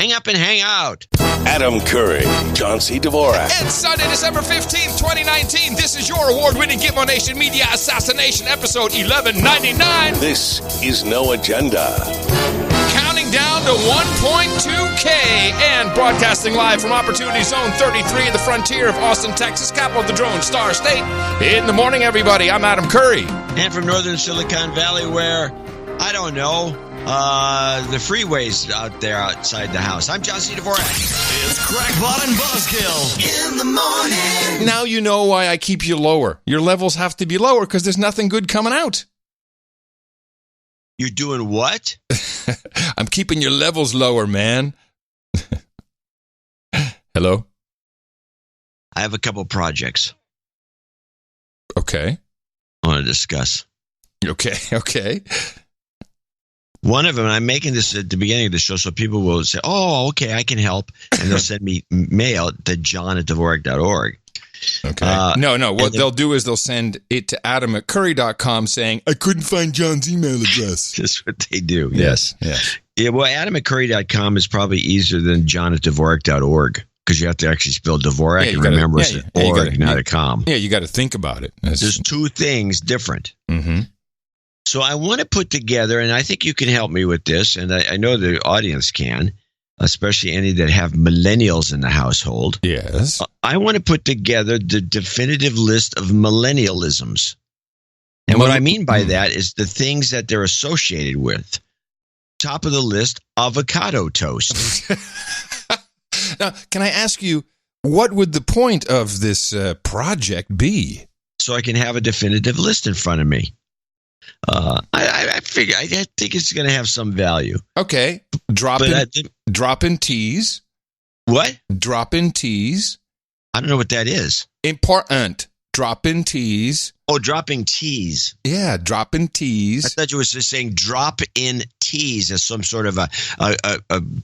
hang up and hang out. Adam Curry, John C. Dvorak. It's Sunday, December 15th, 2019. This is your award-winning Gitmo Nation Media Assassination episode 1199. This is No Agenda. Counting down to 1.2K and broadcasting live from Opportunity Zone 33 at the frontier of Austin, Texas, capital of the Drone Star State. In the morning, everybody. I'm Adam Curry. And from northern Silicon Valley where, I don't know, the freeways out there outside the house. I'm John C. Dvorak. It's Crackpot and Buzzkill in the morning. Now you know why I keep you lower. Your levels have to be lower because there's nothing good coming out. You're doing what? I'm keeping your levels lower, man. Hello? I have a couple projects Okay. I want to discuss. Okay. One of them, I'm making this at the beginning of the show so people will say, oh, okay, I can help. And they'll send me mail to john@dvorak.org. Okay. No. What they'll do is they'll send it to adam@curry.com saying, I couldn't find John's email address. That's what they do. Yes. Yeah, well, adam@curry.com is probably easier than john@dvorak.org because you have to actually spell Dvorak and remember it's an org, not a com. Yeah, you got to think about it. There's two things different. Mm-hmm. So I want to put together, and I think you can help me with this, and I know the audience can, especially any that have millennials in the household. Yes. I want to put together the definitive list of millennialisms. And what I mean by that is the things that they're associated with. Top of the list, avocado toast. Now, can I ask you, what would the point of this project be? So I can have a definitive list in front of me. I think it's going to have some value. Okay. Drop in teas. What? Drop in teas. I don't know what that is. Important. Drop in teas. Oh, dropping teas. Yeah, drop in teas. I thought you were just saying drop in teas as some sort of a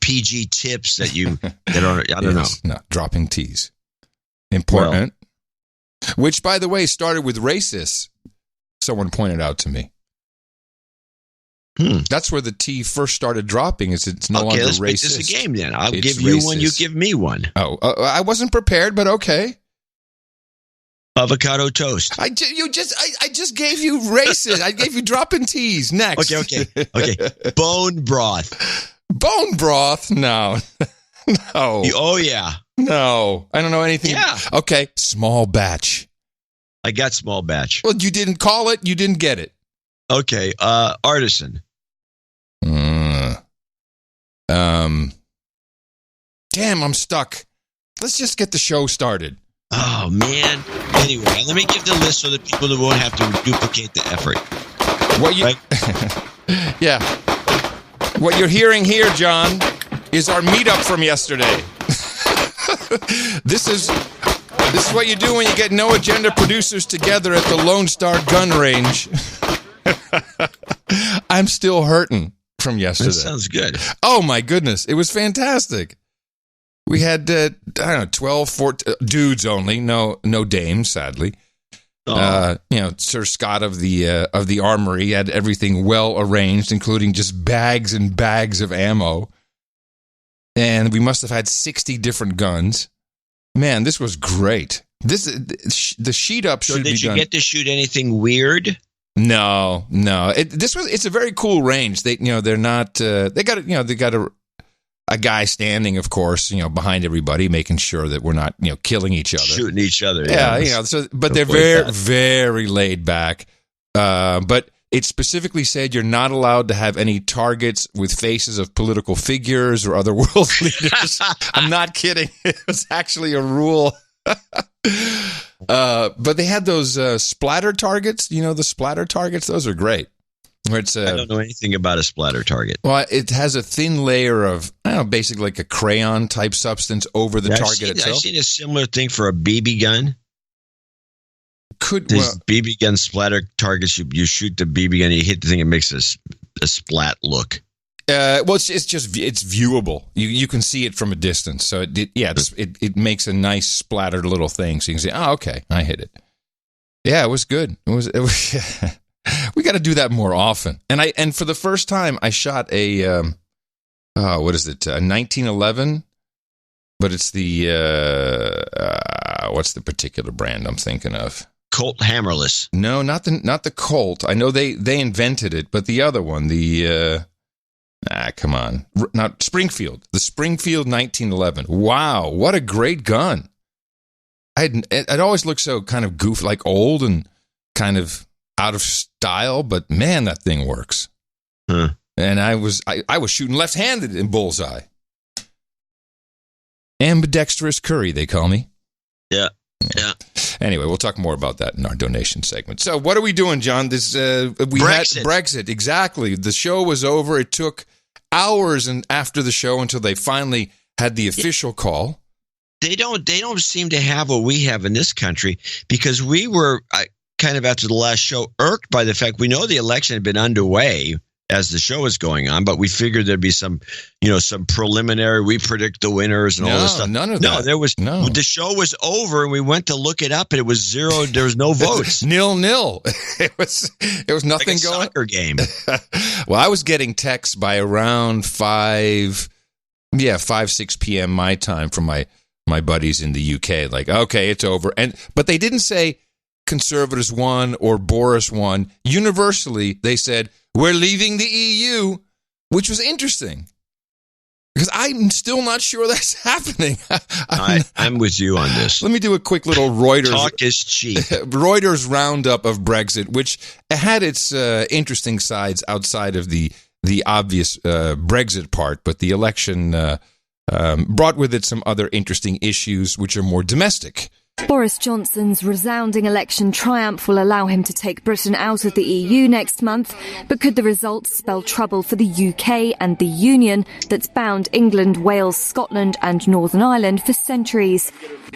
PG tips that you that are, I don't know. No, dropping teas. Important. Well, which, by the way, started with racists. Someone pointed out to me. That's where the T first started dropping. It's no longer racist. Let's make this a game then. I'll give you one, you give me one. Oh, I wasn't prepared, but okay. Avocado toast. I just gave you racist. I gave you dropping T's. Next. Okay. Bone broth. Bone broth? No. No. Oh, yeah. No. I don't know anything. Yeah. Okay. Small batch. I got small batch. Well, you didn't call it. You didn't get it. Okay. Artisan. Damn, I'm stuck. Let's just get the show started. Oh, man. Anyway, let me give the list so that people won't have to duplicate the effort. Yeah. What you're hearing here, John, is our meetup from yesterday. This is what you do when you get No Agenda producers together at the Lone Star gun range. I'm still hurting from yesterday. That sounds good. Oh, my goodness. It was fantastic. We had, 12, 14 dudes only, no dames, sadly. Sir Scott of the Armory had everything well arranged, including just bags and bags of ammo. And we must have had 60 different guns. Man, this was great. The sheet up should be done. So did you get to shoot anything weird? No. It's a very cool range. They're not. They got a guy standing, of course, behind everybody, making sure that we're not, killing each other, shooting each other. Yeah. But they're very, very laid back. But it specifically said you're not allowed to have any targets with faces of political figures or other world leaders. I'm not kidding. It was actually a rule. But they had those splatter targets. The splatter targets? Those are great. Where it's I don't know anything about a splatter target. Well, it has a thin layer of, basically like a crayon type substance over the target itself. I've seen a similar thing for a BB gun. BB gun splatter targets, you shoot the BB gun, you hit the thing, it makes a splat look. It's viewable. You can see it from a distance. So it makes a nice splattered little thing. So you can say, oh, okay, I hit it. Yeah, it was good. It was we got to do that more often. And for the first time, I shot a what is it? 1911, but it's the what's the particular brand I'm thinking of? Colt Hammerless. No, not the Colt. I know they invented it, but the other one, come on, not Springfield. The Springfield 1911. Wow, what a great gun! It always looked so kind of goofy, like old and kind of out of style, but man, that thing works. Huh. And I was shooting left-handed in bullseye. Ambidextrous Curry, they call me. Yeah. Anyway, we'll talk more about that in our donation segment. So, what are we doing, John? We had Brexit. Exactly. The show was over. It took hours and after the show until they finally had the official call. They don't seem to have what we have in this country, because we were kind of after the last show irked by the fact we know the election had been underway as the show was going on, but we figured there'd be some preliminary, we predict the winners and all this stuff. None of that. The show was over and we went to look it up and it was zero. There was no votes. 0-0. It was nothing like a going. Soccer game. Well, I was getting texts by around 5, 6 p.m. my time from my buddies in the UK. Like, okay, it's over. But they didn't say Conservatives won or Boris won. Universally, they said, we're leaving the EU, which was interesting because I'm still not sure that's happening. I'm with you on this. Let me do a quick little Reuters. Talk is cheap. Reuters roundup of Brexit, which had its interesting sides outside of the obvious Brexit part, but the election brought with it some other interesting issues which are more domestic. Boris Johnson's resounding election triumph will allow him to take Britain out of the EU next month, but could the results spell trouble for the UK and the Union that's bound England, Wales, Scotland and Northern Ireland for centuries?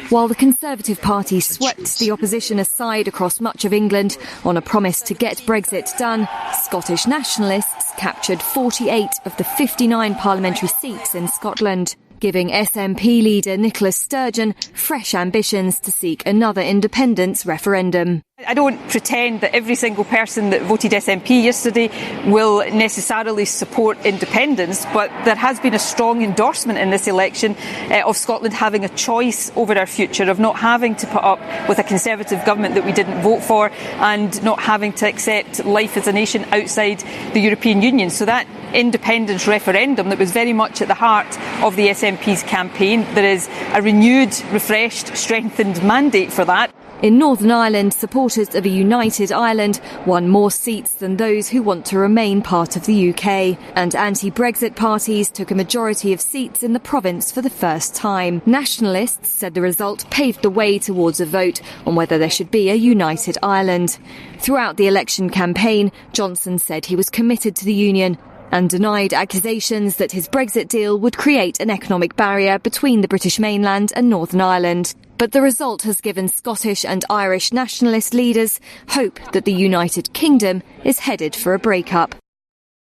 While the Conservative Party swept the opposition aside across much of England on a promise to get Brexit done, Scottish nationalists captured 48 of the 59 parliamentary seats in Scotland, giving SNP leader Nicola Sturgeon fresh ambitions to seek another independence referendum. I don't pretend that every single person that voted SNP yesterday will necessarily support independence, but there has been a strong endorsement in this election of Scotland having a choice over our future, of not having to put up with a Conservative government that we didn't vote for and not having to accept life as a nation outside the European Union. So that independence referendum that was very much at the heart of the SNP's campaign, there is a renewed, refreshed, strengthened mandate for that. In Northern Ireland, supporters of a united Ireland won more seats than those who want to remain part of the UK, and anti-Brexit parties took a majority of seats in the province for the first time. Nationalists said the result paved the way towards a vote on whether there should be a united Ireland. Throughout the election campaign, Johnson said he was committed to the Union and denied accusations that his Brexit deal would create an economic barrier between the British mainland and Northern Ireland. But the result has given Scottish and Irish nationalist leaders hope that the United Kingdom is headed for a breakup.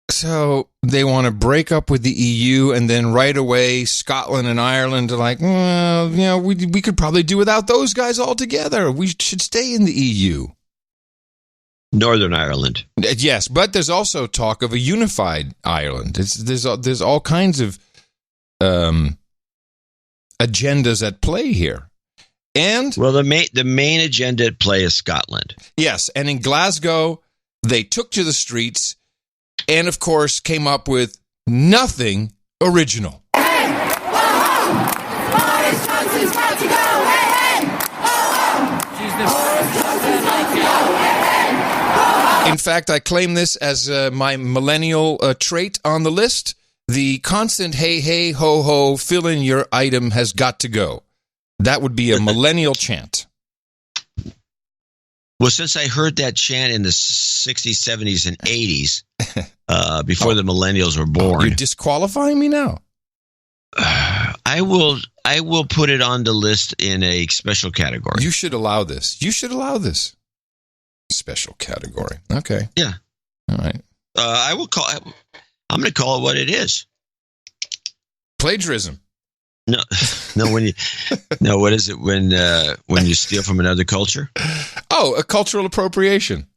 So they want to break up with the EU, and then right away Scotland and Ireland are like, well, we could probably do without those guys altogether. We should stay in the EU. Northern Ireland. Yes, but there's also talk of a unified Ireland. There's all kinds of agendas at play here. And well, the main agenda at play is Scotland. Yes, and in Glasgow, they took to the streets and, of course, came up with nothing original. Hey! Oh, Boris Johnson's got to go! Hey, hey! Boris Johnson's got to go! Hey, hey! In fact, I claim this as my millennial trait on the list. The constant hey, hey, ho, ho, fill in your item has got to go. That would be a millennial chant. Well, since I heard that chant in the 60s, 70s, and 80s, before the millennials were born. You're disqualifying me now? I will put it on the list in a special category. You should allow this. Special category. Okay. Yeah. All right. I'm going to call it what it is. Plagiarism. No. What is it when you steal from another culture? Oh, a cultural appropriation.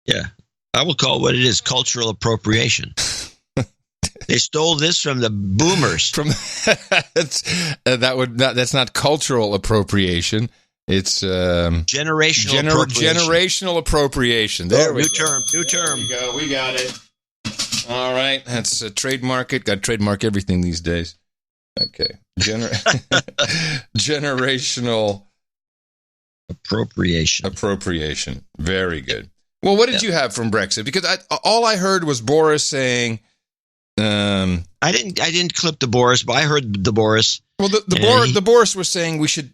Yeah, I will call it what it is: cultural appropriation. They stole this from the boomers. That's not cultural appropriation. It's generational appropriation. There we go. New term. There we go. We got it. All right. That's trademark it. Got to trademark everything these days. Okay. Generational appropriation. Very good. Well, what did you have from Brexit? Because all I heard was Boris saying. I didn't clip the Boris, but I heard the Boris. Well, the Boris was saying we should,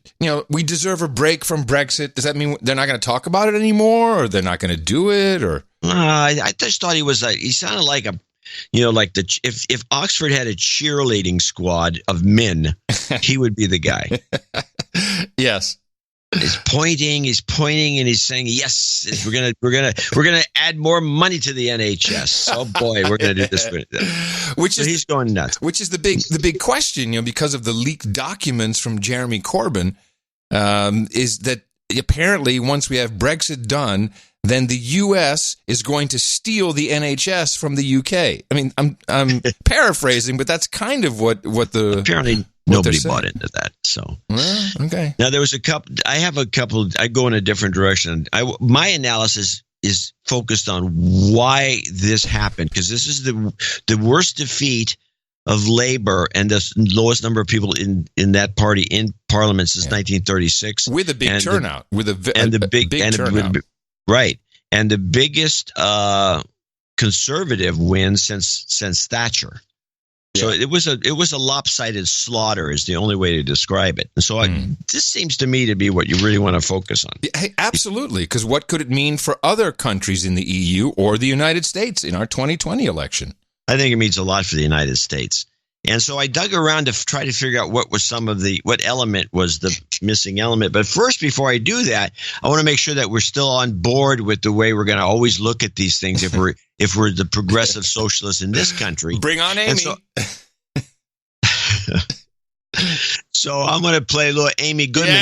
we deserve a break from Brexit. Does that mean they're not going to talk about it anymore, or they're not going to do it, or? I just thought he sounded like if Oxford had a cheerleading squad of men, he would be the guy. Yes. He's pointing, and he's saying, "Yes, we're gonna add more money to the NHS. Oh boy, we're gonna do this." He's going nuts. Which is the big question, because of the leaked documents from Jeremy Corbyn, is that apparently once we have Brexit done, then the U.S. is going to steal the NHS from the U.K. I mean, I'm paraphrasing, but that's kind of what the apparently. Nobody bought into that. So, okay. Now there was a couple. I have a couple. I go in a different direction. My analysis is focused on why this happened, because this is the worst defeat of Labour and the lowest number of people in that party in Parliament since 1936, with a big turnout, big turnout, right, and the biggest conservative win since Thatcher. So it was a lopsided slaughter is the only way to describe it. And so this seems to me to be what you really want to focus on. Hey, absolutely, because what could it mean for other countries in the EU or the United States in our 2020 election? I think it means a lot for the United States. And so I dug around to try to figure out what element was the missing element. But first, before I do that, I want to make sure that we're still on board with the way we're going to always look at these things if we're the progressive socialists in this country. Bring on Amy. So I'm going to play a little Amy Goodman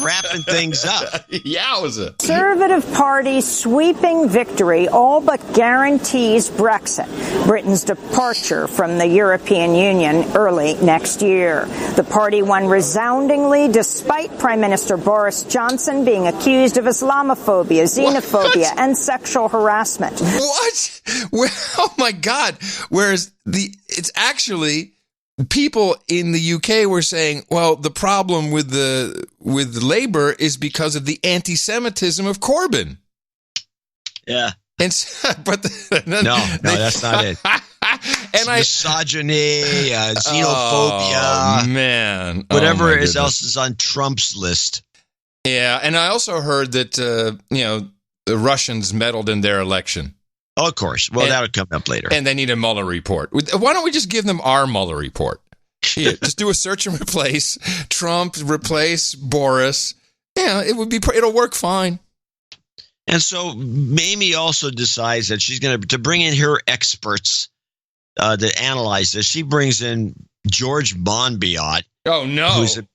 wrapping things up. Yowza. Conservative Party sweeping victory all but guarantees Brexit, Britain's departure from the European Union early next year. The party won resoundingly despite Prime Minister Boris Johnson being accused of Islamophobia, xenophobia, and sexual harassment. What? Oh my God. Whereas it's actually people in the UK were saying, well, the problem with Labour is because of the anti-Semitism of Corbyn. Yeah. No, that's not it. And misogyny, xenophobia, man, whatever else is on Trump's list. Yeah, and I also heard that the Russians meddled in their election. Oh, of course. Well, that'll come up later. And they need a Mueller report. Why don't we just give them our Mueller report? Here, just do a search and replace. Trump, replace Boris. Yeah, it'll work fine. And so Amy also decides that she's going to bring in her experts to analyze this. She brings in George Monbiot. Oh, no. Who's an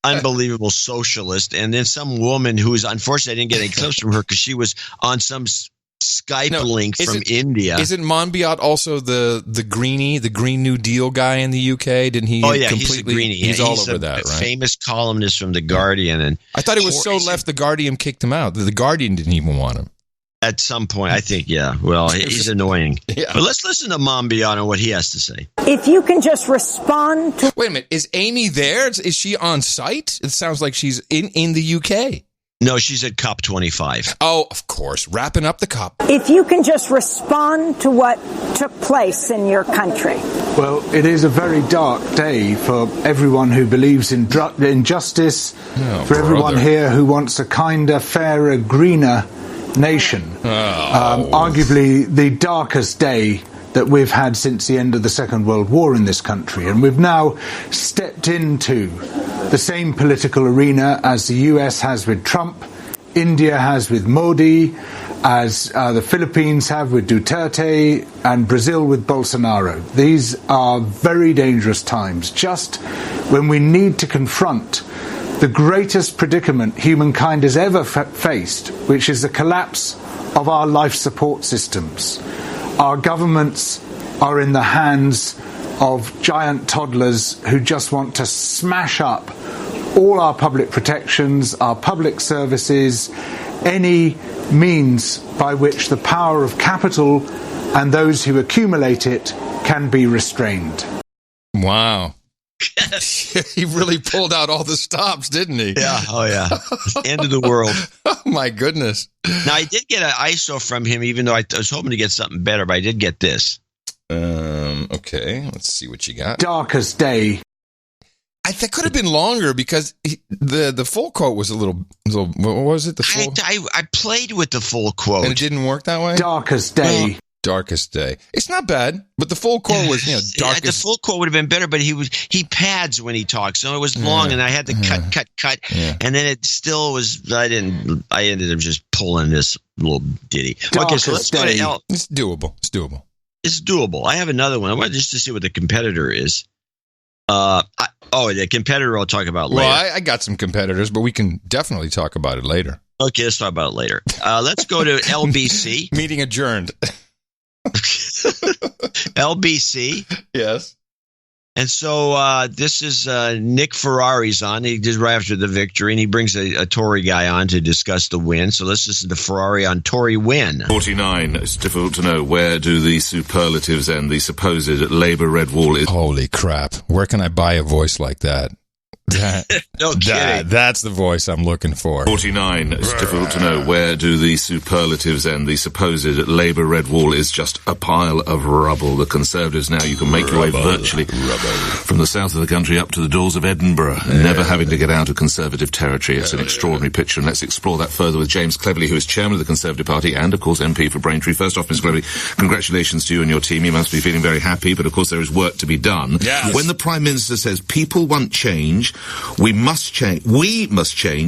unbelievable socialist. And then some woman who's, unfortunately, I didn't get any clips from her because she was on some Skype link from India. Isn't Monbiot also the Greenie, the Green New Deal guy in the UK? Didn't he? Oh, yeah, he's a Greenie. He's all over that, right? Famous columnist from The Guardian. And I thought it was so left The Guardian kicked him out. The Guardian didn't even want him. At some point, I think, yeah. Well, he's annoying. Yeah. But let's listen to Monbiot and what he has to say. If you can just respond to... Wait a minute. Is Amy there? Is she on site? It sounds like she's in the UK. No, she's at COP25. Oh, of course. Wrapping up the COP. If you can just respond to what took place in your country. Well, it is a very dark day for everyone who believes in justice, for everyone here who wants a kinder, fairer, greener nation. Arguably the darkest day that we've had since the end of the Second World War in this country. And we've now stepped into the same political arena as the US has with Trump, India has with Modi, as the Philippines have with Duterte, and Brazil with Bolsonaro. These are very dangerous times, just when we need to confront the greatest predicament humankind has ever faced, which is the collapse of our life support systems. Our governments are in the hands of giant toddlers who just want to smash up all our public protections, our public services, any means by which the power of capital and those who accumulate it can be restrained. Wow. He really pulled out all the stops, didn't he? Yeah. Oh, yeah. End of the world. Oh, my goodness. Now, I did get an ISO from him, even though I was hoping to get something better, but I did get this. Okay, let's see what you got. Darkest day. That could have been longer because the full quote was a little. What was it? The full. I played with the full quote, and it didn't work that way. Darkest day. Darkest day. It's not bad, but the full quote was, darkest. The full quote would have been better, but he pads when he talks, so it was long, and I had to cut, and then it still was. I ended up just pulling this little ditty. Okay, so let's go to L. It's doable. It's doable. I have another one. I wanted just to see what the competitor is. The competitor I'll talk about later. Well, I got some competitors, but we can definitely talk about it later. Okay, let's talk about it later. Let's go to LBC. Meeting adjourned. LBC. Yes. And so this is Nick Ferrari's on. He did right after the victory, and he brings a Tory guy on to discuss the win. So let's listen to Ferrari on Tory win. 49. It's difficult to know where do the superlatives end. The supposed Labour red wall is. Holy crap. Where can I buy a voice like that? No kidding. That's the voice I'm looking for. 49. It's difficult to know where do the superlatives end. The supposed Labour red wall is just a pile of rubble. The Conservatives now, you can make your way virtually from the south of the country up to the doors of Edinburgh, never having to get out of Conservative territory. It's an extraordinary picture, and let's explore that further with James Cleverly, who is chairman of the Conservative Party and, of course, MP for Braintree. First off, Ms. Cleverly, congratulations to you and your team. You must be feeling very happy, but of course there is work to be done. Yes. When the Prime Minister says people want change, we must change,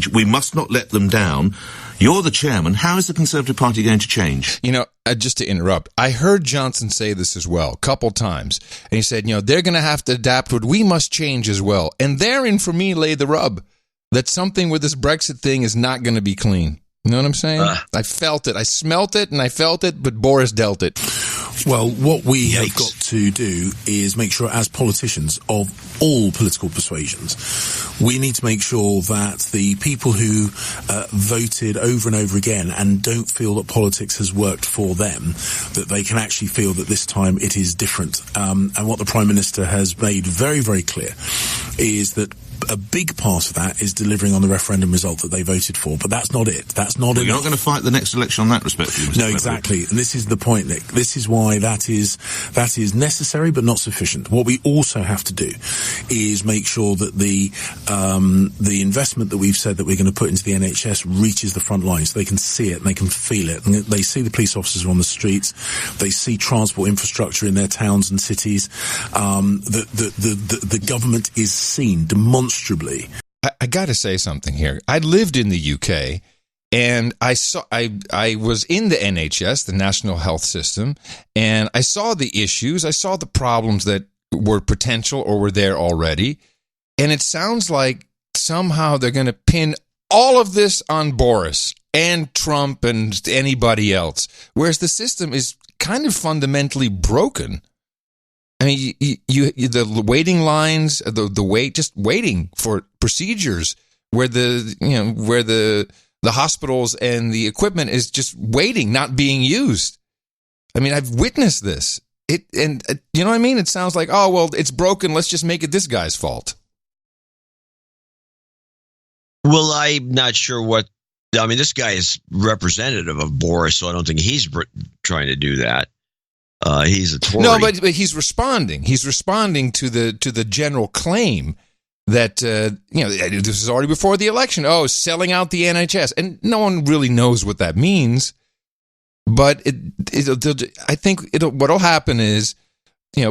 we must not let them down. You're the chairman. How is the Conservative Party going to change? Just to interrupt, I heard Johnson say this as well a couple times. And he said, they're going to have to adapt, but we must change as well. And therein, for me, lay the rub that something with this Brexit thing is not going to be clean. You know what I'm saying? I felt it. I smelt it and I felt it, but Boris dealt it. Well, what we have got to do is make sure, as politicians of all political persuasions, we need to make sure that the people who voted over and over again and don't feel that politics has worked for them, that they can actually feel that this time it is different. And what the Prime Minister has made very, very clear is that a big part of that is delivering on the referendum result that they voted for, but that's not it. That's not it. You're not going to fight the next election on that respect, Mr. No, exactly. And this is the point, Nick. This is why that is necessary but not sufficient. What we also have to do is make sure that the investment that we've said that we're going to put into the NHS reaches the front line, so they can see it and they can feel it. And they see the police officers on the streets. They see transport infrastructure in their towns and cities. The government is seen demonstrably. I got to say something here. I lived in the UK, and I was in the NHS, the National Health System, and I saw the issues. I saw the problems that were potential or were there already. And it sounds like somehow they're going to pin all of this on Boris and Trump and anybody else, whereas the system is kind of fundamentally broken. I mean, the waiting lines, the wait, just waiting for procedures where the hospitals and the equipment is just waiting, not being used. I mean, I've witnessed this. You know what I mean? It sounds like, oh, well, it's broken. Let's just make it this guy's fault. Well, I'm not sure this guy is representative of Boris, so I don't think he's trying to do that. He's a Tory. No, but he's responding. He's responding to the general claim that this is already before the election. Oh, selling out the NHS, and no one really knows what that means. But I think what'll happen is,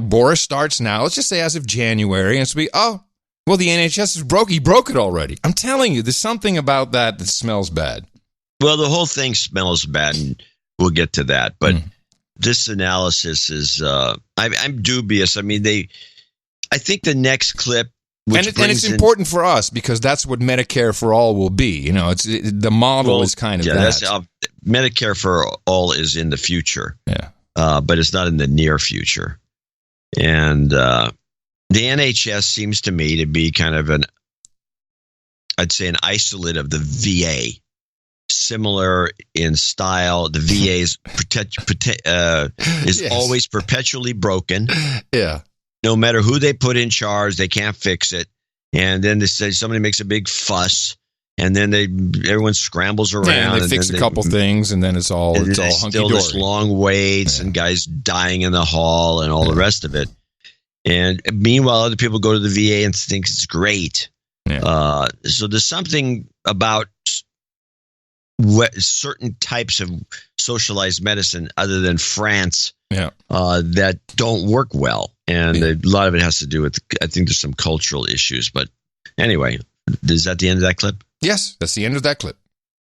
Boris starts now. Let's just say as of January, and it's be the NHS is broke. He broke it already. I'm telling you, there's something about that smells bad. Well, the whole thing smells bad, and we'll get to that, but. This analysis is, I'm dubious. I mean, I think the next clip, and it's important for us because that's what Medicare for All will be. The model is kind of that. Medicare for All is in the future. Yeah. But it's not in the near future. And the NHS seems to me to be kind of an isolate of the VA. Similar in style. The VA is always perpetually broken. Yeah. No matter who they put in charge, they can't fix it. And then they say somebody makes a big fuss, and then everyone scrambles around. Yeah, and they fix a couple things, and then it's all hunky still dory. This long waits and guys dying in the hall and all the rest of it. And meanwhile, other people go to the VA and think it's great. Yeah. So there's something about certain types of socialized medicine other than France that don't work well. And a lot of it has to do with, I think there's some cultural issues. But anyway, is that the end of that clip? Yes, that's the end of that clip.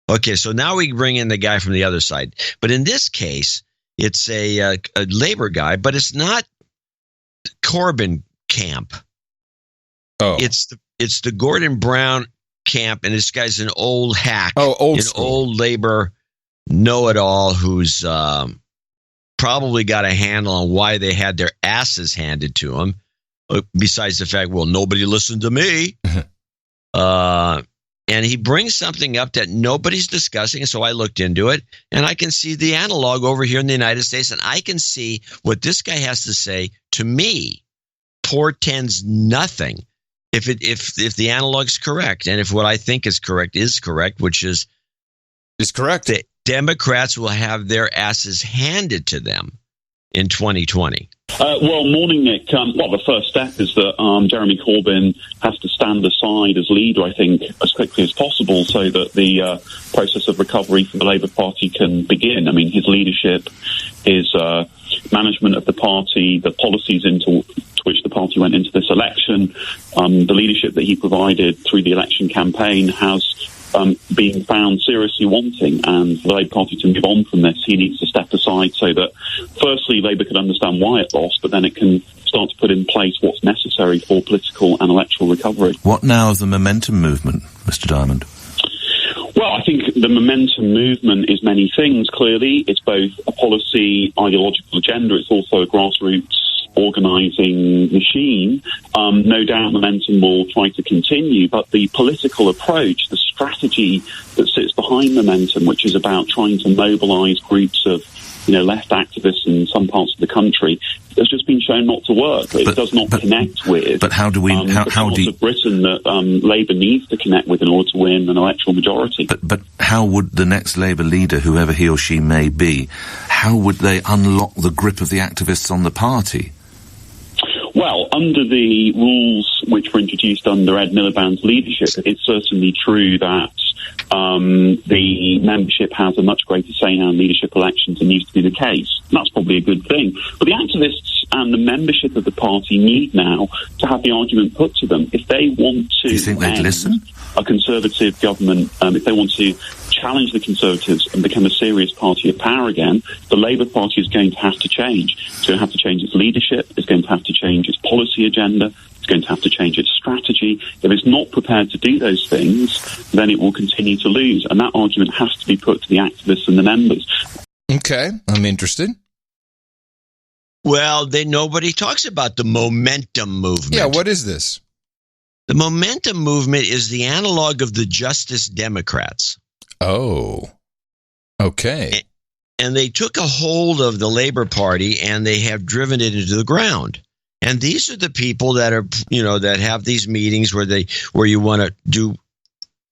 Okay, so now we bring in the guy from the other side. But in this case, it's a labor guy, but it's not Corbyn camp. Oh. It's the Gordon Brown camp, and this guy's an old hack. Oh, old labor know-it-all who's probably got a handle on why they had their asses handed to them, besides the fact, well, nobody listened to me. And he brings something up that nobody's discussing, so I looked into it, and I can see the analog over here in the United States, and I can see what this guy has to say to me portends nothing. If the analog's correct, and if what I think is correct, which is correct, the Democrats will have their asses handed to them in 2020. Well, morning, Nick. The first step is that Jeremy Corbyn has to stand aside as leader, I think, as quickly as possible so that the process of recovery for the Labour Party can begin. I mean, his leadership, his management of the party, the policies into which the party went into this election, the leadership that he provided through the election campaign has been found seriously wanting, and for the Labour Party to move on from this, he needs to step aside so that, firstly, Labour can understand why it lost, but then it can start to put in place what's necessary for political and electoral recovery. What now of the momentum movement, Mr. Diamond? Well, I think the momentum movement is many things, clearly. It's both a policy, ideological agenda, it's also a grassroots organising machine. No doubt momentum will try to continue, but the political approach, the strategy that sits behind momentum, which is about trying to mobilise groups of left activists in some parts of the country, has just been shown not to work. It does not connect with. But how do we? How do of Britain that Labour needs to connect with in order to win an electoral majority? But how would the next Labour leader, whoever he or she may be, how would they unlock the grip of the activists on the party? Well, under the rules which were introduced under Ed Miliband's leadership, it's certainly true that the membership has a much greater say now in leadership elections than used to be the case. And that's probably a good thing. But the activists and the membership of the party need now to have the argument put to them. If they want to Do you think they'd listen? A Conservative government, if they want to challenge the Conservatives and become a serious party of power again, the Labour Party is going to have to change. It's going to have to change its leadership. It's going to have to change its policy agenda. It's going to have to change its strategy. If it's not prepared to do those things, then it will continue to lose. And that argument has to be put to the activists and the members. Okay, I'm interested. Well, nobody talks about the momentum movement. Yeah, what is this? The momentum movement is the analog of the Justice Democrats. Oh, okay. And they took a hold of the Labor Party and they have driven it into the ground. And these are the people that are, that have these meetings where you want to do.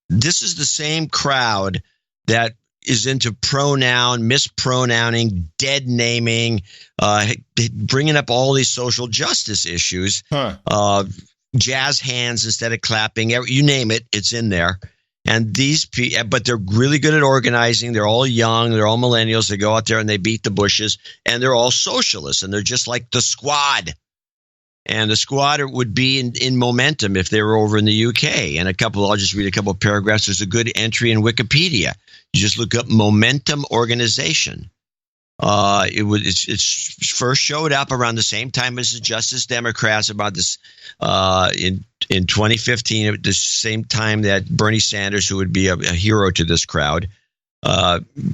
This is the same crowd that is into mispronouncing, dead naming, bringing up all these social justice issues. Jazz hands instead of clapping. You name it, it's in there. And but they're really good at organizing. They're all young. They're all millennials. They go out there and they beat the bushes. And they're all socialists. And they're just like the Squad. And the Squad would be in momentum if they were over in the UK. And I'll just read a couple of paragraphs. There's a good entry in Wikipedia. You just look up Momentum Organization. It first showed up around the same time as the Justice Democrats about this in 2015, at the same time that Bernie Sanders, who would be a hero to this crowd,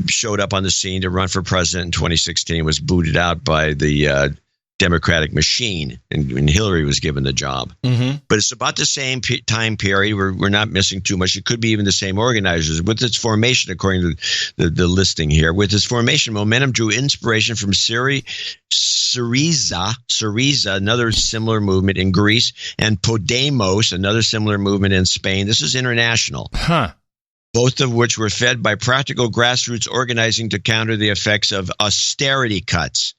showed up on the scene to run for president in 2016, was booted out by the Democratic machine, and when Hillary was given the job. Mm-hmm. But it's about the same time period. We're not missing too much. It could be even the same organizers. With its formation, according to the listing here, with its formation, Momentum drew inspiration from Syriza, another similar movement in Greece, and Podemos, another similar movement in Spain. This is international. Both of which were fed by practical grassroots organizing to counter the effects of austerity cuts.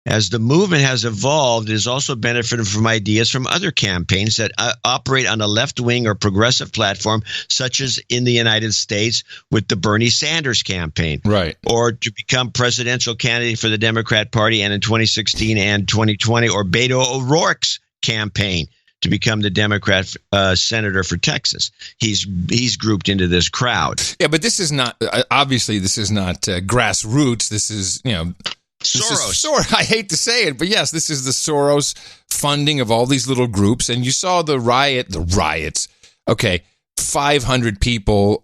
As the movement has evolved, it has also benefited from ideas from other campaigns that operate on a left-wing or progressive platform, such as in the United States with the Bernie Sanders campaign. Right. Or to become presidential candidate for the Democrat Party, and in 2016 and 2020, or Beto O'Rourke's campaign to become the Democrat senator for Texas. He's grouped into this crowd. Yeah, but this is not, obviously, this is not grassroots. This is, Soros. I hate to say it, but yes, this is the Soros funding of all these little groups. And you saw the riots. Okay, 500 people,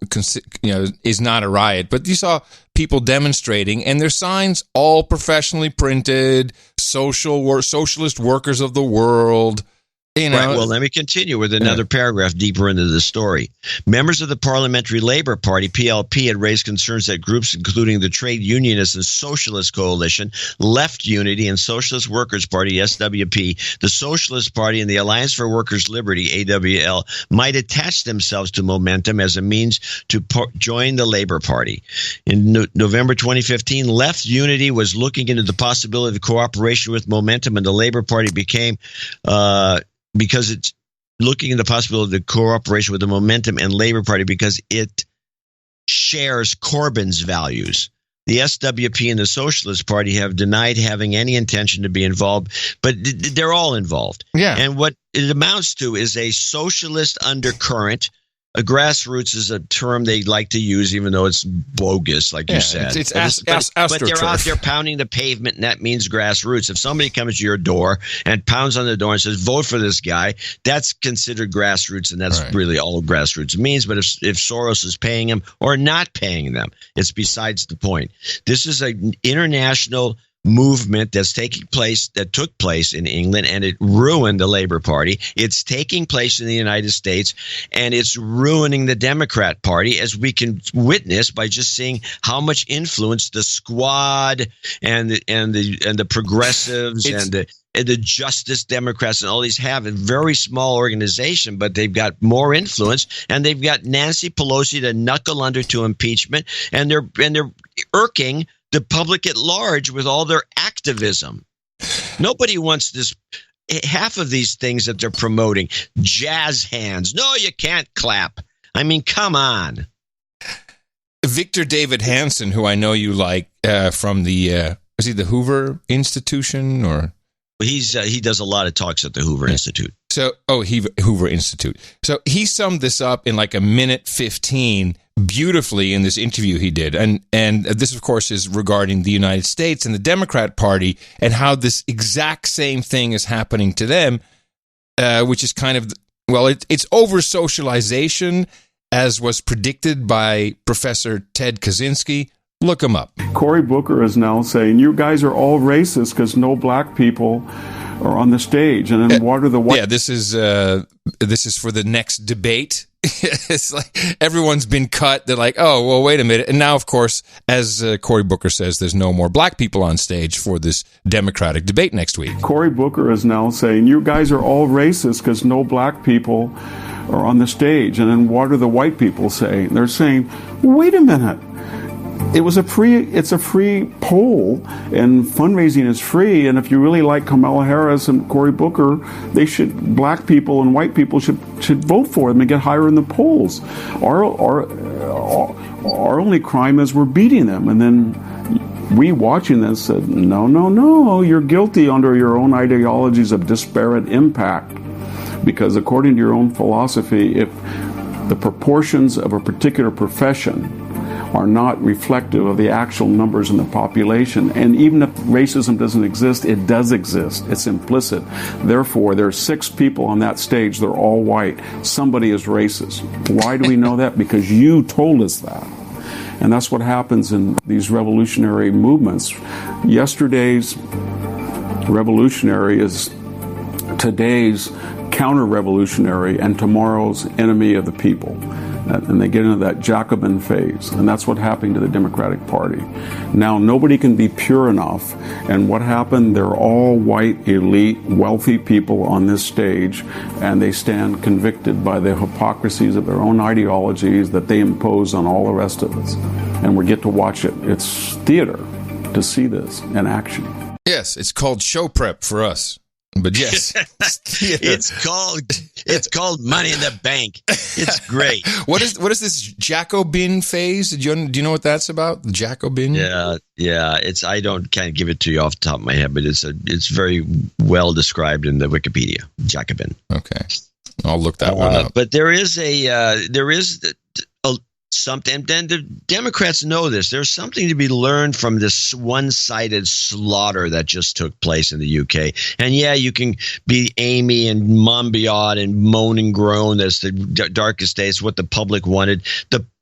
is not a riot, but you saw people demonstrating, and their signs all professionally printed, socialist workers of the world. Right, well, let me continue with another paragraph deeper into the story. Members of the Parliamentary Labour Party, PLP, had raised concerns that groups including the Trade Unionist and Socialist Coalition, Left Unity, and Socialist Workers' Party, SWP, the Socialist Party, and the Alliance for Workers' Liberty, AWL, might attach themselves to Momentum as a means to join the Labour Party. In November 2015, Left Unity was looking into the possibility of cooperation with Momentum, and the Labour Party became because it's looking at the possibility of cooperation with the Momentum and Labour Party because it shares Corbyn's values. The SWP and the Socialist Party have denied having any intention to be involved, but they're all involved. Yeah. And what it amounts to is a socialist undercurrent. A grassroots is a term they like to use, even though it's bogus, like you said. But they're out there pounding the pavement, and that means grassroots. If somebody comes to your door and pounds on the door and says, vote for this guy, that's considered grassroots, and that's really all grassroots means. But if Soros is paying them or not paying them, it's besides the point. This is an international movement that took place in England, and it ruined the Labour Party. It's taking place in the United States, and it's ruining the Democrat Party, as we can witness by just seeing how much influence the Squad and the progressives and the Justice Democrats and all these have. A very small organization, but they've got more influence, and they've got Nancy Pelosi to knuckle under to impeachment, and they're irking the public at large with all their activism. Nobody wants this. Half of these things that they're promoting, jazz hands. No, you can't clap. I mean, come on. Victor David Hanson, who I know you like from the, was he the Hoover Institution or? He does a lot of talks at the Hoover Institute. So, Hoover Institute. So he summed this up in like a minute 15 beautifully in this interview he did. And this, of course, is regarding the United States and the Democrat Party and how this exact same thing is happening to them, which is kind of, it's over-socialization, as was predicted by Professor Ted Kaczynski. Look him up. Cory Booker is now saying, you guys are all racist because no black people are on the stage. And then what are the white... Yeah, this is for the next debate. It's like everyone's been cut. They're like, oh, well, wait a minute. And now, of course, as Cory Booker says, there's no more black people on stage for this Democratic debate next week. Cory Booker is now saying, you guys are all racist because no black people are on the stage. And then what are the white people saying? They're saying, wait a minute. It's a free poll, and fundraising is free. And if you really like Kamala Harris and Cory Booker, black people and white people should vote for them and get higher in the polls. Our only crime is we're beating them. And then we watching this said, no, you're guilty under your own ideologies of disparate impact. Because according to your own philosophy, if the proportions of a particular profession are not reflective of the actual numbers in the population. And even if racism doesn't exist, it does exist. It's implicit. Therefore, there are 6 people on that stage. They're all white. Somebody is racist. Why do we know that? Because you told us that. And that's what happens in these revolutionary movements. Yesterday's Revolutionary is today's counter-revolutionary and tomorrow's enemy of the people. And they get into that Jacobin phase. And that's what's happening to the Democratic Party. Now, nobody can be pure enough. And what happened? They're all white, elite, wealthy people on this stage. And they stand convicted by the hypocrisies of their own ideologies that they impose on all the rest of us. And we get to watch it. It's theater to see this in action. Yes, it's called show prep for us. But yes, it's called Money in the Bank. It's great. What is this Jacobin phase? Do you know what that's about? The Jacobin? Yeah. I can't give it to you off the top of my head, but it's very well described in the Wikipedia. Jacobin. Okay, I'll look that one up. But there is something. Then the Democrats know this. There's something to be learned from this one-sided slaughter that just took place in the UK. And yeah, you can be Amy and Monbiot and moan and groan as the darkest days, what the public wanted.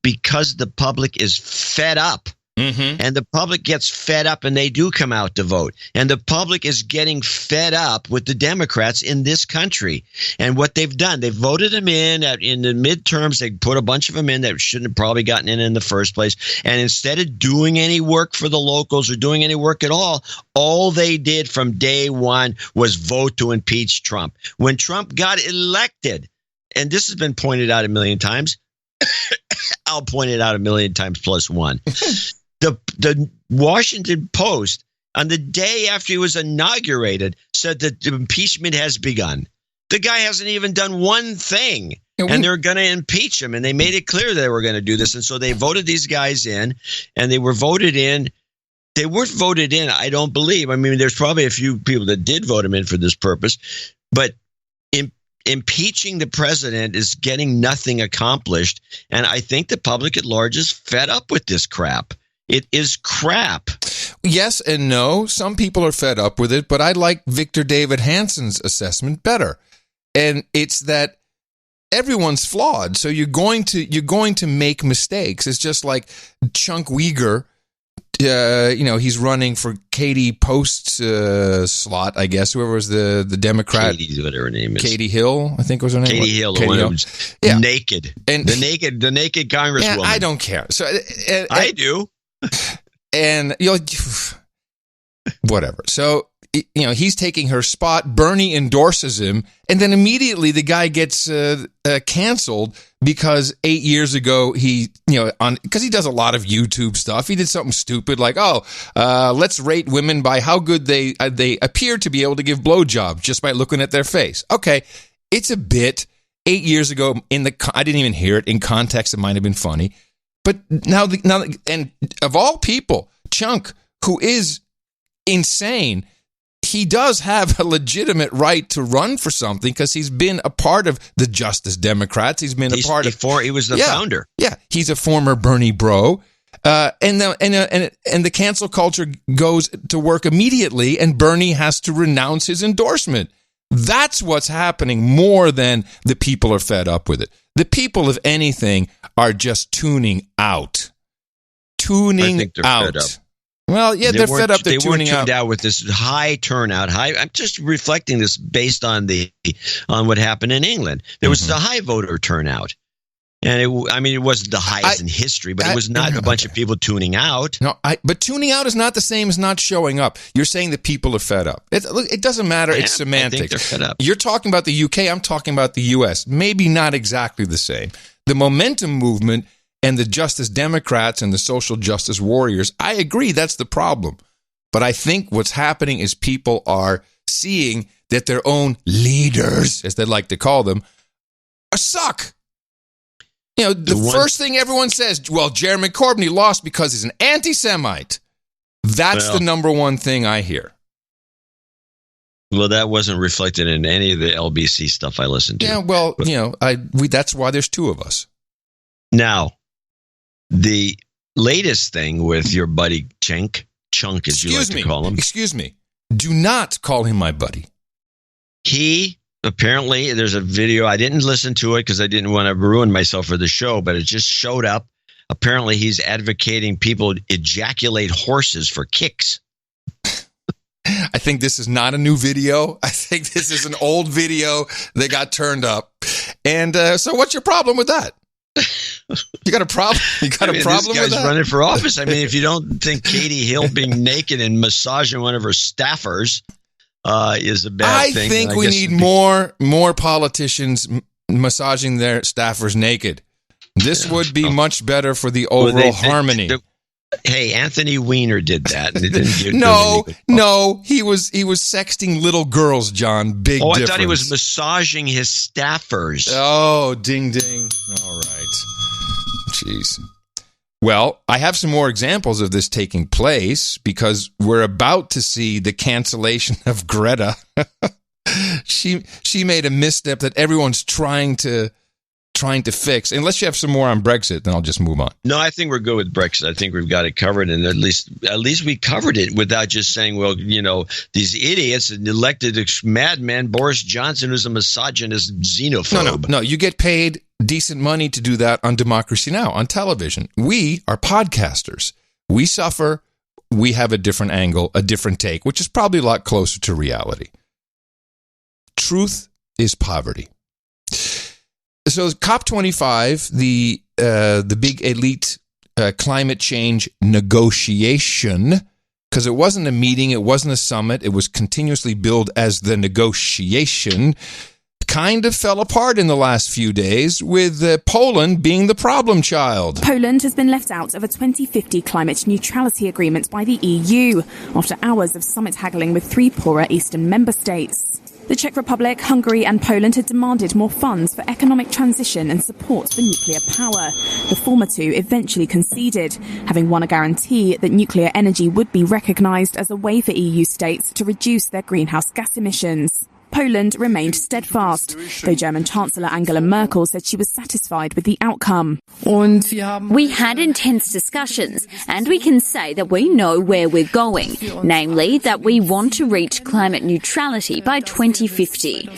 Because the public is fed up. Mm-hmm. And the public gets fed up and they do come out to vote. And the public is getting fed up with the Democrats in this country. And what they've done, they've voted them in the midterms. They put a bunch of them in that shouldn't have probably gotten in the first place. And instead of doing any work for the locals or doing any work at all they did from day one was vote to impeach Trump. When Trump got elected, and this has been pointed out a million times, I'll point it out a million times plus one. The Washington Post, on the day after he was inaugurated, said that the impeachment has begun. The guy hasn't even done one thing, and they're going to impeach him. And they made it clear they were going to do this. And so they voted these guys in, and they were voted in. They weren't voted in, I don't believe. I mean, there's probably a few people that did vote him in for this purpose, but impeaching the president is getting nothing accomplished. And I think the public at large is fed up with this crap. It is crap. Yes and no. Some people are fed up with it, but I like Victor David Hansen's assessment better. And it's that everyone's flawed. So you're going to make mistakes. It's just like Chunk Uyghur. He's running for Katie Post's slot, I guess. Whoever was the Democrat, Katie, whatever her name is, Katie Hill, I think was her name. Katie Hill, the one who was naked, and the naked Congresswoman. Yeah, I don't care. So I do, and whatever. So he's taking her spot. Bernie endorses him, and then immediately the guy gets canceled because 8 years ago because he does a lot of YouTube stuff. He did something stupid like, let's rate women by how good they appear to be able to give blowjobs just by looking at their face. Okay, it's a bit. 8 years ago, I didn't even hear it in context. It might have been funny, but now and of all people, Chunk, who is insane. He does have a legitimate right to run for something because he's been a part of the Justice Democrats. He was the founder. Yeah, he's a former Bernie bro. And the cancel culture goes to work immediately, and Bernie has to renounce his endorsement. That's what's happening more than the people are fed up with it. The people, if anything, are just tuning out. I think they're fed up. Well, yeah, they're fed up. They're tuning out with this high turnout. I'm just reflecting this based on what happened in England. There was a high voter turnout, and it wasn't the highest in history, but it was not a bunch of people tuning out. No, but tuning out is not the same as not showing up. You're saying that people are fed up. It doesn't matter. It's semantics. I think they're fed up. You're talking about the UK. I'm talking about the US. Maybe not exactly the same. The momentum movement and the Justice Democrats and the social justice warriors, I agree that's the problem. But I think what's happening is people are seeing that their own leaders, as they like to call them, suck. The first thing everyone says, well, Jeremy Corbyn, he lost because he's an anti-Semite. That's the number one thing I hear. Well, that wasn't reflected in any of the LBC stuff I listened to. Yeah, well, that's why there's two of us. Now, the latest thing with your buddy Chunk, as you like to call him. Excuse me. Do not call him my buddy. He apparently, there's a video. I didn't listen to it because I didn't want to ruin myself for the show, but it just showed up. Apparently, he's advocating people ejaculate horses for kicks. I think this is not a new video. I think this is an old video that got turned up. And so what's your problem with that? You got a problem? You got a problem with that? This guy's running for office. I mean, if you don't think Katie Hill being naked and massaging one of her staffers is a bad thing. I think we need more politicians massaging their staffers naked. This would be much better for the overall harmony. Hey, Anthony Weiner did that. And it didn't give no, he was sexting little girls, John. Big difference. I thought he was massaging his staffers. Oh, ding, ding. All right. Jeez. Well, I have some more examples of this taking place because we're about to see the cancellation of Greta. She made a misstep that everyone's trying to fix. Unless you have some more on Brexit, then I'll just move on. No, I think we're good with Brexit. I think we've got it covered, and at least we covered it without just saying, well, these idiots and elected madman Boris Johnson, who's a misogynist xenophobe. No, you get paid decent money to do that on Democracy Now! On television. We are podcasters. We suffer. We have a different angle, a different take, which is probably a lot closer to reality. Truth is poverty. So COP25, the big elite climate change negotiation, because it wasn't a meeting, it wasn't a summit, it was continuously billed as the negotiation, kind of fell apart in the last few days, with Poland being the problem child. Poland has been left out of a 2050 climate neutrality agreement by the EU after hours of summit haggling with 3 poorer eastern member states. The Czech Republic, Hungary and Poland had demanded more funds for economic transition and support for nuclear power. The former two eventually conceded, having won a guarantee that nuclear energy would be recognised as a way for EU states to reduce their greenhouse gas emissions. Poland remained steadfast, though German Chancellor Angela Merkel said she was satisfied with the outcome. We had intense discussions, and we can say that we know where we're going, namely that we want to reach climate neutrality by 2050.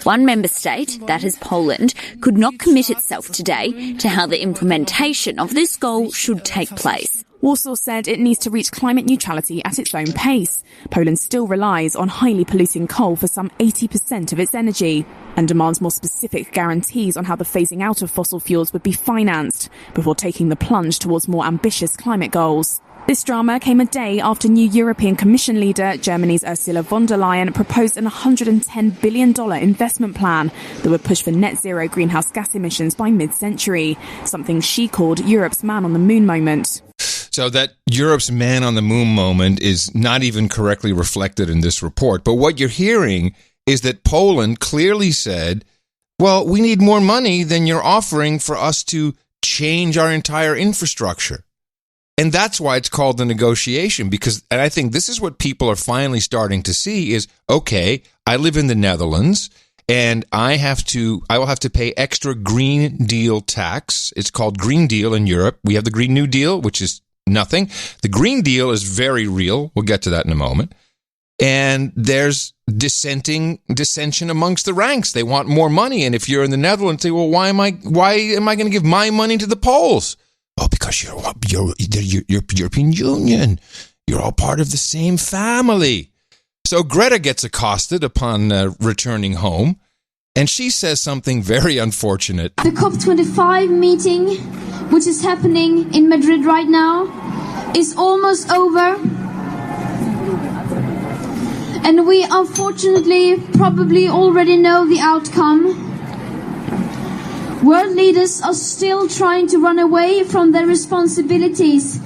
One member state, that is Poland, could not commit itself today to how the implementation of this goal should take place. Warsaw said it needs to reach climate neutrality at its own pace. Poland still relies on highly polluting coal for some 80% of its energy and demands more specific guarantees on how the phasing out of fossil fuels would be financed before taking the plunge towards more ambitious climate goals. This drama came a day after new European Commission leader, Germany's Ursula von der Leyen, proposed an $110 billion investment plan that would push for net zero greenhouse gas emissions by mid-century, something she called Europe's man on the moon moment. So that Europe's man on the moon moment is not even correctly reflected in this report. But what you're hearing is that Poland clearly said, well, we need more money than you're offering for us to change our entire infrastructure. And that's why it's called the negotiation, and I think this is what people are finally starting to see is, okay, I live in the Netherlands and I will have to pay extra Green Deal tax. It's called Green Deal in Europe. We have the Green New Deal, which is nothing. The Green Deal is very real. We'll get to that in a moment. And there's dissension amongst the ranks. They want more money. And if you're in the Netherlands, say, well, why am I going to give my money to the Poles? Oh, because you're the European Union. You're all part of the same family. So Greta gets accosted upon returning home, and she says something very unfortunate. The COP25 meeting, which is happening in Madrid right now, is almost over. And we unfortunately probably already know the outcome. World leaders are still trying to run away from their responsibilities.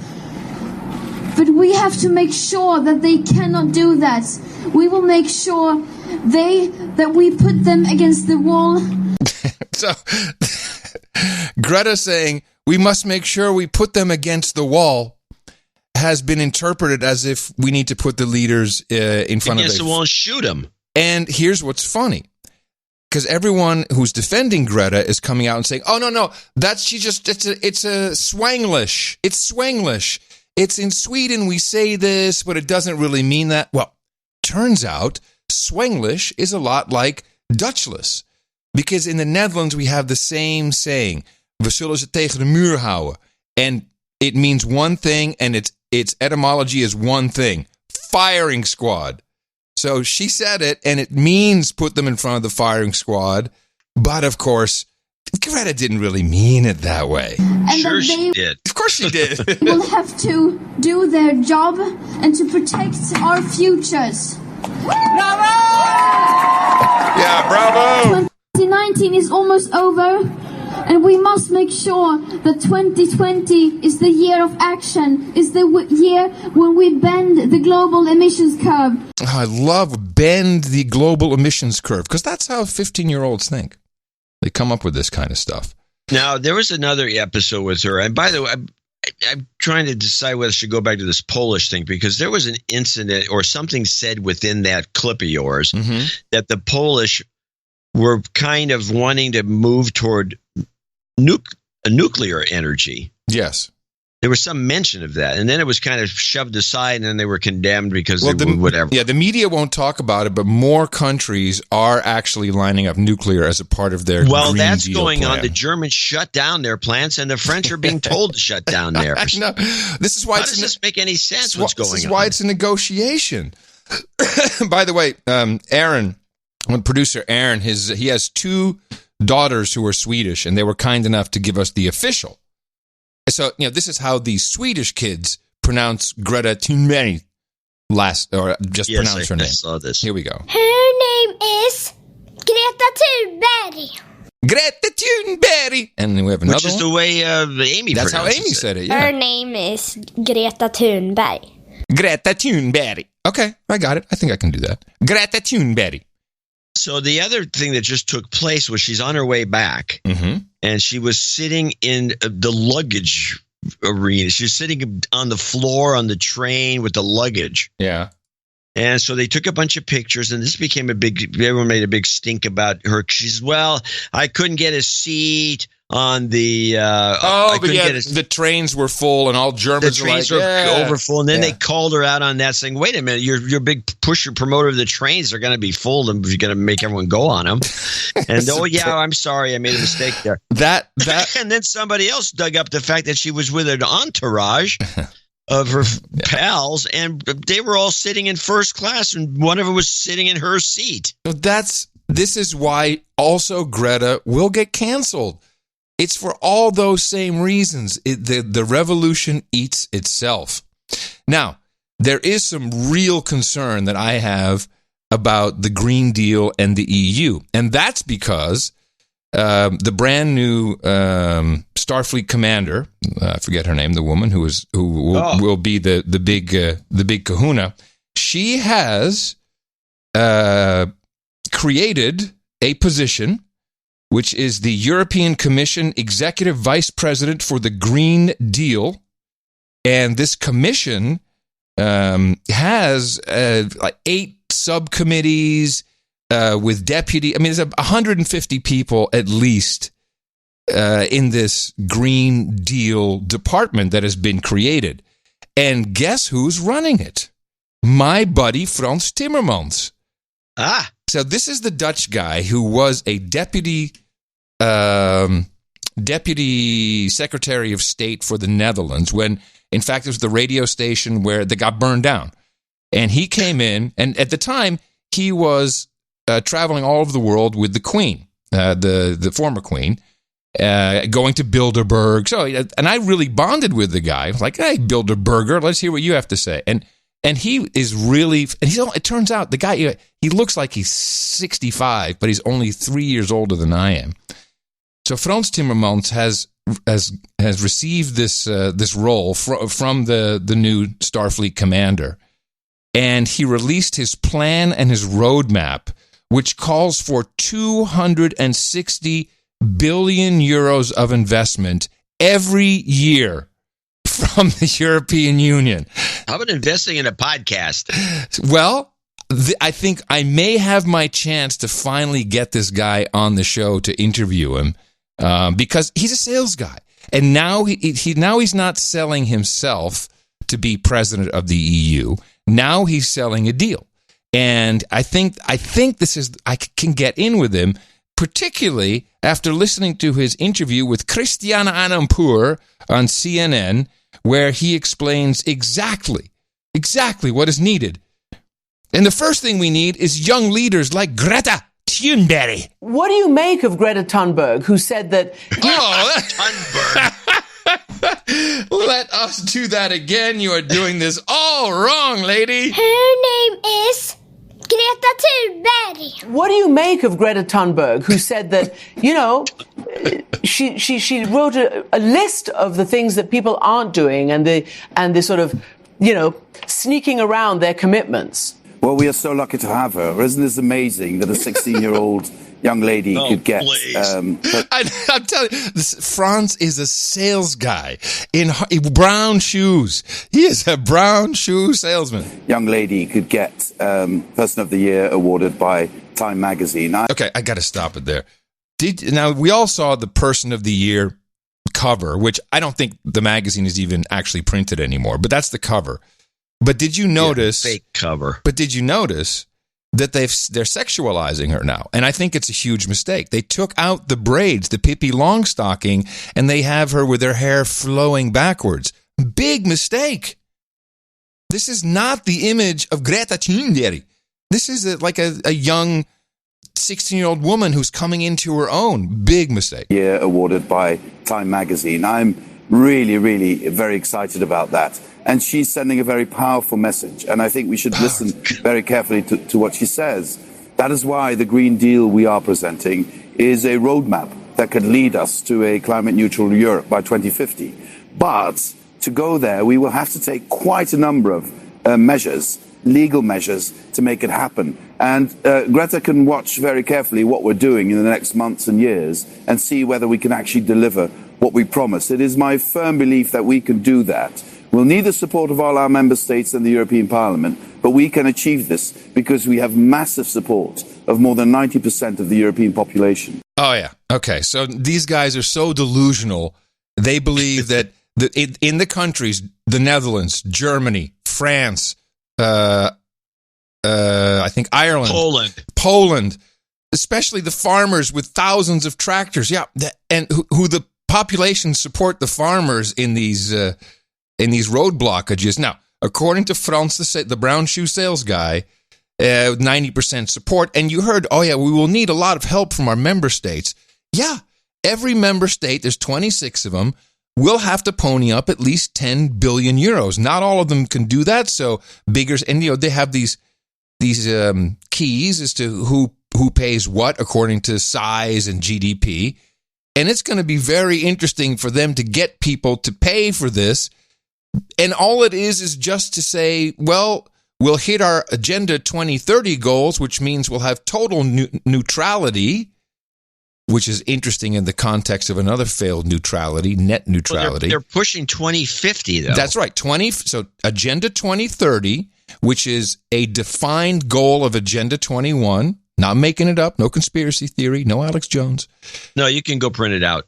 But we have to make sure that they cannot do that. We will make sure that we put them against the wall. So, Greta saying, we must make sure we put them against the wall, has been interpreted as if we need to put the leaders in front of the wall and shoot them. And here's what's funny. Because everyone who's defending Greta is coming out and saying, oh, no, it's a Swanglish. It's Swanglish. It's in Sweden we say this, but it doesn't really mean that. Well, turns out Swanglish is a lot like Dutchless. Because in the Netherlands we have the same saying. We zullen ze tegen de muur houden. And it means one thing and its etymology is one thing. firing squad. So she said it, and it means put them in front of the firing squad. But, of course, Greta didn't really mean it that way. And sure she did. Of course she did. Will have to do their job and to protect our futures. Bravo! Yeah, bravo! 2019 is almost over, and we must make sure that 2020 is the year of action, is the year when we bend the global emissions curve. Oh, I love bend the global emissions curve, because that's how 15-year-olds think. They come up with this kind of stuff. Now, there was another episode with her, and by the way, I'm trying to decide whether I should go back to this Polish thing, because there was an incident or something said within that clip of yours that the Polish were kind of wanting to move toward nuclear energy. Yes. There was some mention of that, and then it was kind of shoved aside, and then they were condemned because they were whatever. Yeah, the media won't talk about it, but more countries are actually lining up nuclear as a part of their Green that's Deal going plan. on. The Germans shut down their plants, and the French are being told to shut down theirs. No, this is why How does this make any sense? What's going on? This is why it's a negotiation. By the way, Aaron, producer Aaron, he has 2 daughters who are Swedish, and they were kind enough to give us the official. So, this is how the Swedish kids pronounce Greta Thunberg pronounce her name. I saw this. Here we go. Her name is Greta Thunberg. Greta Thunberg. And then we have another Which is the way Amy That's how Amy it. said it, yeah. Her name is Greta Thunberg. Greta Thunberg. Okay, I got it. I think I can do that. Greta Thunberg. So the other thing that just took place was she's on her way back, and she was sitting in the luggage arena. She was sitting on the floor on the train with the luggage. Yeah. And so they took a bunch of pictures, and this became everyone made a big stink about her. She's, I couldn't get a seat on the the trains were full, and all Germans the trains were overfull, and then they called her out on that, saying, "Wait a minute, you're a big pusher promoter of the trains. They're going to be full, and you're going to make everyone go on them." And I'm sorry, I made a mistake there. That and then somebody else dug up the fact that she was with an entourage of her pals, and they were all sitting in first class, and one of them was sitting in her seat. This is why also Greta will get canceled. It's for all those same reasons. The revolution eats itself. Now, there is some real concern that I have about the Green Deal and the EU, and that's because the brand new Starfleet commander, I forget her name, the woman who will be the big kahuna. She has created a position, which is the European Commission Executive Vice President for the Green Deal. And this commission has 8 subcommittees with deputy. I mean, there's 150 people at least in this Green Deal department that has been created. And guess who's running it? My buddy Frans Timmermans. So this is the Dutch guy who was a deputy Secretary of State for the Netherlands when, in fact, it was the radio station where they got burned down. And he came in, and at the time, he was traveling all over the world with the Queen, the former Queen, going to Bilderberg. So, and I really bonded with the guy. I was like, "Hey, Bilderberger, let's hear what you have to say." And he is really, and it turns out the guy, he looks like he's 65, but he's only 3 years older than I am. So Frans Timmermans has received this role from the new Starfleet commander, and he released his plan and his roadmap, which calls for 260 billion euros of investment every year from the European Union. How about investing in a podcast? Well, I think I may have my chance to finally get this guy on the show to interview him because he's a sales guy. And now he's not selling himself to be president of the EU. Now he's selling a deal. And I think I can get in with him, particularly after listening to his interview with Christiana Amanpour on CNN, where he explains exactly Exactly what is needed. And the first thing we need is young leaders like Greta Thunberg. What do you make of Greta Thunberg, who said that... Thunberg. Let us do that again. You are doing this all wrong, lady. Her name is Greta Thunberg. What do you make of Greta Thunberg, who said that, she wrote a list of the things that people aren't doing and the sort of, sneaking around their commitments? Well, we are so lucky to have her. Isn't this amazing that a 16-year-old young lady could get... I'm telling you, Franz is a sales guy in brown shoes. He is a brown shoe salesman. Young lady could get Person of the Year awarded by Time Magazine. Okay, I got to stop it there. Now, we all saw the Person of the Year cover, which I don't think the magazine is even actually printed anymore, but that's the cover. But did you notice... fake cover. But did you notice that they're sexualizing her now? And I think it's a huge mistake. They took out the braids, the Pippi Longstocking, and they have her with her hair flowing backwards. Big mistake. This is not the image of Greta Thunberg. This is like a young 16-year-old woman who's coming into her own. Big mistake. Yeah, awarded by Time Magazine. I'm really, really very excited about that. And she's sending a very powerful message. And I think we should listen very carefully to what she says. That is why the Green Deal we are presenting is a roadmap that could lead us to a climate neutral Europe by 2050. But to go there, we will have to take quite a number of measures, legal measures, to make it happen. And Greta can watch very carefully what we're doing in the next months and years and see whether we can actually deliver what we promise. It is my firm belief that we can do that. We'll need the support of all our member states and the European Parliament, but we can achieve this because we have massive support of more than 90% of the European population. Oh, yeah. Okay, so these guys are so delusional. They believe that in the countries, the Netherlands, Germany, France, I think Ireland, Poland, especially the farmers with thousands of tractors, and who the population support the farmers in these road blockages. Now, according to Frans, the brown shoe sales guy, 90% support. And you heard, we will need a lot of help from our member states. Yeah, every member state, there's 26 of them, will have to pony up at least 10 billion euros. Not all of them can do that. So and they have these keys as to who pays what according to size and GDP. And it's going to be very interesting for them to get people to pay for this. And all it is just to say, well, we'll hit our Agenda 2030 goals, which means we'll have total neutrality, which is interesting in the context of another failed neutrality, net neutrality. Well, they're pushing 2050, though. That's right. So Agenda 2030, which is a defined goal of Agenda 21, not making it up, no conspiracy theory, no Alex Jones. No, you can go print it out.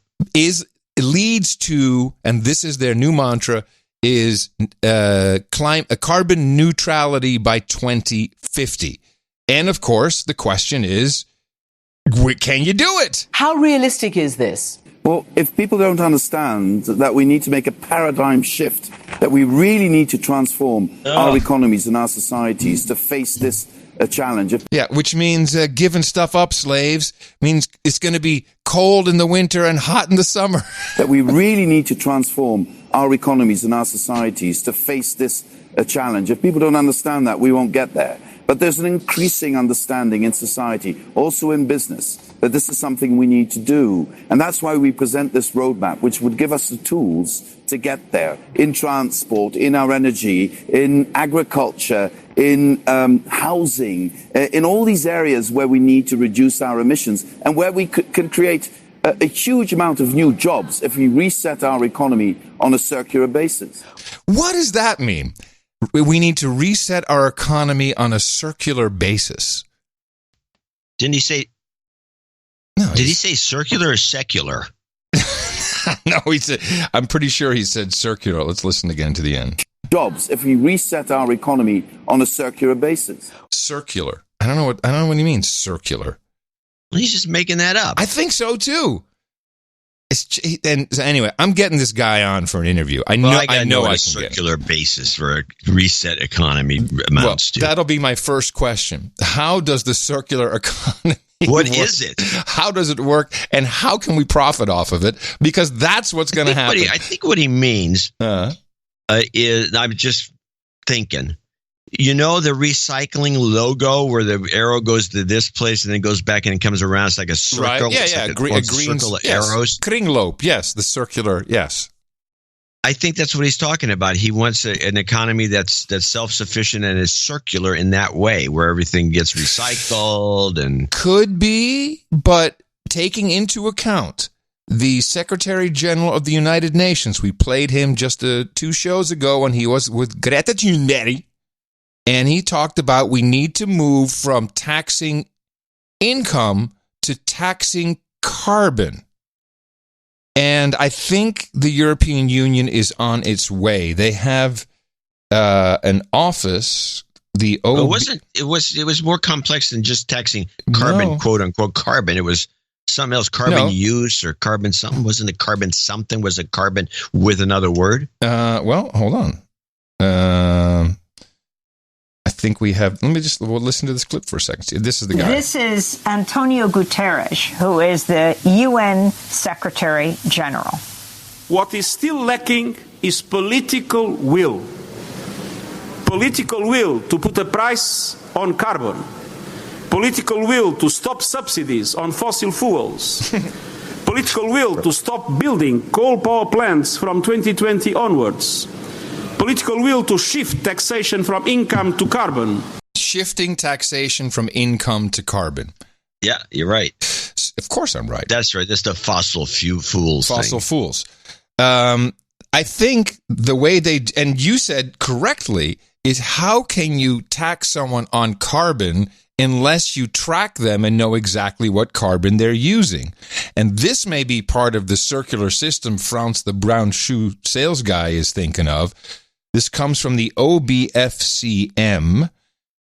Leads to, and this is their new mantra, is carbon neutrality by 2050. And of course, the question is, can you do it? How realistic is this? Well, if people don't understand that we need to make a paradigm shift, that we really need to transform our economies and our societies to face this challenge. Yeah, which means giving stuff up, slaves, means it's going to be cold in the winter and hot in the summer. That we really need to transform our economies and our societies to face this challenge. If people don't understand that, we won't get there. But there's an increasing understanding in society, also in business, that this is something we need to do. And that's why we present this roadmap, which would give us the tools to get there in transport, in our energy, in agriculture, in housing, in all these areas where we need to reduce our emissions and where we can create a huge amount of new jobs if we reset our economy on a circular basis. What does that mean? We need to reset our economy on a circular basis. Didn't he say? No. Did he say circular or secular? No, he said. I'm pretty sure he said circular. Let's listen again to the end. Jobs if we reset our economy on a circular basis. Circular. I don't know what he means. Circular. Well, he's just making that up. I think so too. And so anyway, I'm getting this guy on for an interview. I know I can a circular basis for a reset economy amounts to. That'll be my first question. How does the circular economy What work? is it? How does it work? And how can we profit off of it? Because that's what's going to happen. I think what he means is, I'm just thinking, you know, the recycling logo where the arrow goes to this place and then goes back and it comes around. It's like a circle. Right. Yeah, it's yeah. like a green circle of arrows. Kringloop. Yes. The circular. Yes. I think that's what he's talking about. He wants an economy that's self-sufficient and is circular in that way, where everything gets recycled and could be, but taking into account the Secretary General of the United Nations, we played him just 2 shows ago when he was with Greta Thunberg, and he talked about we need to move from taxing income to taxing carbon. And I think the European Union is on its way. They have an office. It was more complex than just taxing carbon, quote unquote carbon. It was something else, carbon use or carbon something. Wasn't it carbon something? Was it carbon with another word? Well, hold on. I think we have. We'll listen to this clip for a second. This is the guy. This is Antonio Guterres, who is the UN Secretary General. What is still lacking is political will. Political will to put a price on carbon. Political will to stop subsidies on fossil fuels. Political will to stop building coal power plants from 2020 onwards. Political will to shift taxation from income to carbon. Shifting taxation from income to carbon. Yeah, you're right. Of course I'm right. That's right. That's the fossil fools thing. I think the way and you said correctly, is how can you tax someone on carbon unless you track them and know exactly what carbon they're using? And this may be part of the circular system Franz, the brown shoe sales guy, is thinking of. This comes from the OBFCM,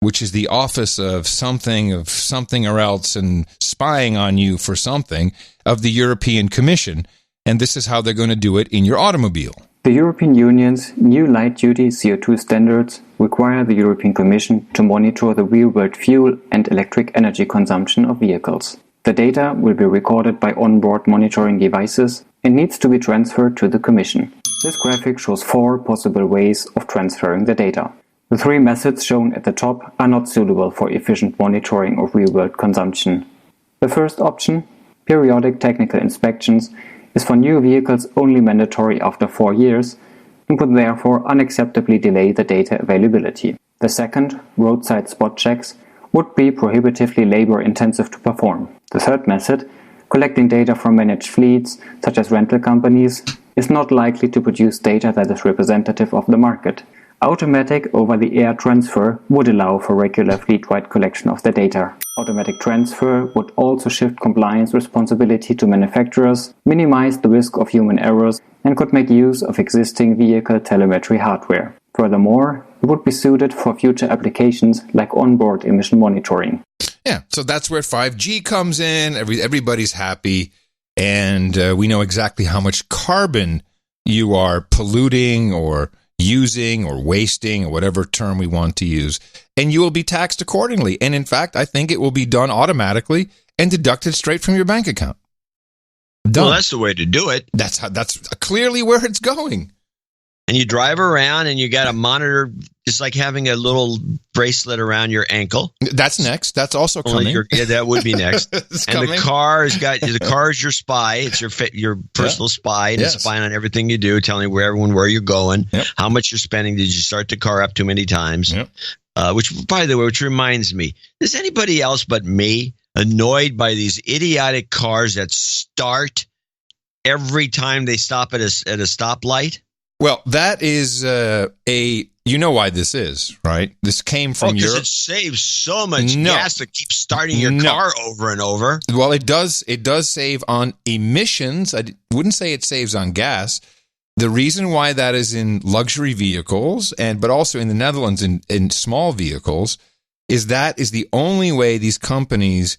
which is the Office of something or else and spying on you for something of the European Commission. And this is how they're going to do it in your automobile. The European Union's new light-duty CO2 standards require the European Commission to monitor the real-world fuel and electric energy consumption of vehicles. The data will be recorded by onboard monitoring devices and needs to be transferred to the Commission. This graphic shows 4 possible ways of transferring the data. The 3 methods shown at the top are not suitable for efficient monitoring of real-world consumption. The first option, periodic technical inspections, is for new vehicles only mandatory after 4 years and would therefore unacceptably delay the data availability. The second, roadside spot checks, would be prohibitively labor-intensive to perform. The third method, collecting data from managed fleets, such as rental companies, is not likely to produce data that is representative of the market. Automatic over-the-air transfer would allow for regular fleet-wide collection of the data. Automatic transfer would also shift compliance responsibility to manufacturers, minimize the risk of human errors, and could make use of existing vehicle telemetry hardware. Furthermore, it would be suited for future applications like onboard emission monitoring. Yeah, so that's where 5G comes in. Everybody's happy, and we know exactly how much carbon you are polluting or using or wasting or whatever term we want to use, and you will be taxed accordingly. And in fact, I think it will be done automatically and deducted straight from your bank account. Done. Well, that's the way to do it. That's clearly where it's going. And you drive around and you got a monitor. It's like having a little bracelet around your ankle. That's next. That's also coming. Yeah, that would be next. And coming. the car is your spy. It's your personal spy, and it's spying on everything you do, telling everyone where you're going, how much you're spending. Did you start the car up too many times? Which, by the way, which reminds me, is anybody else but me annoyed by these idiotic cars that start every time they stop at a stoplight? Well, that is you know why this is, right? This came from Europe. Because it saves so much gas to keep starting your car over and over. Well, it does save on emissions. I wouldn't say it saves on gas. The reason why that is in luxury vehicles but also in the Netherlands in small vehicles is that is the only way these companies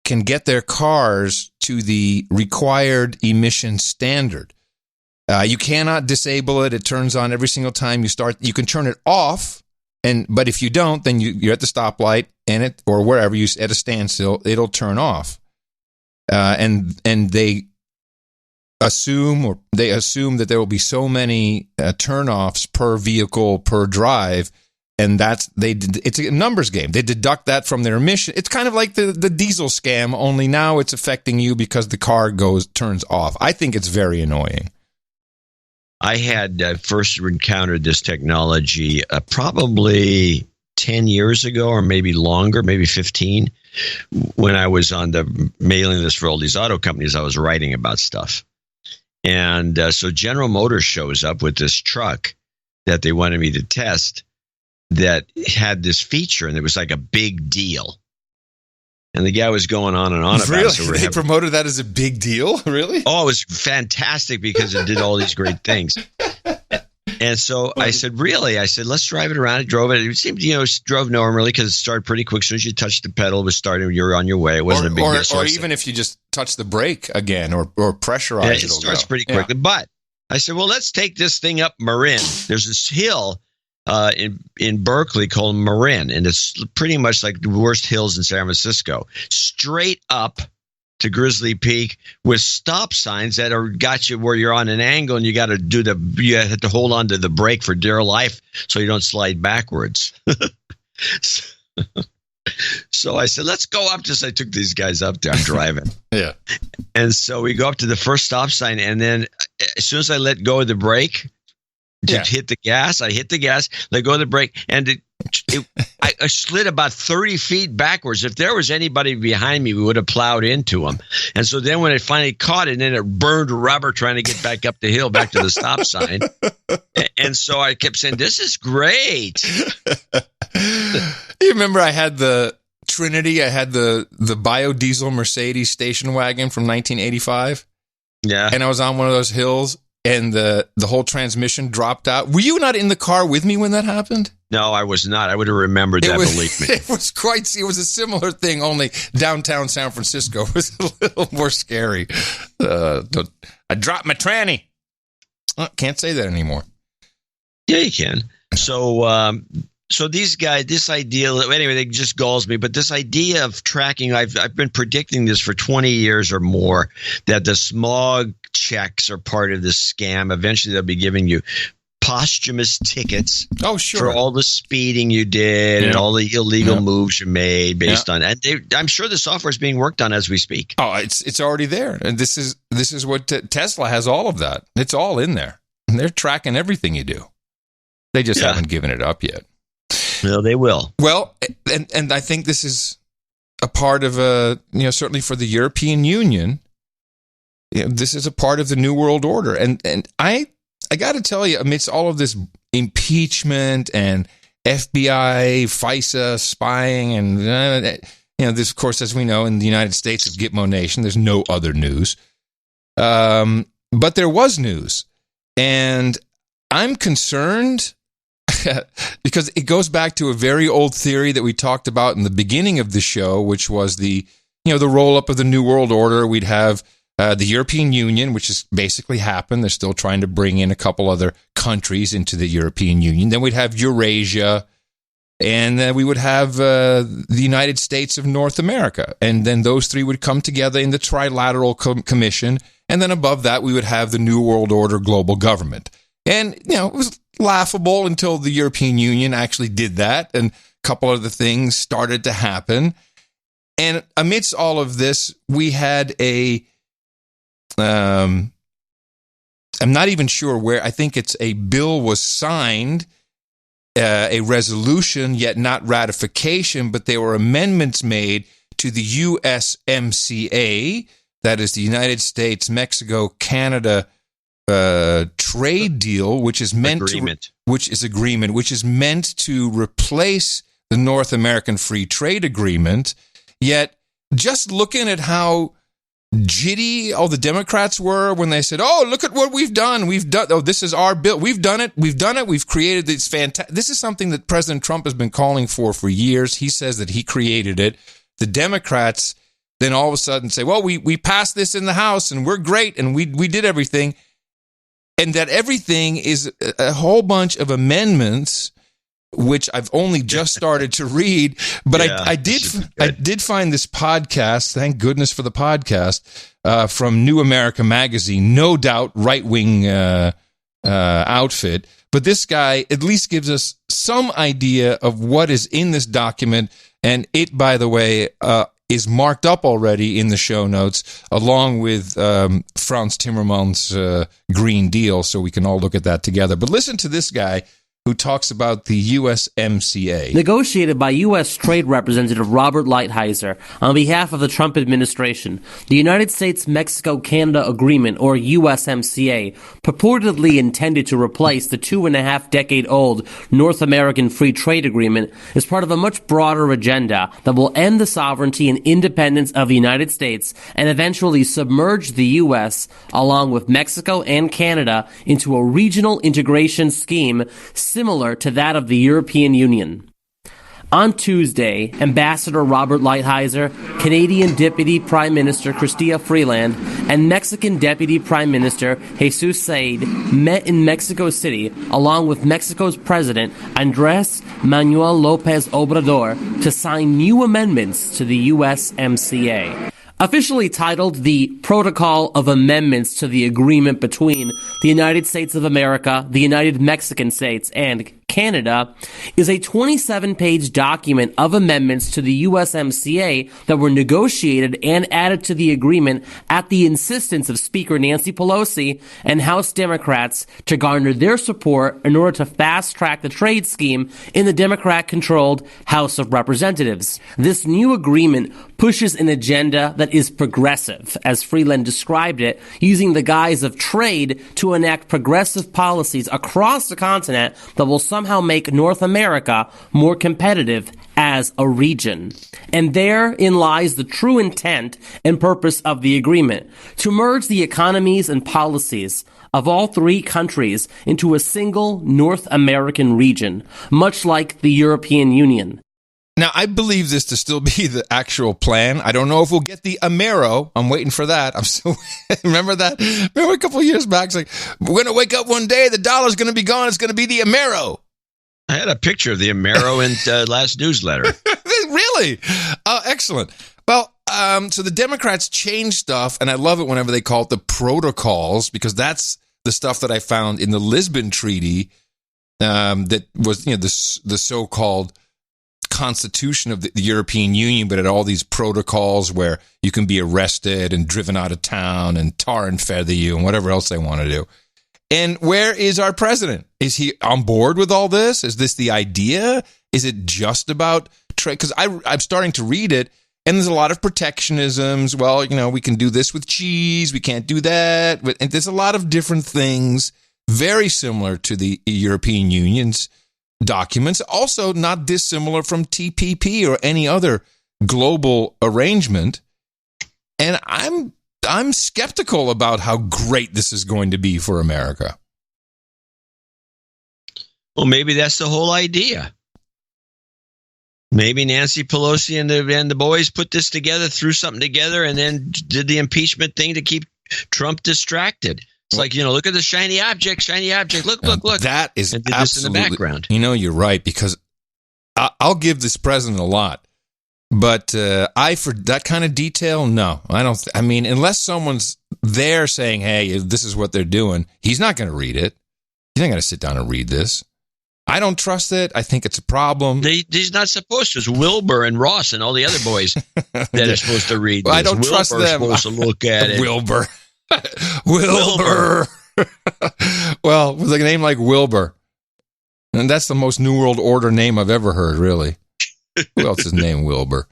can get their cars to the required emission standard. You cannot disable it. It turns on every single time you start. You can turn it off, but if you don't, then you're at the stoplight or wherever you at a standstill, it'll turn off. And they assume that there will be so many turnoffs per vehicle per drive, and it's a numbers game. They deduct that from their emission. It's kind of like the diesel scam, only now it's affecting you because the car turns off. I think it's very annoying. I had first encountered this technology probably 10 years ago, or maybe longer, maybe 15, when I was on the mailing list for all these auto companies. I was writing about stuff. And so General Motors shows up with this truck that they wanted me to test that had this feature, and it was like a big deal. And the guy was going on and on about really? it. So they promoted that as a big deal? Really? Oh, it was fantastic because it did all these great things. And so I said, really? I said, let's drive it around. I drove it. It seemed, drove normally because it started pretty quick. As soon as you touched the pedal, it was starting. You're on your way. It wasn't a big deal. Or even if you just touch the brake again or pressurize it. It starts pretty quickly. Yeah. But I said, well, let's take this thing up Marin. There's this hill in Berkeley called Marin, and it's pretty much like the worst hills in San Francisco. Straight up to Grizzly Peak with stop signs that got you where you're on an angle, and you got to you have to hold on to the brake for dear life so you don't slide backwards. So I said, let's go up. I took these guys up there. I'm driving. Yeah. And so we go up to the first stop sign, and then as soon as I let go of the brake to hit the gas, I hit the gas, let go of the brake, and I slid about 30 feet backwards. If there was anybody behind me, we would have plowed into them. And so then when I finally caught it, then it burned rubber trying to get back up the hill, back to the stop sign. And so I kept saying, this is great. You remember I had the Trinity, I had the biodiesel Mercedes station wagon from 1985. Yeah. And I was on one of those hills, and the whole transmission dropped out. Were you not in the car with me when that happened? No, I was not. I would have remembered that, believe me. It was a similar thing, only downtown San Francisco was a little more scary. I dropped my tranny. Can't say that anymore. Yeah, you can. So these guys, this idea, anyway, it just galls me, but this idea of tracking, I've been predicting this for 20 years or more, that the smog checks are part of this scam. Eventually they'll be giving you posthumous tickets for all the speeding you did and all the illegal moves you made based on that. I'm sure the software is being worked on as we speak. Oh, it's already there. And this is what Tesla has, all of that. It's all in there. And they're tracking everything you do. They just haven't given it up yet. No, they will. Well, and I think this is a part of certainly for the European Union, this is a part of the New World Order. And I got to tell you, amidst all of this impeachment and FBI, FISA, spying, and this, of course, as we know, in the United States of Gitmo Nation, there's no other news. But there was news, and I'm concerned because it goes back to a very old theory that we talked about in the beginning of the show, which was the roll-up of the New World Order. We'd have the European Union, which has basically happened. They're still trying to bring in a couple other countries into the European Union. Then we'd have Eurasia, and then we would have the United States of North America. And then those three would come together in the Trilateral Commission. And then above that, we would have the New World Order global government. And, it was laughable until the European Union actually did that, and a couple other things started to happen. And amidst all of this, we had I'm not even sure where, I think it's a bill was signed, a resolution, yet not ratification, but there were amendments made to the USMCA, that is the United States, Mexico, Canada trade deal, which is meant which is meant to replace the North American Free Trade Agreement. Yet, just looking at how jitty all the Democrats were when they said, "Oh, look at what we've done. Oh, this is our bill. We've done it. We've created this fantastic." This is something that President Trump has been calling for years. He says that he created it. The Democrats then all of a sudden say, well, we passed this in the House and we're great and we did everything. And that everything is a whole bunch of amendments, which I've only just started to read. But I did find this podcast, thank goodness for the podcast, from New America Magazine, no doubt right-wing outfit. But this guy at least gives us some idea of what is in this document. And it, by the way, is marked up already in the show notes, along with Frans Timmermans' Green Deal, so we can all look at that together. But listen to this guy who talks about the USMCA. Negotiated by U.S. Trade Representative Robert Lighthizer on behalf of the Trump administration, the United States-Mexico-Canada Agreement, or USMCA, purportedly intended to replace the 2.5-decade-old North American Free Trade Agreement, is part of a much broader agenda that will end the sovereignty and independence of the United States and eventually submerge the U.S., along with Mexico and Canada, into a regional integration scheme similar to that of the European Union. On Tuesday, Ambassador Robert Lighthizer, Canadian Deputy Prime Minister Chrystia Freeland, and Mexican Deputy Prime Minister Jesus Said met in Mexico City along with Mexico's President Andrés Manuel López Obrador to sign new amendments to the USMCA. Officially titled the Protocol of Amendments to the Agreement between the United States of America, the United Mexican States, and Canada, is a 27-page document of amendments to the USMCA that were negotiated and added to the agreement at the insistence of Speaker Nancy Pelosi and House Democrats to garner their support in order to fast-track the trade scheme in the Democrat-controlled House of Representatives. This new agreement pushes an agenda that is progressive, as Freeland described it, using the guise of trade to enact progressive policies across the continent that will somehow make North America more competitive as a region. And therein lies the true intent and purpose of the agreement, to merge the economies and policies of all three countries into a single North American region, much like the European Union. Now, I believe this to still be the actual plan. I don't know if we'll get the Amero. I'm waiting for that. I'm still remember that? Remember a couple of years back? It's like, we're going to wake up one day, the dollar's going to be gone. It's going to be the Amero. I had a picture of the Amero in last newsletter. Really? Oh, excellent. Well, so the Democrats change stuff, and I love it whenever they call it the protocols, because that's the stuff that I found in the Lisbon Treaty that was, the so-called Constitution of the European Union, but had all these protocols where you can be arrested and driven out of town and tar and feather you and whatever else they want to do. And where is our president? Is he on board with all this? Is this the idea? Is it just about trade? Because I'm starting to read it, and there's a lot of protectionisms. Well, we can do this with cheese. We can't do that. And there's a lot of different things very similar to the European Union's documents, also not dissimilar from TPP or any other global arrangement. And I'm skeptical about how great this is going to be for America. Well, maybe that's the whole idea. Maybe Nancy Pelosi and the boys put this together, threw something together, and then did the impeachment thing to keep Trump distracted. It's like, look at the shiny object. Look. That is and did absolutely, this in the background. You're right, because I'll give this president a lot. But for that kind of detail, no. I don't. Unless someone's there saying, hey, this is what they're doing, he's not going to read it. He's not going to sit down and read this. I don't trust it. I think it's a problem. He's not supposed to. It's Wilbur and Ross and all the other boys that are supposed to read this. I don't trust them. Supposed to look at it. Wilbur. Well, with a name like Wilbur. And that's the most New World Order name I've ever heard, really. Who else is named Wilbur?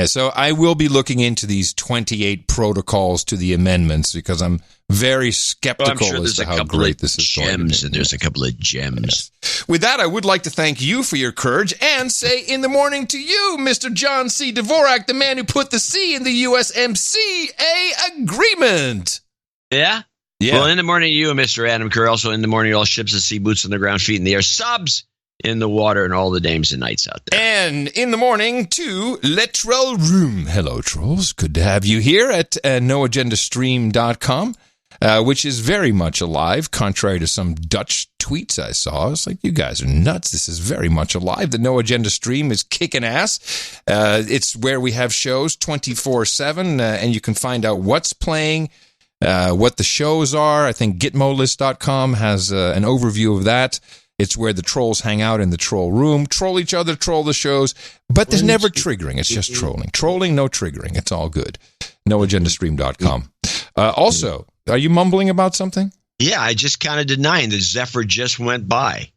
So I will be looking into these 28 protocols to the amendments, because I'm very skeptical as to how great this is going to be. And there's a couple of gems. Yes. With that, I would like to thank you for your courage and say in the morning to you, Mr. John C. Dvorak, the man who put the C in the USMCA agreement. Yeah? Yeah. Well, in the morning, you and Mr. Adam Kerr. Also in the morning, all ships at sea, boots on the ground, feet in the air. Subs, in the water and all the dames and knights out there. And in the morning to Le Troll Room. Hello, trolls. Good to have you here at noagendastream.com, which is very much alive, contrary to some Dutch tweets I saw. It's like, you guys are nuts. This is very much alive. The No Agenda Stream is kicking ass. It's where we have shows 24/7, and you can find out what's playing, what the shows are. I think gitmolist.com has an overview of that. It's where the trolls hang out in the troll room, troll each other, troll the shows, but there's never triggering. It's just trolling. Trolling, no triggering. It's all good. NoAgendaStream.com. Also, are you mumbling about something? Yeah, I just counted to 9. The Zephyr just went by.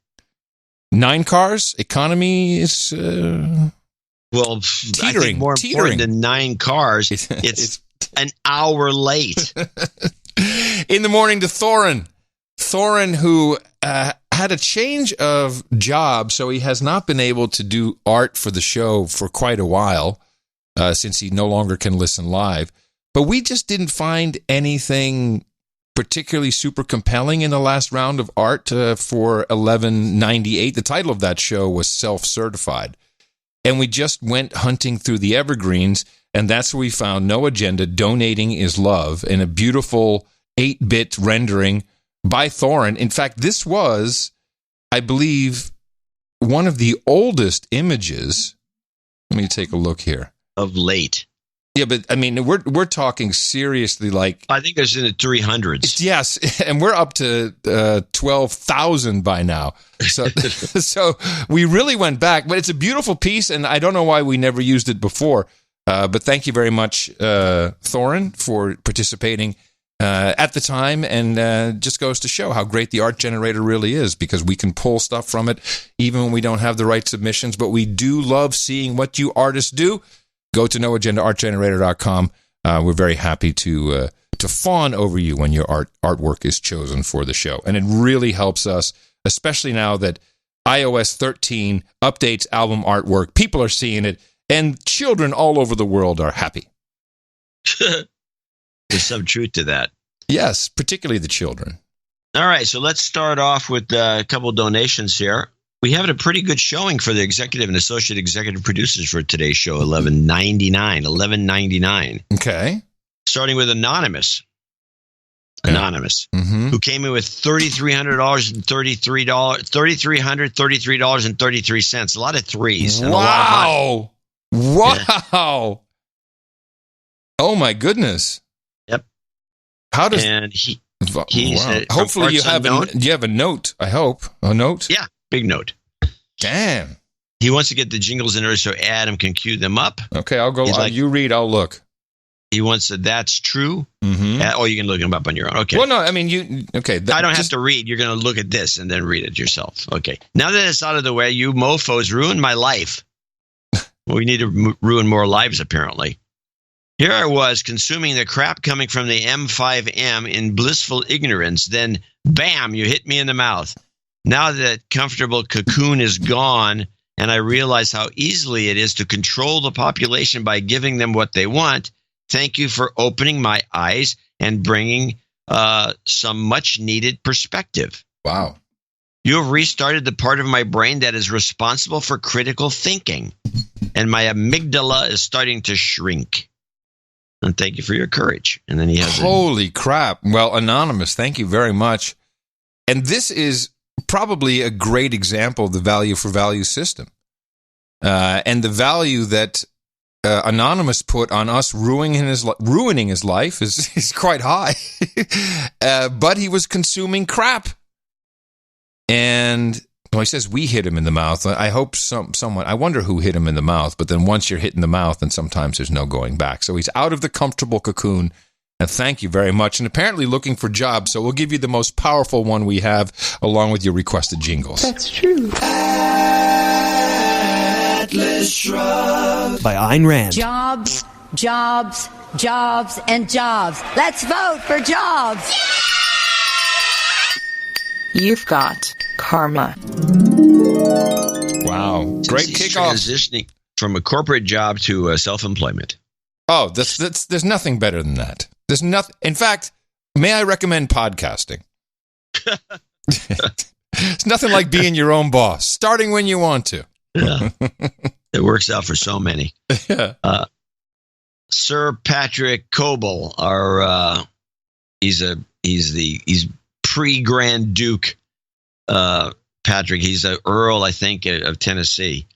9 cars? Economy is... well, teetering, I think more important than 9 cars, it's an hour late. In the morning to Thorin. Thorin, who... had a change of job, so he has not been able to do art for the show for quite a while, since he no longer can listen live. But we just didn't find anything particularly super compelling in the last round of art for 1198. The title of that show was Self-Certified. And we just went hunting through the evergreens, and that's where we found No Agenda, Donating is Love, in a beautiful 8-bit rendering by Thorin. In fact, this was, I believe, one of the oldest images. Let me take a look here. Of late. Yeah, but I mean, we're talking seriously like... I think it's in the 300s. Yes, and we're up to 12,000 by now. So, so we really went back, but it's a beautiful piece, and I don't know why we never used it before. But thank you very much, Thorin, for participating at the time, and just goes to show how great the art generator really is, because we can pull stuff from it even when we don't have the right submissions, but we do love seeing what you artists do. Go to noagendaartgenerator.com. We're very happy to fawn over you when your artwork is chosen for the show, and it really helps us, especially now that iOS 13 updates album artwork. People are seeing it, and children all over the world are happy. There's some truth to that. Yes, particularly the children. All right, so let's start off with a couple donations here. We have a pretty good showing for the executive and associate executive producers for today's show, $11.99. Okay. Starting with Anonymous. Who came in with $3,300 and $33.33. A lot of threes. And wow. A lot of money. Wow. Yeah. Oh, my goodness. Yep. How does... And he's wow. Hopefully you have a note, I hope. A note? Yeah, big note. Damn. He wants to get the jingles in order so Adam can cue them up. Okay, I'll go. You read, I'll look. He wants that that's true. Mm-hmm. Or you can look them up on your own. Okay. Well, no, I mean, you... Okay. I don't have to read. You're going to look at this and then read it yourself. Okay. Now that it's out of the way, you mofos ruined my life. Well, we need to ruin more lives, apparently. Here I was consuming the crap coming from the M5M in blissful ignorance. Then, bam, you hit me in the mouth. Now that comfortable cocoon is gone, and I realize how easily it is to control the population by giving them what they want, thank you for opening my eyes and bringing some much-needed perspective. Wow. You have restarted the part of my brain that is responsible for critical thinking, and my amygdala is starting to shrink. And thank you for your courage. And then he has holy crap. Well, Anonymous, thank you very much. And this is probably a great example of the value for value system. And the value that Anonymous put on us ruining his life is quite high. But he was consuming crap. And well, he says we hit him in the mouth. I hope someone, I wonder who hit him in the mouth, but then once you're hit in the mouth, then sometimes there's no going back. So he's out of the comfortable cocoon, and thank you very much. And apparently looking for jobs, so we'll give you the most powerful one we have, along with your requested jingles. That's true. Atlas Shrugged by Ayn Rand. Jobs, jobs, jobs, and jobs. Let's vote for jobs. You've got karma. Wow. Great kickoff. Transitioning from a corporate job to self-employment. Oh, there's nothing better than that. There's nothing. In fact, may I recommend podcasting? It's nothing like being your own boss, starting when you want to. Yeah. It works out for so many. Yeah. Sir Patrick Coble, he's pre-Grand Duke. Patrick, he's an Earl, I think, of Tennessee.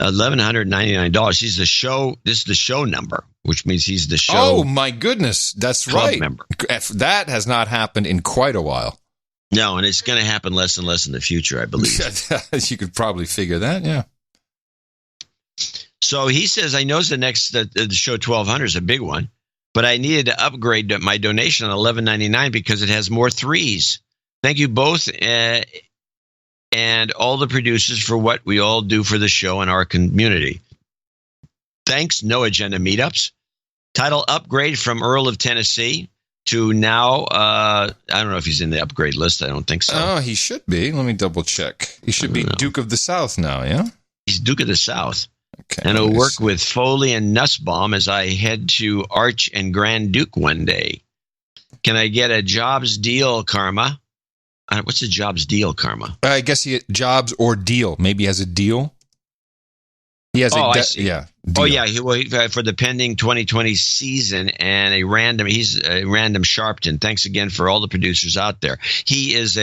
$1,199. He's the show. This is the show number, which means he's the show. Oh my goodness, that's right. Member. That has not happened in quite a while. No, and it's going to happen less and less in the future, I believe. You could probably figure that, yeah. So he says, I know the show 1200 is a big one, but I needed to upgrade my donation on $11.99 because it has more threes. Thank you both and all the producers for what we all do for the show and our community. Thanks, No Agenda Meetups. Title upgrade from Earl of Tennessee to now, I don't know if he's in the upgrade list. I don't think so. Oh, he should be. Let me double check. He should be Duke of the South now, yeah? He's Duke of the South. Okay, and he'll work with Foley and Nussbaum as I head to Arch and Grand Duke one day. Can I get a jobs deal, Karma? What's a jobs deal, Karma? I guess jobs or deal. Maybe he has a deal. He has I see. Yeah. Deal. Oh, yeah. For the pending 2020 season and he's a random Sharpton. Thanks again for all the producers out there. He is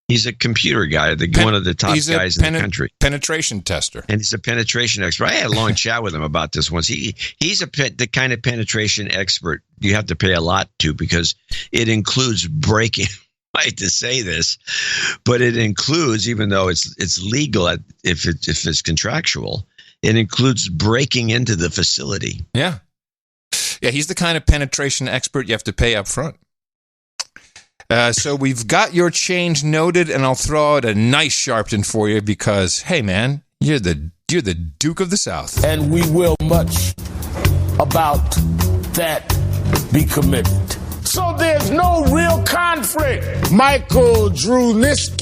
he's a computer guy, one of the top guys in the country. Penetration tester. And he's a penetration expert. I had a long chat with him about this once. He's the kind of penetration expert you have to pay a lot to because it includes breaking. I hate to say this, but it includes, even though it's legal if it's contractual, it includes breaking into the facility. Yeah. Yeah, he's the kind of penetration expert you have to pay up front. So we've got your change noted, and I'll throw out a nice Sharpton for you because, hey, man, you're the Duke of the South. And we will much about that be committed. So there's no real conflict. Michael Druniak,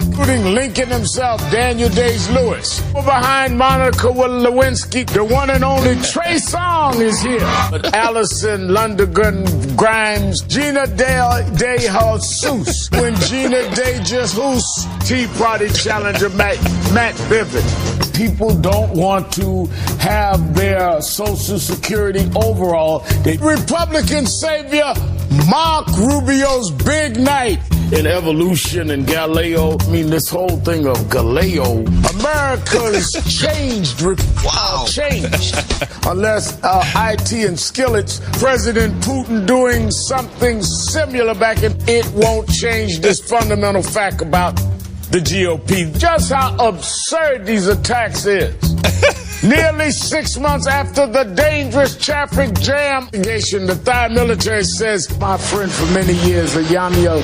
including Lincoln himself, Daniel Day-Lewis. Behind Monica Lewinsky, the one and only Trey Songz is here. But Allison Lundergan Grimes, Gina De Jesus. When Gina De Jesus, Tea Party challenger Matt Bivens. People don't want to have their Social Security overall. The Republican savior, Mark Rubio's big night in evolution and Galileo. I mean, this whole thing of Galileo. America's changed. Changed. Unless IT and Skillets, President Putin doing something similar back in, it won't change this fundamental fact about the GOP. Just how absurd these attacks is. Nearly 6 months after the dangerous traffic jam, the Thai military says, my friend for many years, Ilyana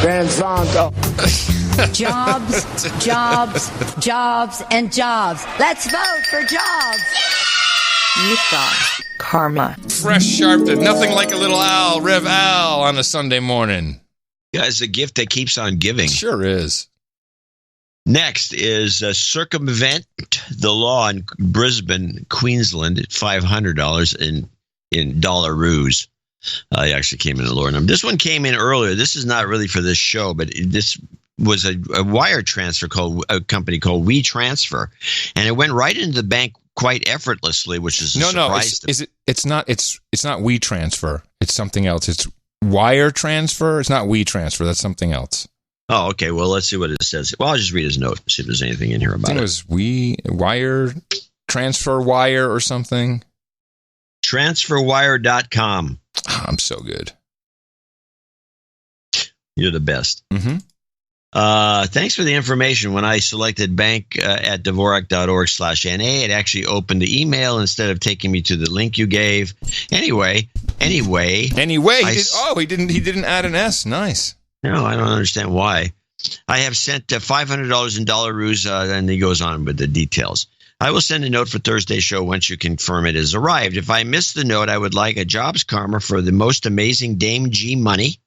Van Zandt. Jobs, and jobs. Let's vote for jobs. You've got karma. Fresh Sharpton. Nothing like a little Rev Al on a Sunday morning. Yeah, it's a gift that keeps on giving. Sure is. Next is circumvent the law in Brisbane, Queensland at $500 in dollaroos. It actually came in a lower number. This one came in earlier. This is not really for this show, but this was a wire transfer a company called WeTransfer, and it went right into the bank quite effortlessly, which is a surprise. It's not WeTransfer. It's something else. It's wire transfer. It's not WeTransfer. That's something else. Oh, okay. Well, let's see what it says. Well, I'll just read his note, see if there's anything in here about it. It was wire transfer wire or something. Transferwire.com. Oh, I'm so good. You're the best. Mm-hmm. Thanks for the information. When I selected bank at Dvorak.org/NA, it actually opened the email instead of taking me to the link you gave. Anyway. He didn't add an S. Nice. No, I don't understand why. I have sent $500 in dollaroos, and he goes on with the details. I will send a note for Thursday's show once you confirm it has arrived. If I missed the note, I would like a jobs karma for the most amazing Dame G money.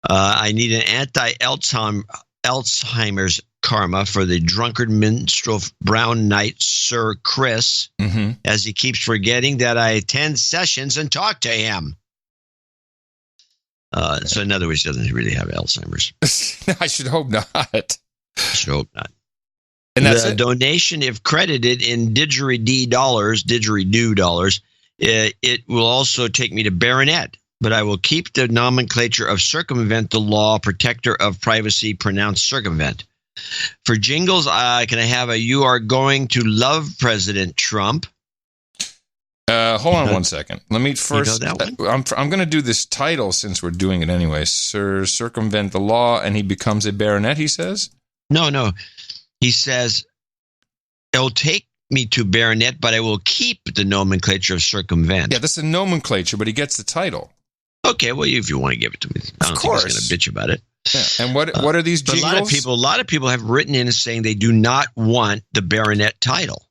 I need an anti-Alzheimer's karma for the drunkard minstrel brown knight Sir Chris, as he keeps forgetting that I attend sessions and talk to him. So in other words, he doesn't really have Alzheimer's. I should hope not. I should hope not. And that's the it? donation, if credited in didgeridoo dollars, it will also take me to baronet. But I will keep the nomenclature of circumvent the law, protector of privacy, pronounced circumvent. For jingles, can I have a "You are going to love President Trump"? Hold on 1 second. Let me first. You know that one? I'm going to do this title since we're doing it anyway. Sir, circumvent the law, and he becomes a baronet. He says. No. He says it'll take me to baronet, but I will keep the nomenclature of circumvent. Yeah, that's a nomenclature, but he gets the title. Okay, well, if you want to give it to me, I don't think he's going to bitch about it. Yeah. And what are these jingles? A lot of people have written in saying they do not want the baronet title.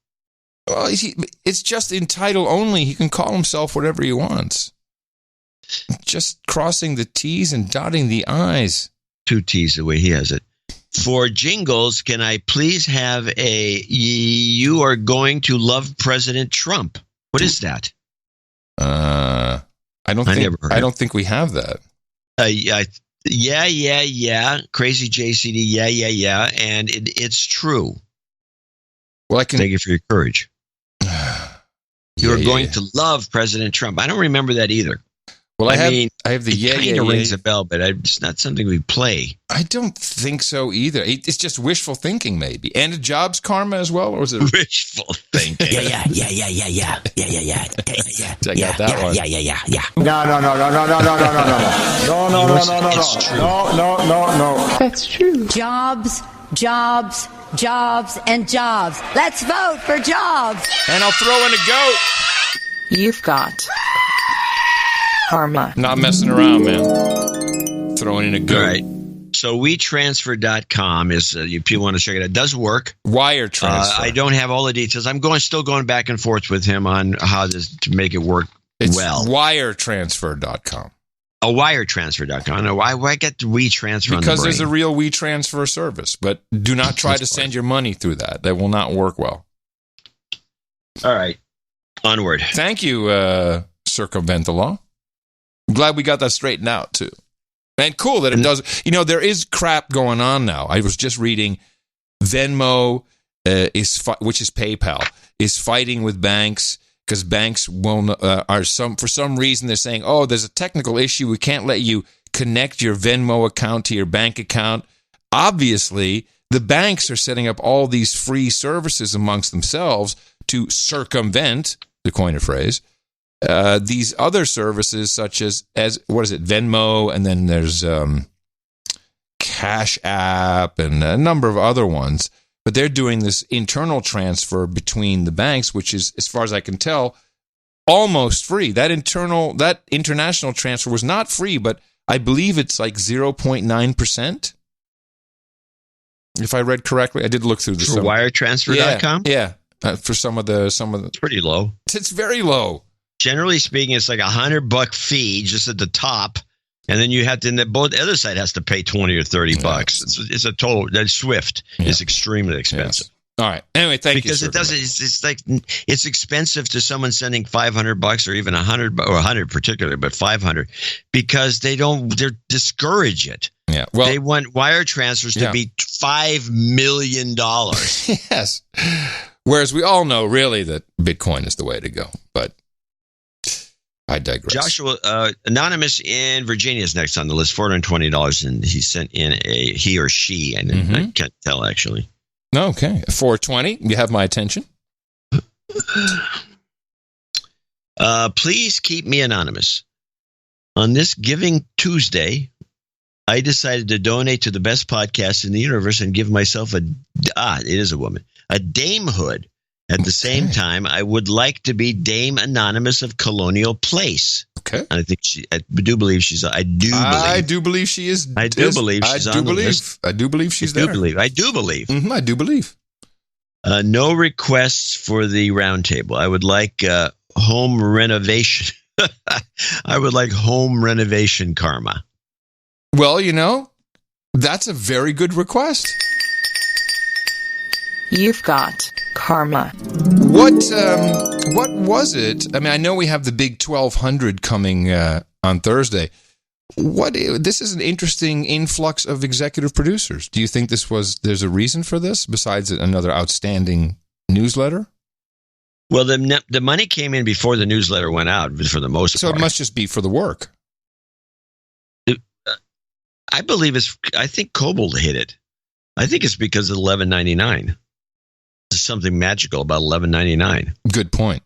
Well, it's just in title only. He can call himself whatever he wants. Just crossing the T's and dotting the I's. 2 T's the way he has it. For jingles, can I please have a "You are going to love President Trump"? What is that? I don't think we have that. Yeah. Crazy JCD. Yeah. And it's true. Well, thank you for your courage. You're going to love President Trump. I don't remember that either. Well, I have the It rings a bell, but it's not something we play. I don't think so either. It's just wishful thinking, maybe, and a jobs karma as well, or is it wishful thinking? Yeah. Check out that one. Yeah. No. That's true. Jobs, and jobs. Let's vote for jobs. And I'll throw in a goat. You've got karma. Not messing around, man. Throwing in a goat. All right. So WeTransfer.com is, if people want to check it out, it does work. Wire transfer. I don't have all the details. I'm still going back and forth with him on how to make it work well. WireTransfer.com. WireTransfer.com. No, why get WeTransfer? Because there's a real WeTransfer service, but do not try to send your money through that. That will not work well. All right. Onward. Thank you, Circumvent the Law. I'm glad we got that straightened out, too. And cool that it does. There is crap going on now. I was just reading Venmo, which is PayPal, is fighting with banks because banks for some reason they're saying, oh, there's a technical issue. We can't let you connect your Venmo account to your bank account. Obviously, the banks are setting up all these free services amongst themselves to circumvent, to coin a phrase, these other services such as what is it, Venmo, and then there's Cash App and a number of other ones. But they're doing this internal transfer between the banks, which is, as far as I can tell, almost free. That international transfer was not free, but I believe it's like 0.9%. If I read correctly, I did look through this. For WireTransfer.com? Yeah. For some of the, it's pretty low. It's very low. Generally speaking, it's like $100 fee just at the top, and then you have to. And both the other side has to pay $20 or $30. It's a total. That Swift is extremely expensive. Yes. All right. Anyway, thank you. Because it doesn't. It's like it's expensive to someone sending $500 or even $100 or $100 particularly, but $500 because they discourage it. Yeah. Well, they want wire transfers to be $5 million. Yes. Whereas we all know really that Bitcoin is the way to go, but I digress. Joshua, Anonymous in Virginia is next on the list, $420, and he sent in he or she, and I can't tell actually. Okay, $420. You have my attention. Please keep me anonymous. On this Giving Tuesday, I decided to donate to the best podcast in the universe and give myself it is a woman, a damehood. At the same time, I would like to be Dame Anonymous of Colonial Place. Okay. And I do believe she's on the list. I do believe she's there. I do believe. Mm-hmm, I do believe. No requests for the roundtable. I would like home renovation. I would like home renovation karma. Well, that's a very good request. You've got karma. What was it? I mean, I know we have the big 1200 coming on Thursday. This is an interesting influx of executive producers. Do you think there's a reason for this besides another outstanding newsletter? Well, the money came in before the newsletter went out for the most part. So it must just be for the work. I believe I think Kobold hit it. I think it's because of $11.99. There's something magical about $11.99. Good point.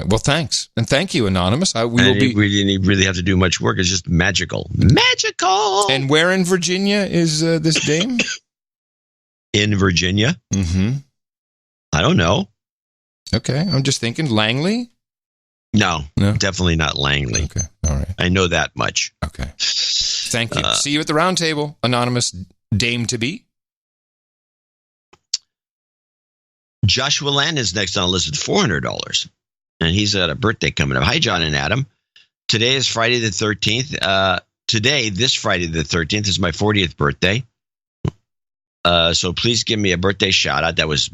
Well, thanks. And thank you, Anonymous. We didn't really have to do much work. It's just magical. Magical! And where in Virginia is this dame? In Virginia? Mm-hmm. I don't know. Okay. I'm just thinking Langley? No, definitely not Langley. Okay. All right. I know that much. Okay. Thank you. See you at the round table, Anonymous dame-to-be. Joshua Land is next on the list at $400. And he's got a birthday coming up. Hi, John and Adam. Today is Friday the 13th. This Friday the 13th is my 40th birthday. So please give me a birthday shout out. That was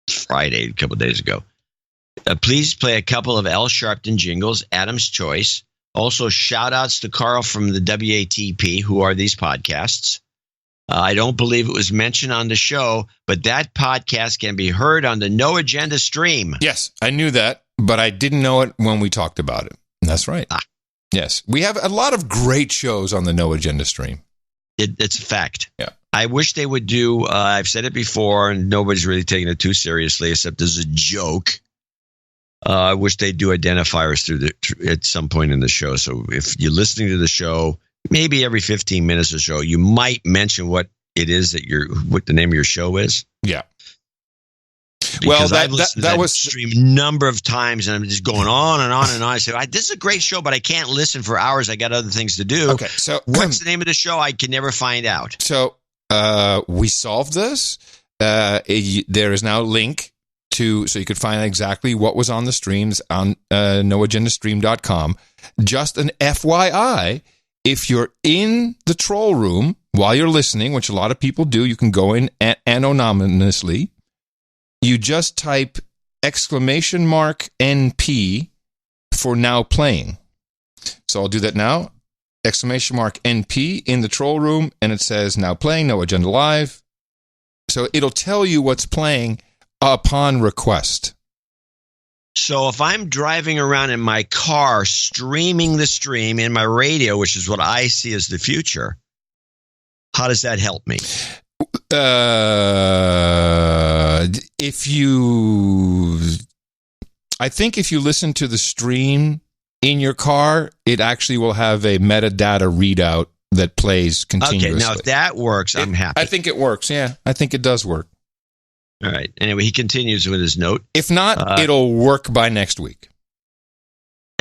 Friday, a couple of days ago. Please play a couple of Al Sharpton jingles, Adam's Choice. Also, shout outs to Carl from the WATP, who are these podcasts. I don't believe it was mentioned on the show, but that podcast can be heard on the No Agenda stream. Yes, I knew that, but I didn't know it when we talked about it. That's right. Yes, we have a lot of great shows on the No Agenda stream. It's a fact. Yeah. I wish they would do, I've said it before, and nobody's really taking it too seriously, except as a joke. I wish they'd do identifiers at some point in the show. So if you're listening to the show, maybe every 15 minutes or so, you might mention what it is what the name of your show is. Yeah. Because I've listened to that stream a number of times, and I'm just going on and on and on. I say, this is a great show, but I can't listen for hours. I got other things to do. Okay, so what's the name of the show? I can never find out. So we solved this. There is now a link so you could find exactly what was on the streams on noagendastream.com. Just an FYI, if you're in the troll room while you're listening, which a lot of people do, you can go in anonymously. You just type !NP for now playing. So I'll do that now. !NP in the troll room, and it says now playing, No Agenda Live. So it'll tell you what's playing upon request. So if I'm driving around in my car, streaming the stream in my radio, which is what I see as the future, how does that help me? I think if you listen to the stream in your car, it actually will have a metadata readout that plays continuously. Okay, now if that works, I'm happy. I think it works, yeah. I think it does work. All right. Anyway, he continues with his note. If not, it'll work by next week.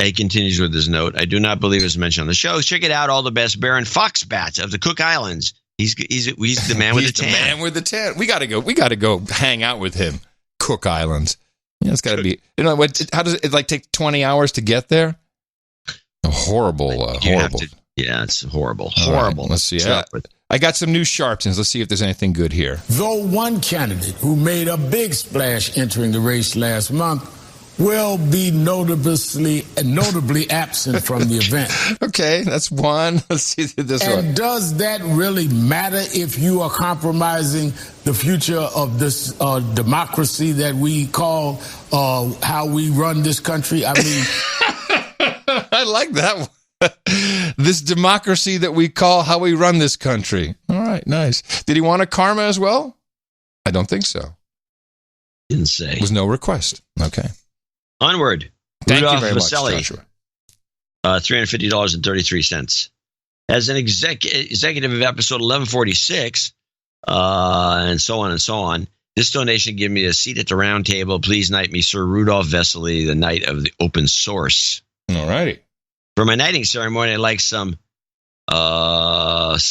He continues with his note. I do not believe it's mentioned on the show. Check it out. All the best Baron Fox bats of the Cook Islands. He's the man with the tan. The man with the tan. We got to go hang out with him. Cook Islands. Yeah, it's got to be. You know what? How does it take 20 hours to get there? Horrible. It's horrible. Horrible. Right, let's see. I got some new Sharptons. Let's see if there's anything good here. Though one candidate who made a big splash entering the race last month will be notably absent from the event. Okay, that's one. Let's see this one. And does that really matter if you are compromising the future of this democracy that we call how we run this country? I mean, I like that one. This democracy that we call how we run this country. All right, nice. Did he want a karma as well? I don't think so. Didn't say. There was no request. Okay. Onward. Thank Rudolph you very Vasselli, much, Joshua. $350.33. As an executive of episode 1146, and so on and so on, this donation gave me a seat at the round table. Please knight me Sir Rudolph Vasselli, the knight of the open source. All righty. For my knighting ceremony, I'd like some Savova,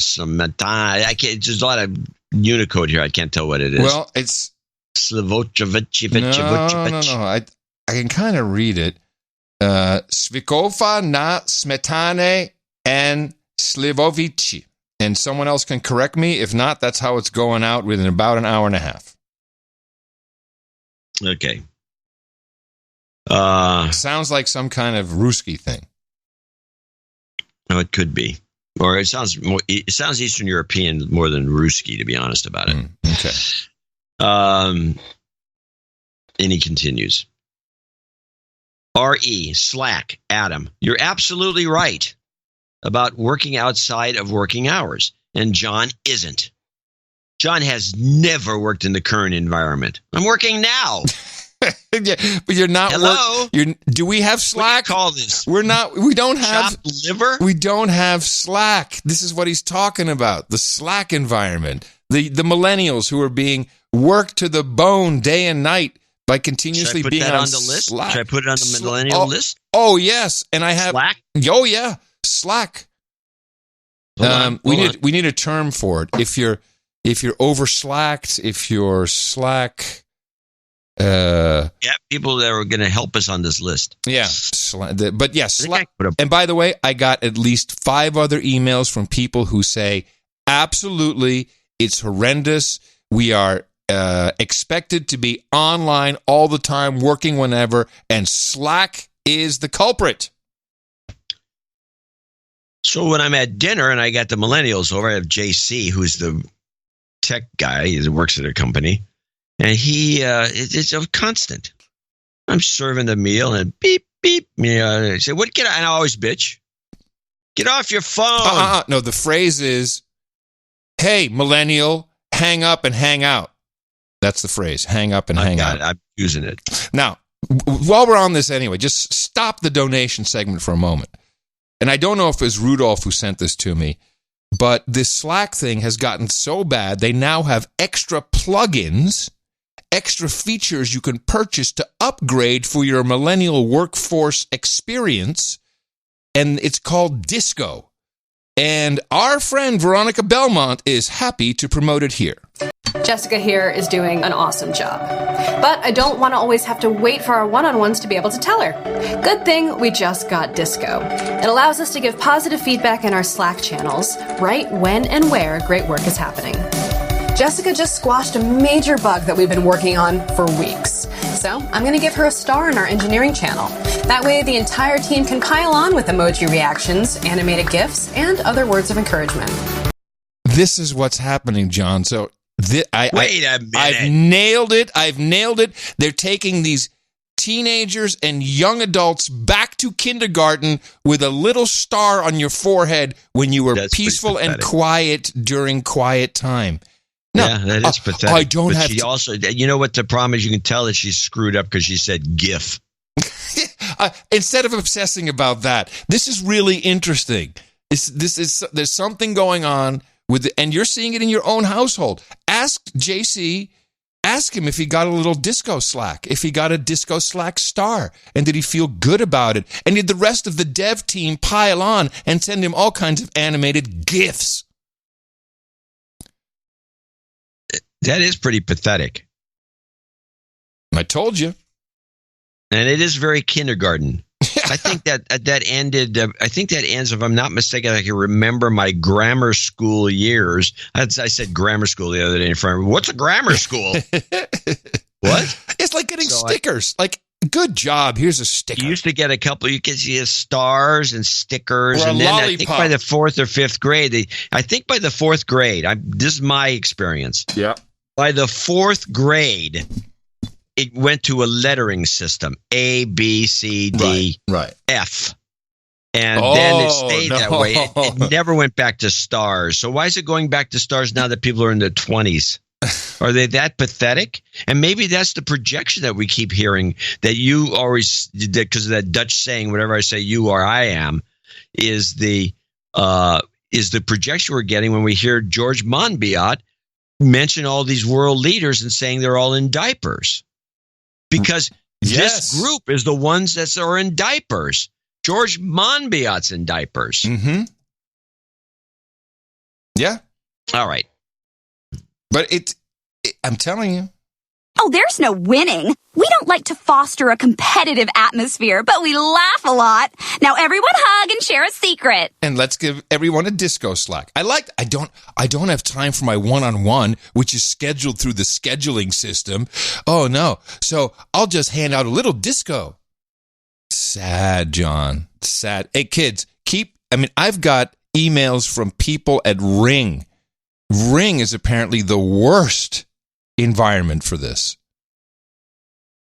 some Matan. I can't. There's a lot of Unicode here. I can't tell what it is. Well, it's Slavochevich. No. I can kind of read it. Svikova na Smetane and Slivovici. And someone else can correct me. If not, that's how it's going out within about an hour and a half. Okay. Sounds like some kind of Ruski thing. No, it could be. Or it sounds Eastern European more than Ruski, to be honest about it. Okay. And he continues. R.E. Slack, Adam, you're absolutely right about working outside of working hours. And John isn't. John has never worked in the current environment. I'm working now. Yeah, but you're not. Hello. Do we have Slack? What do you call this? We're not. We don't have chopped liver. We don't have Slack. This is what he's talking about. The Slack environment. The millennials who are being worked to the bone day and night by continuously being on the list. Slack. Should I put it on the millennial list? Oh yes, and I have Slack. Oh yeah, Slack. We need a term for it. If you're overslacked, if you're slack. People that are going to help us on this list. Yeah, but yes, Slack. And by the way, I got at least 5 other emails from people who say, absolutely, it's horrendous. We are expected to be online all the time, working whenever, and Slack is the culprit. So when I'm at dinner and I got the millennials over, I have JC, who's the tech guy. He works at a company. And it's a constant. I'm serving the meal and beep, beep. I say, what? And I always bitch. Get off your phone. No, the phrase is, hey, millennial, hang up and hang out. That's the phrase, hang up and hang out. I'm using it. Now, while we're on this anyway, just stop the donation segment for a moment. And I don't know if it was Rudolph who sent this to me, but this Slack thing has gotten so bad, they now have extra plugins, extra features you can purchase to upgrade for your millennial workforce experience, and it's called Disco. And our friend Veronica Belmont is happy to promote it here. Jessica here is doing an awesome job. But I don't want to always have to wait for our one-on-ones to be able to tell her. Good thing we just got Disco. It allows us to give positive feedback in our Slack channels, right when and where great work is happening. Jessica just squashed a major bug that we've been working on for weeks. So I'm going to give her a star in our engineering channel. That way the entire team can pile on with emoji reactions, animated GIFs, and other words of encouragement. This is what's happening, John. So wait a minute. I've nailed it. They're taking these teenagers and young adults back to kindergarten with a little star on your forehead when you were peaceful and quiet during quiet time. No, yeah, that is pathetic. I don't have to. Also, you know what the problem is? You can tell that she's screwed up because she said GIF. Instead of obsessing about that, this is really interesting. There's something going on and you're seeing it in your own household. Ask JC. Ask him if he got a little Disco Slack, if he got a Disco Slack star, and did he feel good about it? And did the rest of the dev team pile on and send him all kinds of animated GIFs? That is pretty pathetic. I told you. And it is very kindergarten. I think that ended. I think that ends, if I'm not mistaken, I can remember my grammar school years. I said grammar school the other day in front of me. What's a grammar school? What? It's like getting stickers. Like, good job. Here's a sticker. You used to get you could see stars and stickers, or and a then lollipop. I think by the 4th or 5th grade, this is my experience. Yeah. By the 4th grade, it went to a lettering system: A, B, C, D, F. And then it stayed that way. It never went back to stars. So why is it going back to stars now that people are in their 20s? Are they that pathetic? And maybe that's the projection that we keep hearing, that you always, because of that Dutch saying, whatever I say, you are, I am, is the projection we're getting when we hear George Monbiot mention all these world leaders and saying they're all in diapers. Because this group is the ones that are in diapers. George Monbiot's in diapers. Mm-hmm. Yeah. All right. But I'm telling you. Oh, there's no winning. We don't like to foster a competitive atmosphere, but we laugh a lot. Now everyone hug and share a secret. And let's give everyone a Disco Slack. I don't have time for my one-on-one, which is scheduled through the scheduling system. Oh no. So I'll just hand out a little disco. sad, John. Sad. Hey, kids, I've got emails from people at Ring. Ring is apparently the worst environment for this.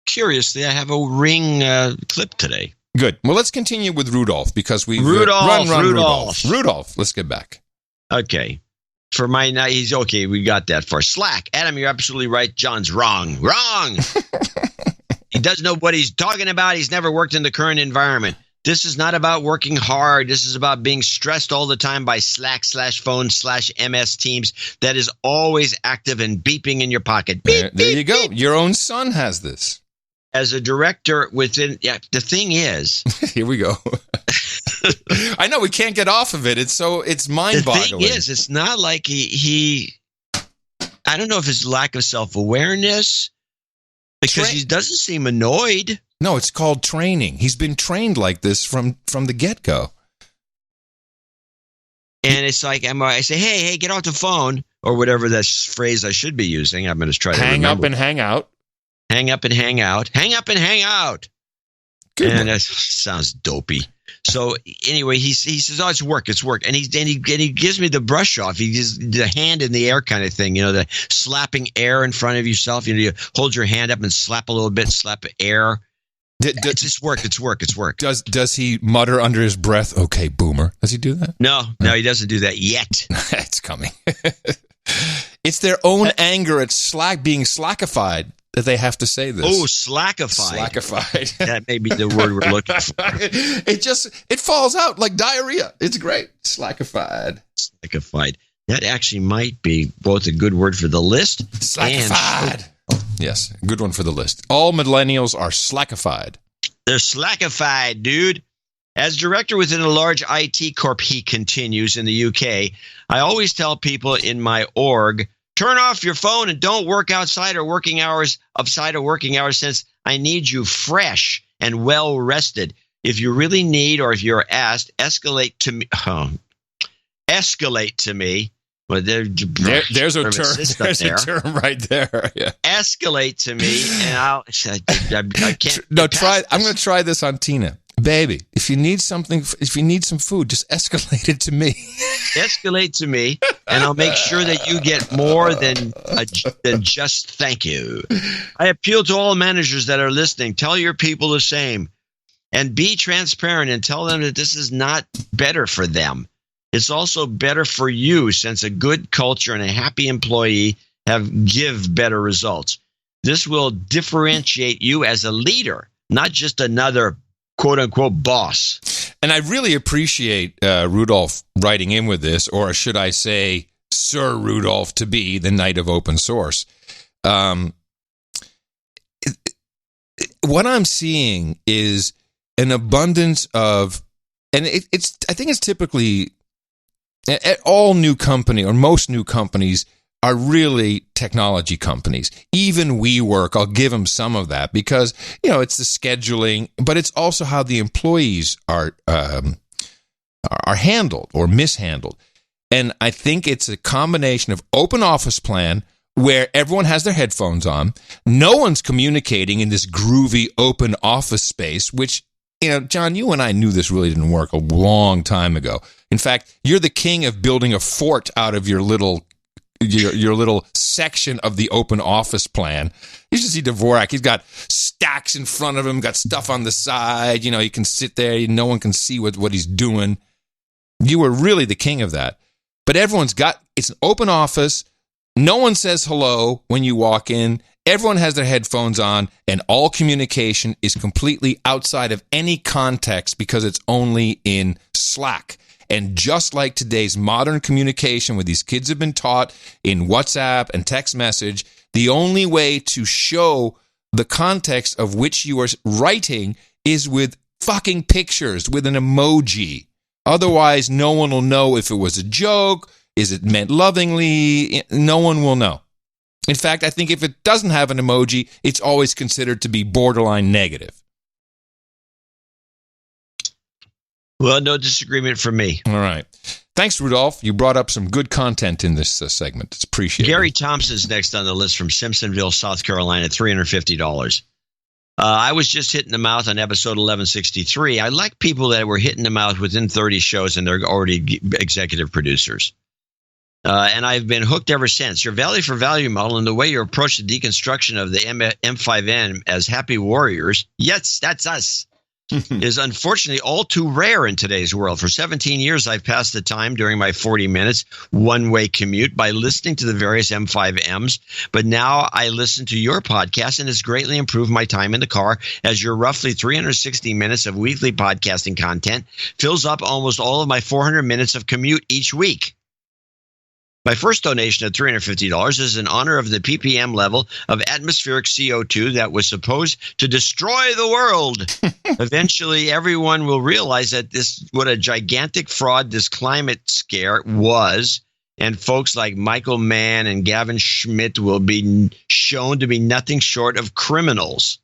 Curiously, I have a Ring clip today. Good. Well, let's continue with Rudolph because we Rudolph. Let's get back. Okay. For my night, he's okay. We got that for Slack. Adam, you're absolutely right. John's wrong. Wrong. He doesn't know what he's talking about. He's never worked in the current environment. This is not about working hard. This is about being stressed all the time by Slack/phone/MS Teams that is always active and beeping in your pocket. Beep, there you go. Beep. Your own son has this. As a director the thing is. Here we go. I know we can't get off of it. It's mind-boggling. The thing is, it's not like he I don't know if it's lack of self-awareness because he doesn't seem annoyed. No, it's called training. He's been trained like this from the get-go. And it's like I say, hey, get off the phone, or whatever that phrase I should be using. I'm going to try to hang remember. up and hang out. Hang up and hang out. Hang up and hang out. Good and one. that sounds dopey. So anyway, he says, "Oh, it's work, and he gives me the brush off. He gives the hand in the air kind of thing, the slapping air in front of yourself. You hold your hand up and slap a little bit, slap air. It's just work. It's work. It's work. Does he mutter under his breath, "Okay, boomer"? Does he do that? No, he doesn't do that yet. It's coming. It's their own anger at being slackified that they have to say this. Oh, slackified. Slackified. That may be the word we're looking for. It falls out like diarrhea. It's great. Slackified. Slackified. That actually might be both a good word for the list. Slackified. Yes, good one for the list. All millennials are slackified. They're slackified, dude. As director within a large IT corp, he continues in the UK, I always tell people in my org, turn off your phone and don't work outside of working hours since I need you fresh and well rested. If you really need or if you're asked, escalate to me. Escalate to me. Well, there's a term. There's a term right there. Yeah. Escalate to me, and I can't. No, try. I'm going to try this on Tina. Baby, if you need some food, just escalate it to me. Escalate to me, and I'll make sure that you get more than just thank you. I appeal to all managers that are listening. Tell your people the same, and be transparent and tell them that this is not better for them. It's also better for you, since a good culture and a happy employee give better results. This will differentiate you as a leader, not just another quote-unquote boss. And I really appreciate Rudolph writing in with this, or should I say Sir Rudolph to be the Knight of Open Source. What I'm seeing is an abundance of, and I think it's typically at all new company or most new companies are really technology companies. Even WeWork, I'll give them some of that because, it's the scheduling, but it's also how the employees are handled or mishandled. And I think it's a combination of open office plan where everyone has their headphones on. No one's communicating in this groovy open office space, which, John, you and I knew this really didn't work a long time ago. In fact, you're the king of building a fort out of your little section of the open office plan. You should see Dvorak. He's got stacks in front of him, got stuff on the side. He can sit there. No one can see what he's doing. You were really the king of that. But it's an open office. No one says hello when you walk in. Everyone has their headphones on, and all communication is completely outside of any context because it's only in Slack. And just like today's modern communication, where these kids have been taught in WhatsApp and text message, the only way to show the context of which you are writing is with fucking pictures, with an emoji. Otherwise, no one will know if it was a joke, is it meant lovingly? No one will know. In fact, I think if it doesn't have an emoji, it's always considered to be borderline negative. Well, no disagreement from me. All right. Thanks, Rudolph. You brought up some good content in this segment. It's appreciated. Gary Thompson's next on the list from Simpsonville, South Carolina, $350. I was just hitting the mouth on episode 1163. I like people that were hitting the mouth within 30 shows and they're already executive producers. And I've been hooked ever since. Your value for value model and the way you approach the deconstruction of the M5N as happy warriors, yes, that's us, is unfortunately all too rare in today's world. For 17 years, I've passed the time during my 40 minutes one-way commute by listening to the various M5Ms. But now I listen to your podcast, and it's greatly improved my time in the car, as your roughly 360 minutes of weekly podcasting content fills up almost all of my 400 minutes of commute each week. My first donation of $350 is in honor of the ppm level of atmospheric CO2 that was supposed to destroy the world. Eventually, everyone will realize that what a gigantic fraud this climate scare was, and folks like Michael Mann and Gavin Schmidt will be shown to be nothing short of criminals.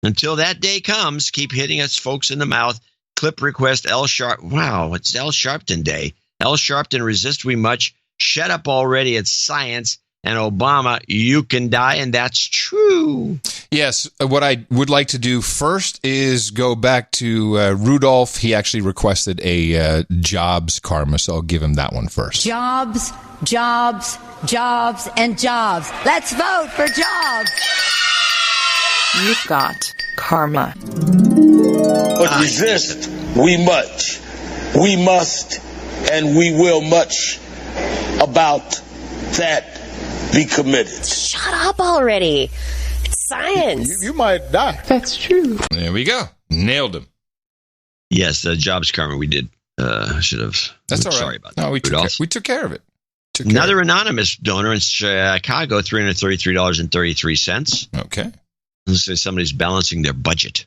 Until that day comes, keep hitting us folks in the mouth. Clip request L Sharp. Wow, it's L Sharpton Day. L Sharpton, resist we much. Shut up already, it's science. And Obama, you can die, and that's true. Yes, what I would like to do first is go back to Rudolph. He actually requested a jobs karma, so I'll give him that one first. Jobs, jobs, jobs, and jobs. Let's vote for jobs. You've got karma. But resist we much. We must and we will much. About that, be committed. Shut up already. It's science. You might die. That's true. There we go. Nailed him. Yes, jobs karma we did. Should have. That's all right. Sorry about No, that. we took care of it. Another anonymous donor in Chicago, $333.33. Okay. Let's say somebody's balancing their budget.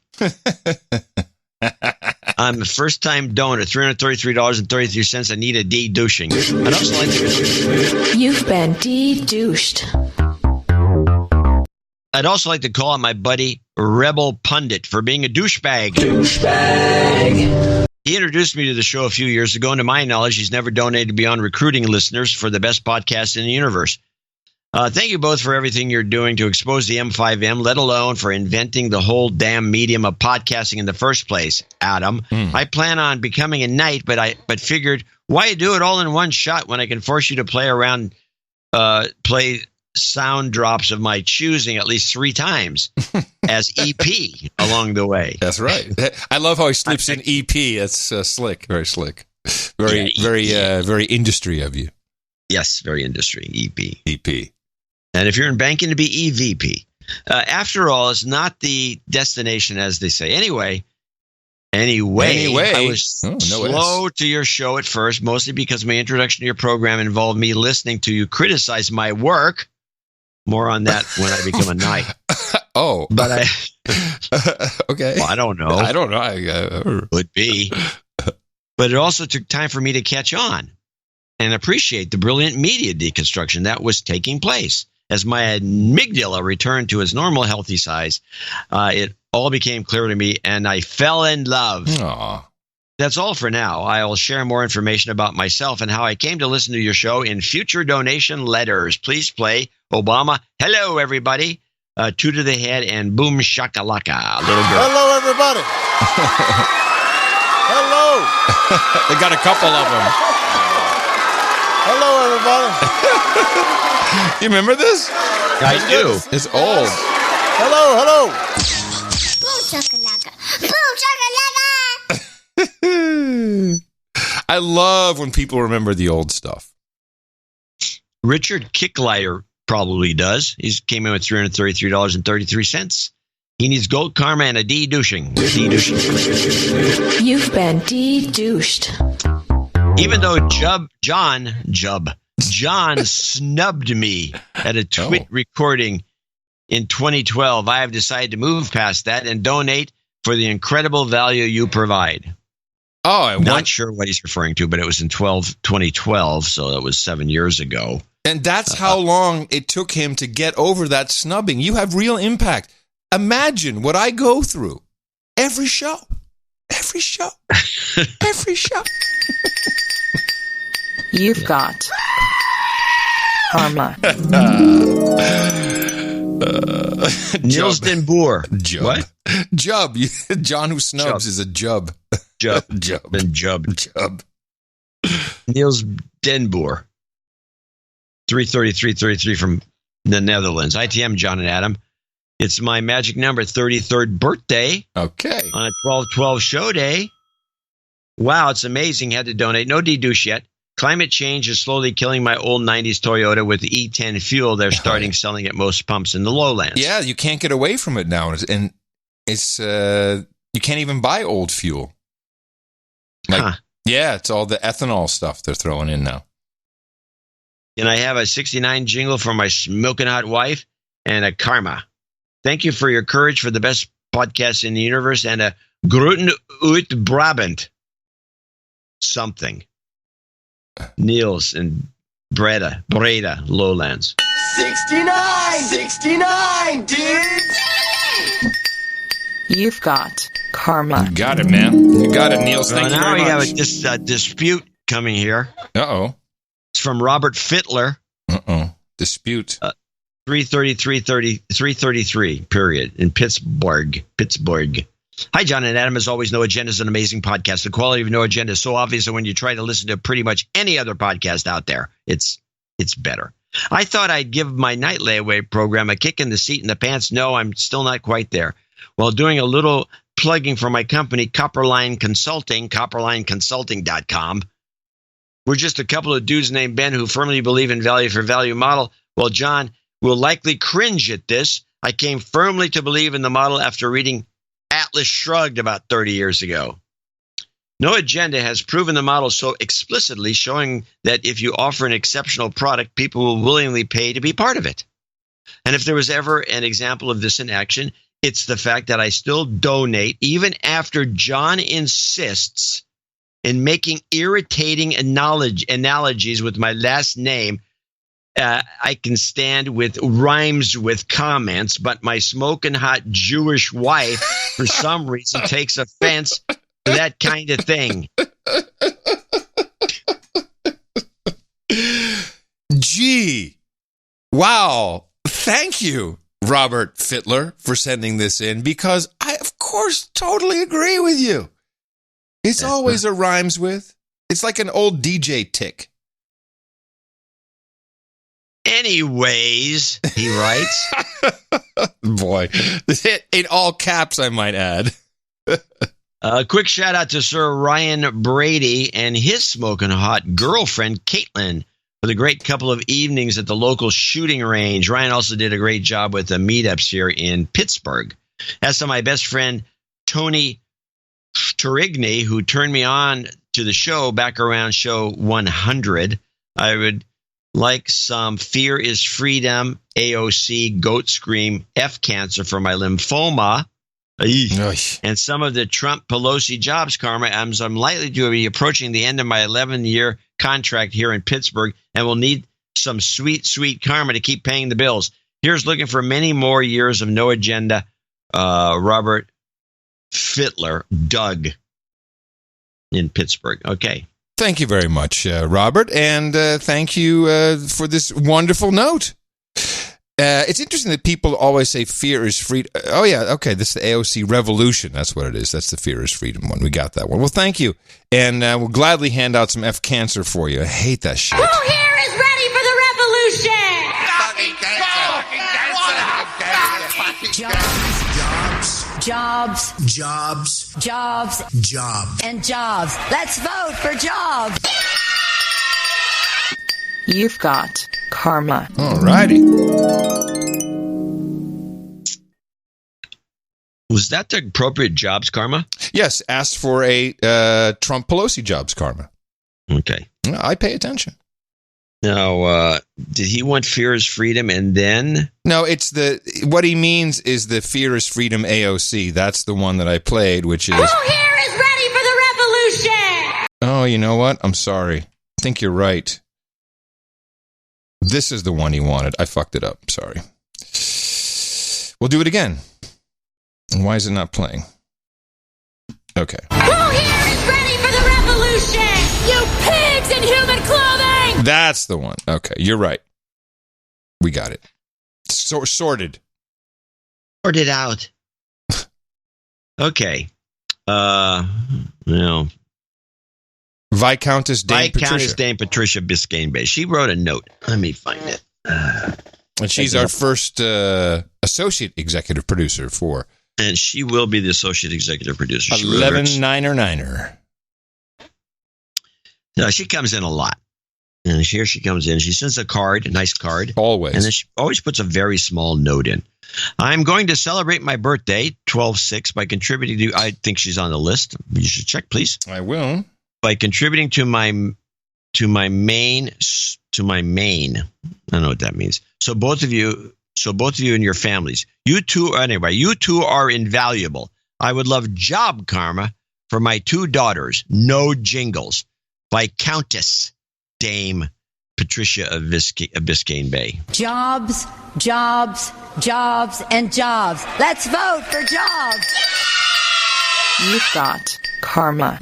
I'm a first-time donor, $333.33. I need a de-douching. I'd also like to... You've been de-douched. I'd also like to call out my buddy Rebel Pundit for being a douchebag. He introduced me to the show a few years ago, and to my knowledge, he's never donated beyond recruiting listeners for the best podcast in the universe. Thank you both for everything you're doing to expose the M5M, let alone for inventing the whole damn medium of podcasting in the first place, Adam. I plan on becoming a knight, but figured, why do it all in one shot when I can force you to play sound drops of my choosing at least 3 times as EP along the way. That's right. I love how he slips in EP. That's slick, very slick. Very industry of you. Yes, very industry, EP. And if you're in banking, to be EVP. After all, it's not the destination, as they say. Anyway, I was slow to your show at first, mostly because my introduction to your program involved me listening to you criticize my work. More on that when I become a knight. Oh. But okay. Well, I don't know. Would be. But it also took time for me to catch on and appreciate the brilliant media deconstruction that was taking place. As my amygdala returned to its normal healthy size, it all became clear to me, and I fell in love. Aww. That's all for now. I will share more information about myself and how I came to listen to your show in future donation letters. Please play Obama. Hello, everybody. Two to the head and boom shakalaka. Little girl. Hello, everybody. Hello. They got a couple of them. Hello, everybody. You remember this? I do. It's old. Hello. Boom shakalaka. Boom shakalaka. I love when people remember the old stuff. Richard Kicklighter probably does. He came in with $333.33. He needs gold karma and a de-douching. You've been de-douched. Even though John snubbed me at a twit recording in 2012, I have decided to move past that and donate for the incredible value you provide. Oh, I'm not sure what he's referring to, but it was in 2012, so that was 7 years ago. And that's how long it took him to get over that snubbing. You have real impact. Imagine what I go through every show. You've got karma. Niels Den Boer. Jub. What? Jub. John who snubs Jub. is a jub. Jub. Jub. Ben Jub. Jub. Niels Den Boer. 333 from the Netherlands. ITM, John and Adam. It's my magic number, 33rd birthday. Okay. On a 12/12 show day. Wow, it's amazing. Had to donate. No dedouche yet. Climate change is slowly killing my old 90s Toyota with the E10 fuel they're starting selling at most pumps in the lowlands. Yeah, you can't get away from it now. And it's you can't even buy old fuel. Yeah, it's all the ethanol stuff they're throwing in now. And I have a 69 jingle for my smoking hot wife and a karma. Thank you for your courage for the best podcast in the universe and a Groeten uit Brabant. Something. Niels and Breda, Lowlands. 69, dudes. You've got karma. You got it, man. You got it, Niels. Thank you now very we much. have this dispute coming here. Uh-oh. It's from Robert Fittler. Uh-oh. Dispute. 333, period, in Pittsburgh. Hi, John and Adam. As always, No Agenda is an amazing podcast. The quality of No Agenda is so obvious that when you try to listen to pretty much any other podcast out there, it's better. I thought I'd give my night layaway program a kick in the seat in the pants. No, I'm still not quite there. While doing a little plugging for my company, Copperline Consulting, copperlineconsulting.com. We're just a couple of dudes named Ben who firmly believe in value for value model. Well, John will likely cringe at this. I came firmly to believe in the model after reading Atlas Shrugged about 30 years ago. No Agenda has proven the model so explicitly, showing that if you offer an exceptional product, people will willingly pay to be part of it. And if there was ever an example of this in action, it's the fact that I still donate even after John insists in making irritating analogies with my last name. I can stand with rhymes with comments, but my smoking hot Jewish wife, for some reason, takes offense to that kind of thing. Gee. Wow. Thank you, Robert Fittler, for sending this in, because I, of course, totally agree with you. It's always a rhymes with. It's like an old DJ tick. Anyways, he writes. Boy, in all caps, I might add. A quick shout out to Sir Ryan Brady and his smoking hot girlfriend, Caitlin, for the great couple of evenings at the local shooting range. Ryan also did a great job with the meetups here in Pittsburgh. As to my best friend, Tony Turigny, who turned me on to the show back around show 100, I would like some Fear is Freedom, AOC, Goat Scream, F Cancer for my lymphoma, and some of the Trump Pelosi jobs karma, as I'm likely to be approaching the end of my 11-year contract here in Pittsburgh and will need some sweet, sweet karma to keep paying the bills. Here's looking for many more years of No Agenda. Robert Fittler, Doug in Pittsburgh. Okay. Thank you very much, Robert, and thank you for this wonderful note. It's interesting that people always say fear is freedom. Oh, yeah, okay, this is the AOC Revolution. That's what it is. That's the Fear is Freedom one. We got that one. Well, thank you, and we'll gladly hand out some F Cancer for you. I hate that shit. Who here is ready for the revolution? Jobs. And jobs. Let's vote for jobs. You've got karma. All righty. Was that the appropriate jobs karma? Yes, asked for a Trump Pelosi jobs karma. Okay. I pay attention. Now, did he want Fear is Freedom and then? No, it's what he means is the Fear is Freedom AOC. That's the one that I played, which is... Who here is ready for the revolution? Oh, you know what? I'm sorry. I think you're right. This is the one he wanted. I fucked it up. Sorry. We'll do it again. And why is it not playing? Okay. Who here is ready for the revolution? You pigs in human clothing! That's the one. Okay, you're right. We got it. Sorted. Sort it out. Okay. Viscountess Dame Patricia Biscayne Bay. She wrote a note. Let me find it. And she's our first associate executive producer for. And she will be the associate executive producer. 11-9er. She comes in a lot. And here she comes in. She sends a nice card. Always. And then she always puts a very small note in. I'm going to celebrate my birthday, 12/6, by contributing to, I think she's on the list. You should check, please. I will. By contributing to my main. I don't know what that means. So both of you and your families, you two are invaluable. I would love job karma for my 2 daughters. No jingles. By Countess Dame Patricia of Biscayne Bay. Jobs, jobs, jobs, and jobs. Let's vote for jobs. You've got karma.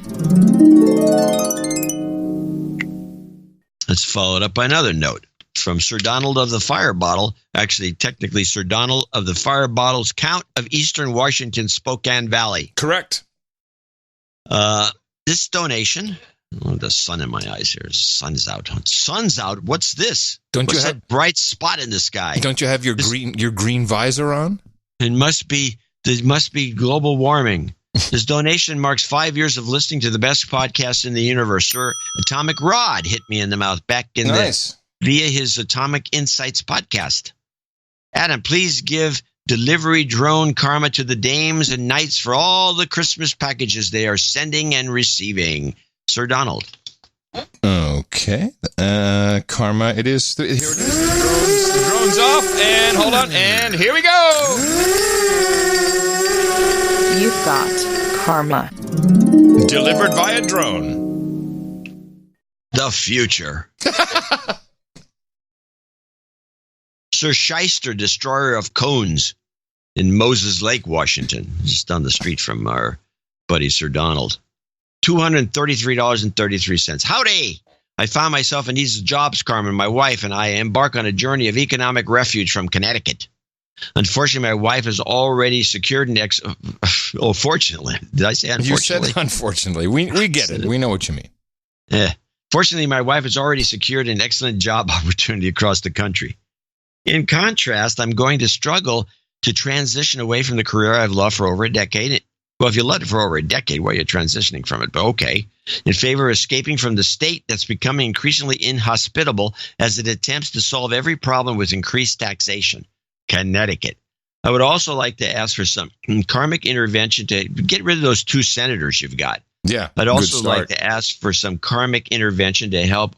Let's follow it up by another note from Sir Donald of the Fire Bottle. Actually, technically, Sir Donald of the Fire Bottle's Count of Eastern Washington, Spokane Valley. Correct. This donation. Oh, the sun in my eyes here. Sun's out. Sun's out. What's this? What's you have that bright spot in the sky? Don't you have your green visor on? There must be global warming. This donation marks 5 years of listening to the best podcast in the universe. Sir Atomic Rod hit me in the mouth back in via his Atomic Insights podcast. Adam, please give delivery drone karma to the dames and knights for all the Christmas packages they are sending and receiving. Sir Donald. Okay. Karma, it is. Here it is. The drone's off. And hold on. And here we go. You've got karma. Delivered via drone. The future. Sir Shyster, destroyer of cones in Moses Lake, Washington. Just down the street from our buddy Sir Donald. $233.33. Howdy! I found myself in these jobs, Carmen. My wife and I embark on a journey of economic refuge from Connecticut. Unfortunately, my wife has already secured an fortunately. Did I say unfortunately? You said unfortunately. We get it. We know what you mean. Yeah. Fortunately, my wife has already secured an excellent job opportunity across the country. In contrast, I'm going to struggle to transition away from the career I've loved for over a decade. Well, if you loved it for over a decade, why are you transitioning from it? But okay. In favor of escaping from the state that's becoming increasingly inhospitable as it attempts to solve every problem with increased taxation. Connecticut. I would also like to ask for some karmic intervention to get rid of those 2 senators you've got. Yeah. I'd also like to ask for some karmic intervention to help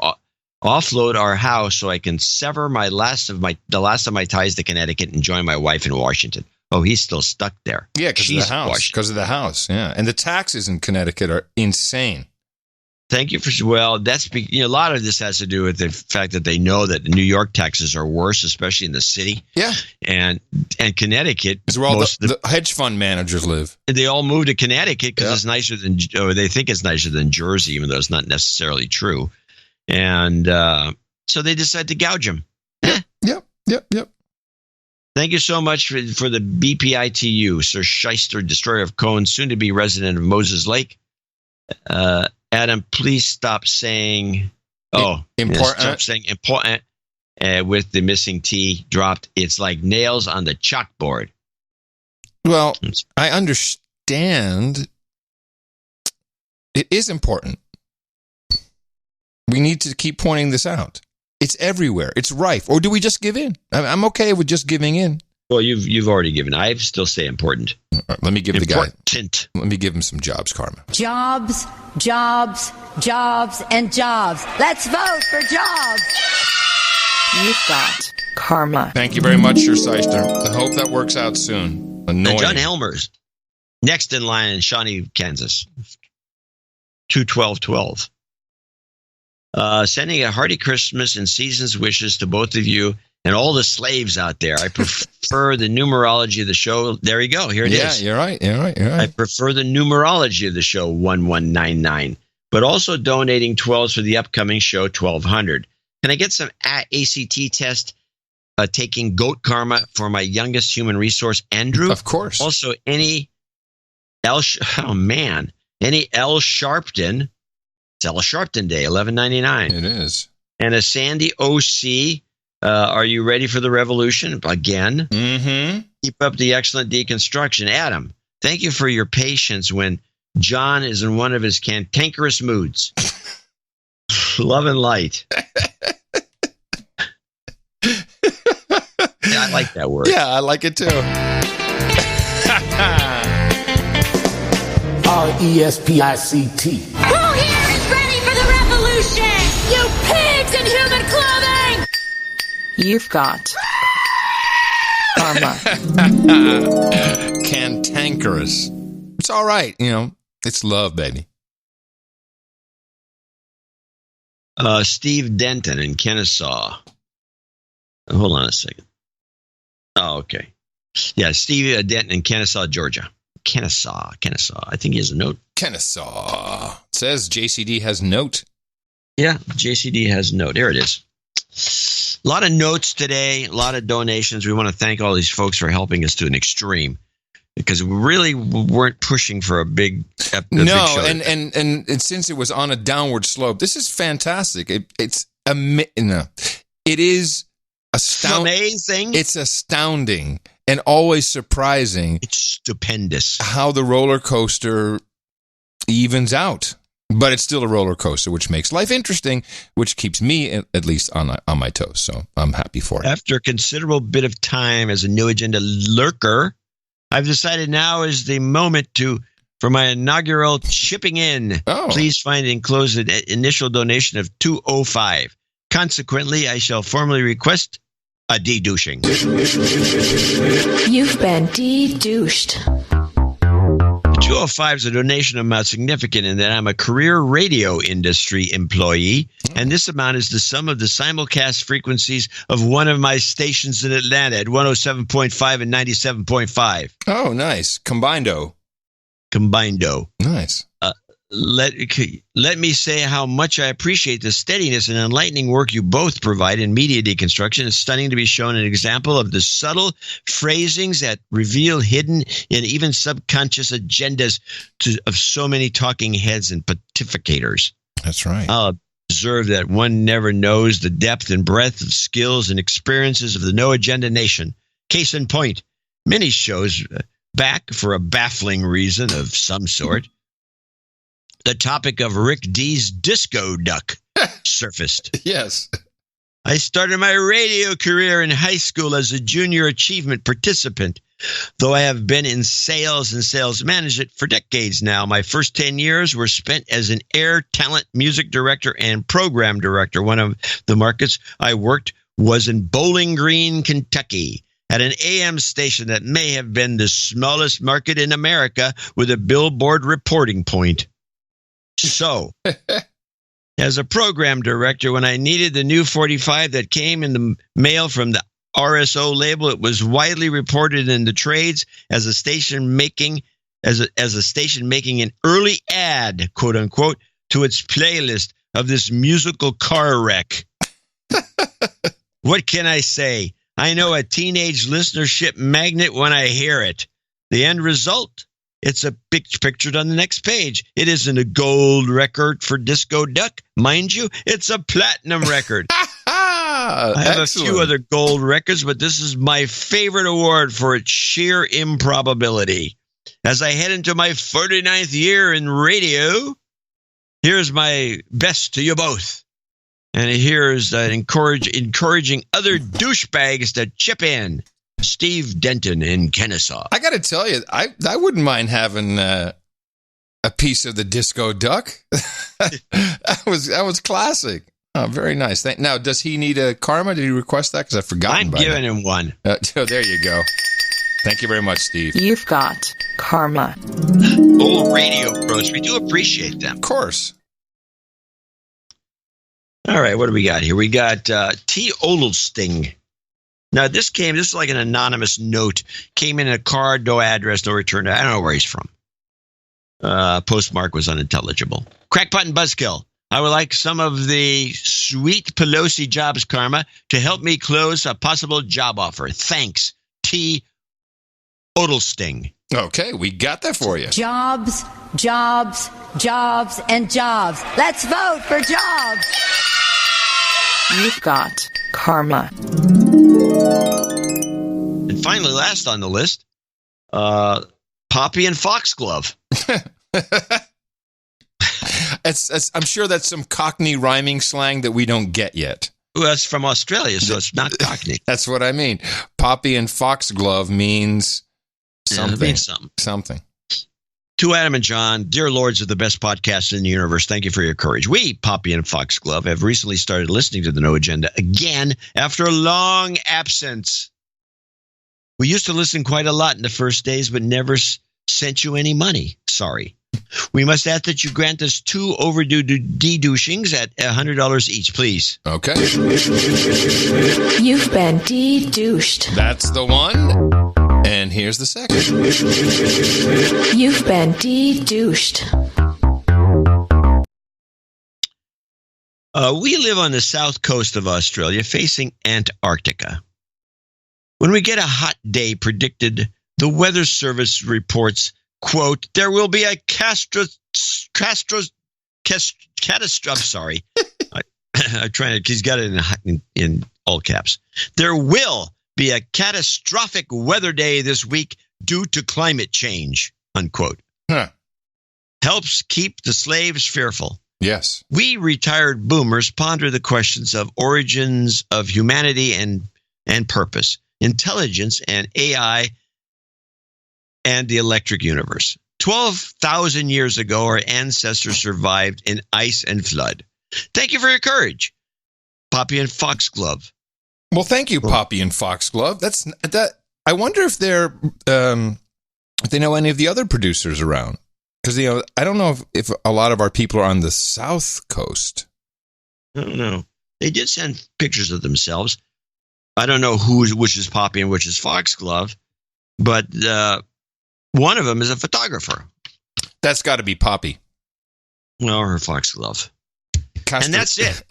offload our house so I can sever the last of my ties to Connecticut and join my wife in Washington. Oh, he's still stuck there. Yeah, because of the house. Because of the house, yeah. And the taxes in Connecticut are insane. Thank you for, well, that's, a lot of this has to do with the fact that they know that the New York taxes are worse, especially in the city. Yeah. And Connecticut. Is where all the hedge fund managers live. They all move to Connecticut because it's nicer than, they think it's nicer than Jersey, even though it's not necessarily true. And so they decide to gouge them. Yep. Thank you so much for the BPITU, Sir Shyster, destroyer of cones, soon to be resident of Moses Lake. Adam, please stop saying important. Stop saying important with the missing T dropped. It's like nails on the chalkboard. Well, I understand. It is important. We need to keep pointing this out. It's everywhere. It's rife. Or do we just give in? I'm okay with just giving in. Well, you've already given. I still say important. Right, let me give important. The guy. Let me give him some jobs, Karma. Jobs, jobs, jobs, and jobs. Let's vote for jobs. You've got karma. Thank you very much, Sir Shyster. I hope that works out soon. Annoying. John Helmers, next in line in Shawnee, Kansas. 21212. Sending a hearty Christmas and season's wishes to both of you and all the slaves out there. I prefer the numerology of the show. There you go. Here it is. Yeah, you're right. I prefer the numerology of the show, 1199, but also donating 12s for the upcoming show, 1200. Can I get some ACT test taking goat karma for my youngest human resource, Andrew. Of course. Also, any L Sharpton. It's L Sharpton Day, $11.99. It is. And a Sandy OC. Are you ready for the revolution? Again. Mm-hmm. Keep up the excellent deconstruction. Adam, thank you for your patience when John is in one of his cantankerous moods. Love and light. Yeah, I like that word. Yeah, I like it too. RESPICT. Who here is ready for the revolution? You pigs in human clothing! You've got karma. Cantankerous. It's all right, It's love, baby. Steve Denton in Kennesaw. Hold on a second. Oh, okay. Yeah, Steve Denton in Kennesaw, Georgia. Kennesaw. I think he has a note. Kennesaw. It says JCD has note. Yeah, JCD has note. There it is. A lot of notes today, a lot of donations. We want to thank all these folks for helping us to an extreme, because we really weren't pushing for a big show. And since it was on a downward slope, this is fantastic. It is amazing. It's astounding and always surprising. It's stupendous how the roller coaster evens out. But it's still a roller coaster, which makes life interesting, which keeps me at least on my toes. So I'm happy for it. After a considerable bit of time as a New Agenda lurker, I've decided now is the moment for my inaugural chipping in. Oh. Please find enclosed an initial donation of $2.05. Consequently, I shall formally request a de-douching. You've been de-douched. $2.05 is a donation amount significant in that I'm a career radio industry employee, and this amount is the sum of the simulcast frequencies of one of my stations in Atlanta at 107.5 and 97.5. Oh, nice. Combindo. Nice. Let me say how much I appreciate the steadiness and enlightening work you both provide in media deconstruction. It's stunning to be shown an example of the subtle phrasings that reveal hidden and even subconscious agendas of so many talking heads and pontificators. That's right. I'll observe that one never knows the depth and breadth of skills and experiences of the No Agenda Nation. Case in point, many shows back, for a baffling reason of some sort, the topic of Rick D's disco duck surfaced. Yes. I started my radio career in high school as a junior achievement participant, though I have been in sales and sales management for decades now. My first 10 years were spent as an air talent music director and program director. One of the markets I worked was in Bowling Green, Kentucky, at an AM station that may have been the smallest market in America with a billboard reporting point. So, as a program director, when I needed the new 45 that came in the mail from the RSO label, it was widely reported in the trades as a station making an early ad, quote unquote, to its playlist of this musical car wreck. What can I say? I know a teenage listenership magnet when I hear it. The end result? It's a pictured on the next page. It isn't a gold record for Disco Duck. Mind you, it's a platinum record. I have a few other gold records, but this is my favorite award for its sheer improbability. As I head into my 49th year in radio, here's my best to you both. And here's encouraging other douchebags to chip in. Steve Denton in Kennesaw. I got to tell you, I wouldn't mind having a piece of the disco duck. that was classic. Oh, very nice. Now, does he need a karma? Did he request that? Because I've forgotten. I'm giving him one. Oh, there you go. Thank you very much, Steve. You've got karma. Old radio pros. We do appreciate them. Of course. All right, what do we got here? We got T. Odelsting. Now, this is like an anonymous note. Came in a card, no address, no return. I don't know where he's from. Postmark was unintelligible. Crackpot and Buzzkill. I would like some of the sweet Pelosi jobs karma to help me close a possible job offer. Thanks, T. Odelsting. Okay, we got that for you. Jobs, jobs, jobs, and jobs. Let's vote for jobs. You've got karma. And finally, last on the list, Poppy and Foxglove. I'm sure that's some Cockney rhyming slang that we don't get yet. Well, that's from Australia, so it's not Cockney. That's what I mean. Poppy and Foxglove means something. It means something. Something. To Adam and John, dear lords of the best podcast in the universe, thank you for your courage. We, Poppy and Foxglove, have recently started listening to the No Agenda again after a long absence. We used to listen quite a lot in the first days, but never sent you any money. Sorry. We must ask that you grant us 2 overdue de-douchings at $100 each, please. Okay. You've been de-douched. That's the one. And here's the second. You've been de-douched. We live on the south coast of Australia, facing Antarctica. When we get a hot day predicted, the Weather Service reports, quote, there will be a catastrophe. I'm sorry. I'm trying to, he's got it in all caps. There will be a catastrophic weather day this week due to climate change, unquote. Huh. Helps keep the slaves fearful. Yes. We retired boomers ponder the questions of origins of humanity and purpose, intelligence and AI, and the electric universe. 12,000 years ago, our ancestors survived in ice and flood. Thank you for your courage, Poppy and Foxglove. Well, thank you, Poppy and Foxglove. That. I wonder if if they know any of the other producers around, because I don't know if a lot of our people are on the South Coast. I don't know. They did send pictures of themselves. I don't know which is Poppy and which is Foxglove, but one of them is a photographer. That's got to be Poppy. Well, or Foxglove. And that's it.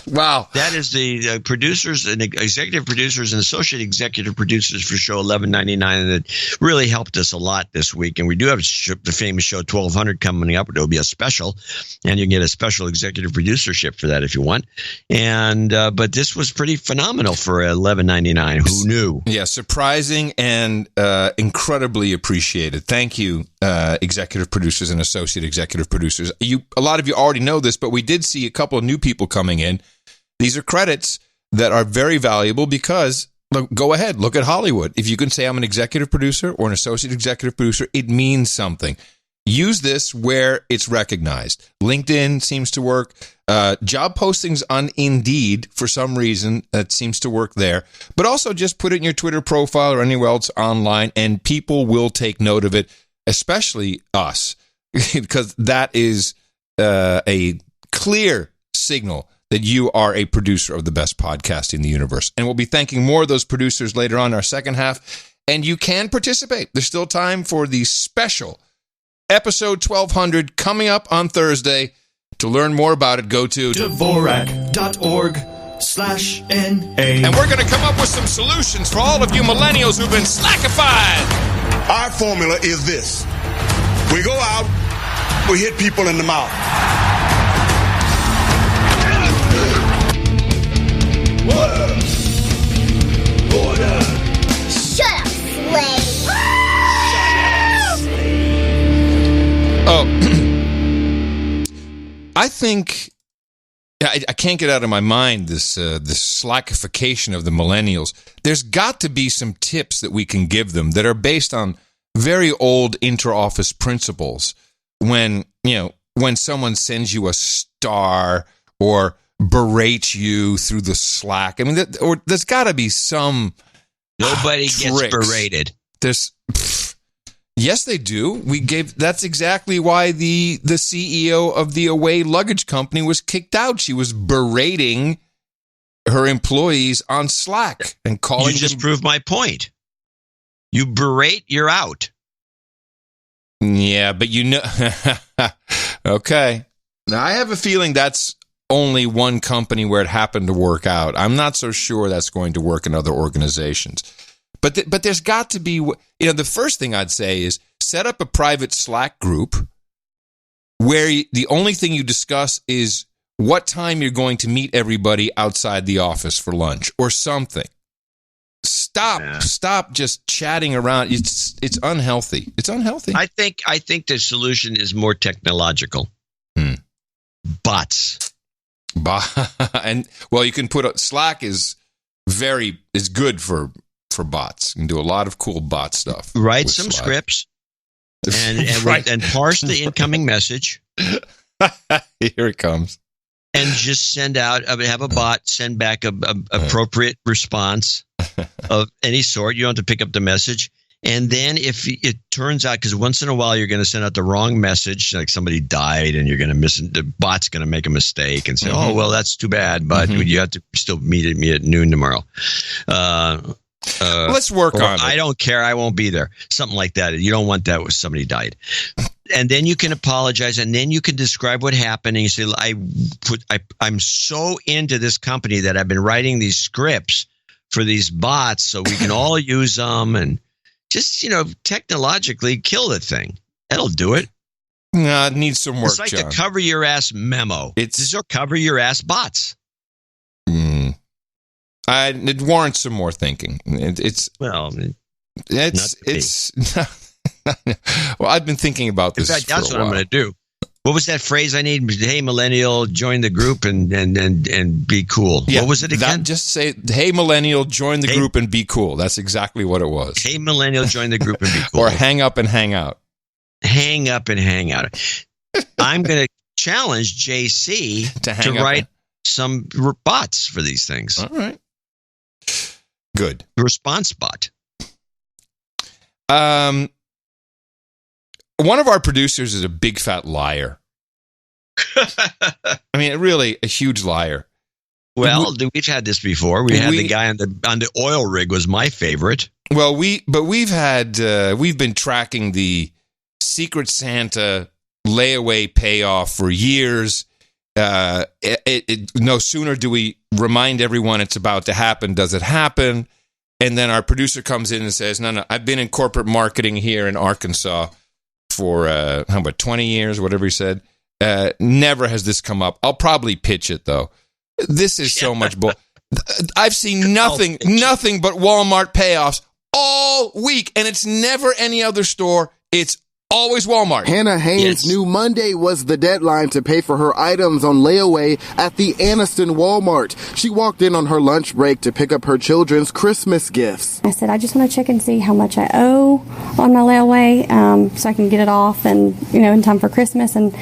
Wow. That is the producers and executive producers and associate executive producers for show 1199. And it really helped us a lot this week. And we do have the famous show 1200 coming up. There'll be a special, and you can get a special executive producership for that if you want. And but this was pretty phenomenal for 1199. Who knew? Yeah, surprising and incredibly appreciated. Thank you, executive producers and associate executive producers. A lot of you already know this, but we did see a couple of new people coming in. These are credits that are very valuable because, look, go ahead, look at Hollywood. If you can say I'm an executive producer or an associate executive producer, it means something. Use this where it's recognized. LinkedIn seems to work. Job postings on Indeed, for some reason, that seems to work there. But also just put it in your Twitter profile or anywhere else online, and people will take note of it, especially us, because that is a clear signal that you are a producer of the best podcast in the universe. And we'll be thanking more of those producers later on in our second half. And you can participate. There's still time for the special episode 1200 coming up on Thursday. To learn more about it, go to Dvorak.org/NA. And we're going to come up with some solutions for all of you millennials who've been slackified. Our formula is this. We go out, we hit people in the mouth. Order! Shut up, slave! Oh, I think I can't get out of my mind this slackification of the millennials. There's got to be some tips that we can give them that are based on very old inter-office principles. When someone sends you a star or berates you through the Slack, I mean, there's got to be some. Nobody gets berated. Yes, they do. That's exactly why the CEO of the Away Luggage Company was kicked out. She was berating her employees on Slack and calling them. You just proved my point. You berate, you're out. Yeah, but okay. Now, I have a feeling that's only one company where it happened to work out. I'm not so sure that's going to work in other organizations. But there's got to be, the first thing I'd say is set up a private Slack group where the only thing you discuss is what time you're going to meet everybody outside the office for lunch or something. Stop just chatting around. It's unhealthy. It's unhealthy. I think the solution is more technological. Bots. And you can put Slack is good for bots. You can do a lot of cool bot stuff. Write some scripts and parse the incoming message. Here it comes. And just send out, have a bot send back a appropriate response of any sort. You don't have to pick up the message. And then if it turns out, because once in a while you're going to send out the wrong message, like somebody died and you're going to the bot's going to make a mistake and say, oh, well, that's too bad, but you have to still meet me at noon tomorrow. Let's work on it. I don't care. I won't be there. Something like that. You don't want that when somebody died. And then you can apologize, and then you can describe what happened. And you say, I'm so into this company that I've been writing these scripts for these bots so we can all use them and just, technologically kill the thing. That'll do it. No, it needs some work, It's like John. the cover your ass memo. These are cover your ass bots. It warrants some more thinking. Well, I've been thinking about this. In fact, that's what I'm going to do. What was that phrase I need? Hey, millennial, join the group and be cool. Yeah, what was it again? Just say, hey, millennial, join the group and be cool. That's exactly what it was. Hey, millennial, join the group and be cool. Or hang up and hang out. Hang up and hang out. I'm going to challenge JC to write some bots for these things. All right. Good. Response bot. One of our producers is a big fat liar. I mean, really a huge liar. Well, we've had this before. We had the guy on the oil rig was my favorite. Well, we've been tracking the Secret Santa layaway payoff for years. No sooner do we remind everyone it's about to happen, does it happen? And then our producer comes in and says, no, I've been in corporate marketing here in Arkansas for 20 years, whatever he said. Never has this come up. I'll probably pitch it though. This is so much bull. I've seen nothing but Walmart payoffs all week, and it's never any other store. It's always Walmart. Hannah Haynes knew Monday was the deadline to pay for her items on layaway at the Anniston Walmart. She walked in on her lunch break to pick up her children's Christmas gifts. I said, I just want to check and see how much I owe on my layaway so I can get it off and, in time for Christmas. And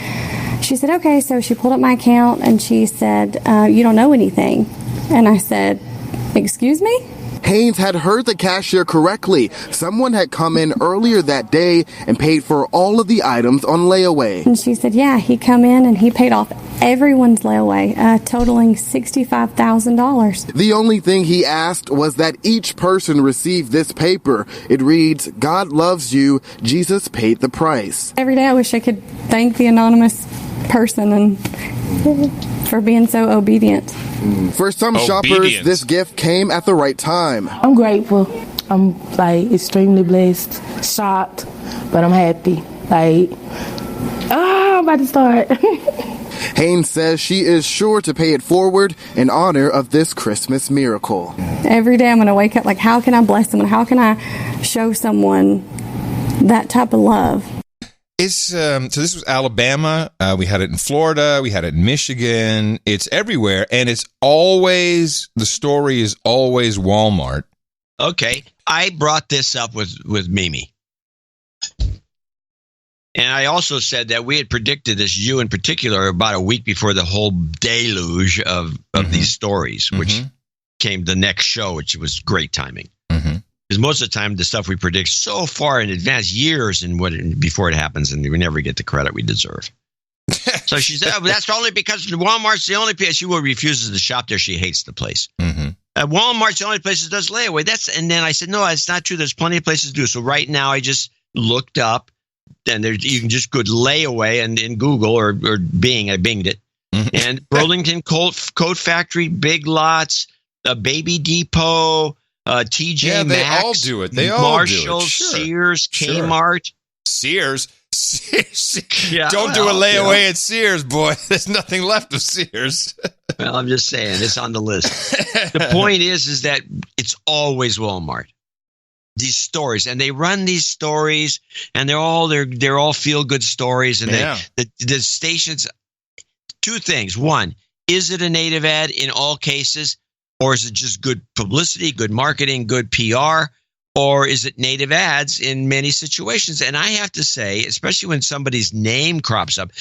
she said, okay. So she pulled up my account and she said, you don't owe anything. And I said, excuse me? Haynes had heard the cashier correctly. Someone had come in earlier that day and paid for all of the items on layaway. And she said, yeah, he come in and he paid off everyone's layaway, totaling $65,000. The only thing he asked was that each person receive this paper. It reads, God loves you. Jesus paid the price. Every day I wish I could thank the anonymous person and for being so obedient. For some shoppers, this gift came at the right time. I'm grateful. I'm extremely blessed, shocked, but I'm happy. I'm about to start. Haynes says she is sure to pay it forward in honor of this Christmas miracle. Every day I'm going to wake up how can I bless someone? How can I show someone that type of love? So this was Alabama. We had it in Florida. We had it in Michigan. It's everywhere. And the story is always Walmart. Okay. I brought this up with Mimi. And I also said that we had predicted this, you in particular, about a week before the whole deluge of these stories, which came the next show, which was great timing. Because most of the time, the stuff we predict so far in advance, years before it happens, and we never get the credit we deserve. So she said, that's only because Walmart's the only place. She refuses to shop there. She hates the place. Walmart's the only place that does layaway. And then I said, no, it's not true. There's plenty of places to do. So right now, I just looked up and you can just go layaway and in Google or Bing. I binged it. And Burlington Coat Factory, Big Lots, Baby Depot, TJ Maxx. They all do it. They all Marshalls, do it. Sure. Sears, Kmart. Sears. Don't do a layaway at Sears, boy. There's nothing left of Sears. Well, I'm just saying, it's on the list. The point is that it's always Walmart. These stories, and they run these stories, and they're all feel good stories, and the stations. Two things. One, is it a native ad in all cases, or is it just good publicity, good marketing, good PR, or is it native ads in many situations? And I have to say, especially when somebody's name crops up,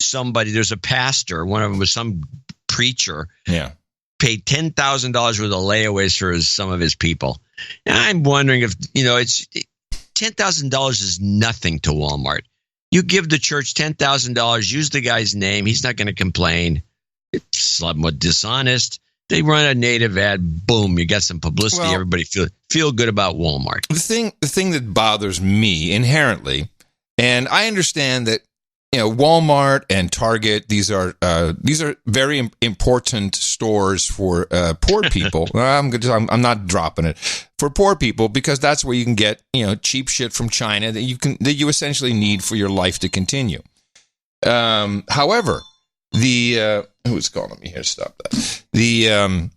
there's a pastor, one of them was some preacher, paid $10,000 worth of layaways for some of his people. And I'm wondering if, it's $10,000 is nothing to Walmart. You give the church $10,000, use the guy's name. He's not going to complain. It's somewhat dishonest. They run a native ad. Boom, you got some publicity. Well, everybody feel good about Walmart. The thing that bothers me inherently, and I understand that Walmart and Target, these are very important stores for poor people. I'm not dropping it for poor people because that's where you can get cheap shit from China that you essentially need for your life to continue. However, who's calling me here? Stop that.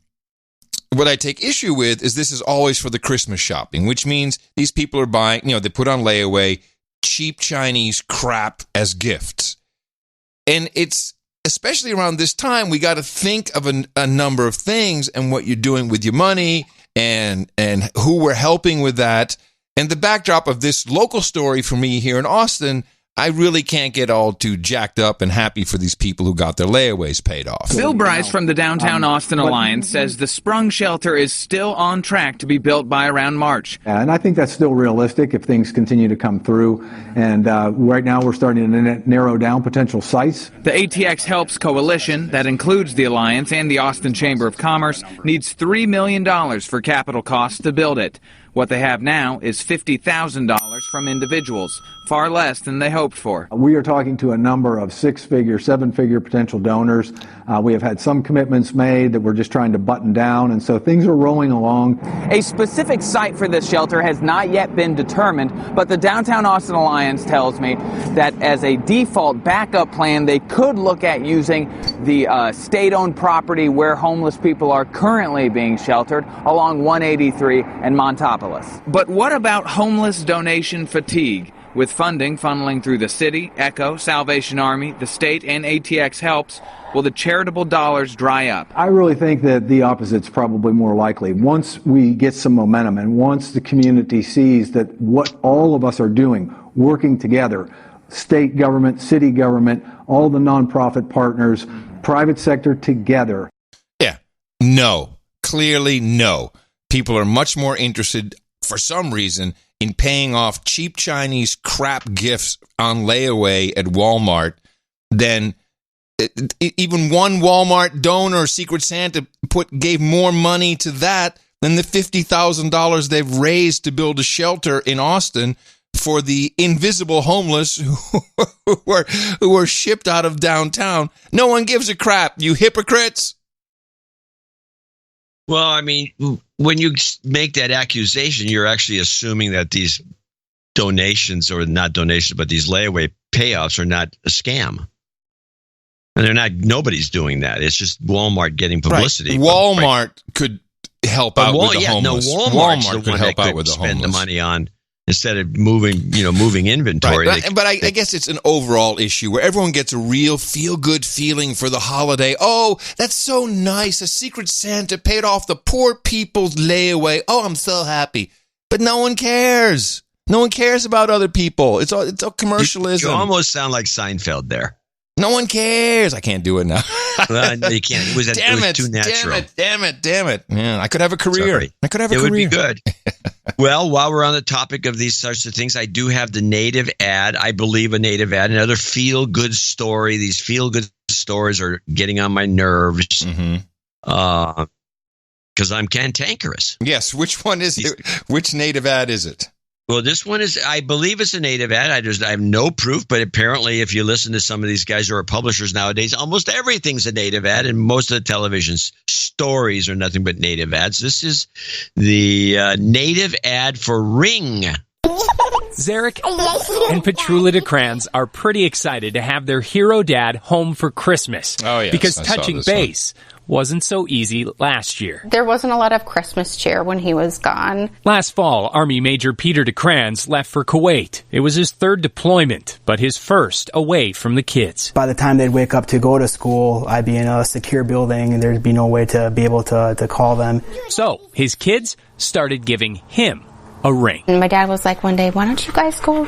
What I take issue with is this is always for the Christmas shopping, which means these people are buying. They put on layaway cheap Chinese crap as gifts. And it's especially around this time, we got to think of a number of things and what you're doing with your money and who we're helping with that. And the backdrop of this local story for me here in Austin, I really can't get all too jacked up and happy for these people who got their layaways paid off. Bill Bryce from the Downtown Austin Alliance says the Sprung shelter is still on track to be built by around March. And I think that's still realistic if things continue to come through. And right now we're starting to narrow down potential sites. The ATX Helps Coalition, that includes the Alliance and the Austin Chamber of Commerce, needs $3 million for capital costs to build it. What they have now is $50,000 from individuals, far less than they hoped for. We are talking to a number of 6-figure, 7-figure potential donors. We have had some commitments made that we're just trying to button down, and so things are rolling along. A specific site for this shelter has not yet been determined, but the Downtown Austin Alliance tells me that as a default backup plan, they could look at using the state-owned property where homeless people are currently being sheltered along 183 and Montopolis. But what about homeless donation fatigue? With funding funneling through the city, ECHO, Salvation Army, the state, and ATX Helps, will the charitable dollars dry up? I really think that the opposite's probably more likely. Once we get some momentum and once the community sees that what all of us are doing, working together, state government, city government, all the nonprofit partners, private sector together. Yeah. No. Clearly no. People are much more interested, for some reason, in paying off cheap Chinese crap gifts on layaway at Walmart than even one Walmart donor, Secret Santa, gave more money to that than the $50,000 they've raised to build a shelter in Austin for the invisible homeless who are shipped out of downtown. No one gives a crap, you hypocrites. Well, I mean, when you make that accusation, you're actually assuming that these donations, or not donations, but these layaway payoffs are not a scam. And they're not, nobody's doing that. It's just Walmart getting publicity. Right. Walmart could help out with the homeless. No, Walmart could help out with the homeless. Spend the money on, instead of moving inventory. Right. But I guess it's an overall issue where everyone gets a real feel-good feeling for the holiday. Oh, that's so nice. A Secret Santa paid off the poor people's layaway. Oh, I'm so happy. But no one cares. No one cares about other people. It's all commercialism. You almost sound like Seinfeld there. No one cares. I can't do it now. Well, no, you can't. It was too natural. Damn it. Yeah, I could have a career. Sorry. It would be good. Well, while we're on the topic of these sorts of things, I do have the native ad. I believe a native ad, another feel-good story. These feel-good stories are getting on my nerves because I'm cantankerous. Yes. Which one is it? Which native ad is it? Well, this one is, I believe it's a native ad. I have no proof, but apparently if you listen to some of these guys who are publishers nowadays, almost everything's a native ad, and most of the television stories are nothing but native ads. This is the native ad for Ring. Zarek and Petrula DeCrans are pretty excited to have their hero dad home for Christmas. Oh, yes. Because touching base wasn't so easy last year. There wasn't a lot of Christmas cheer when he was gone. Last fall, Army Major Peter DeCrans left for Kuwait. It was his third deployment, but his first away from the kids. By the time they'd wake up to go to school, I'd be in a secure building and there'd be no way to be able to call them. So his kids started giving him a ring. And my dad was like one day, why don't you guys go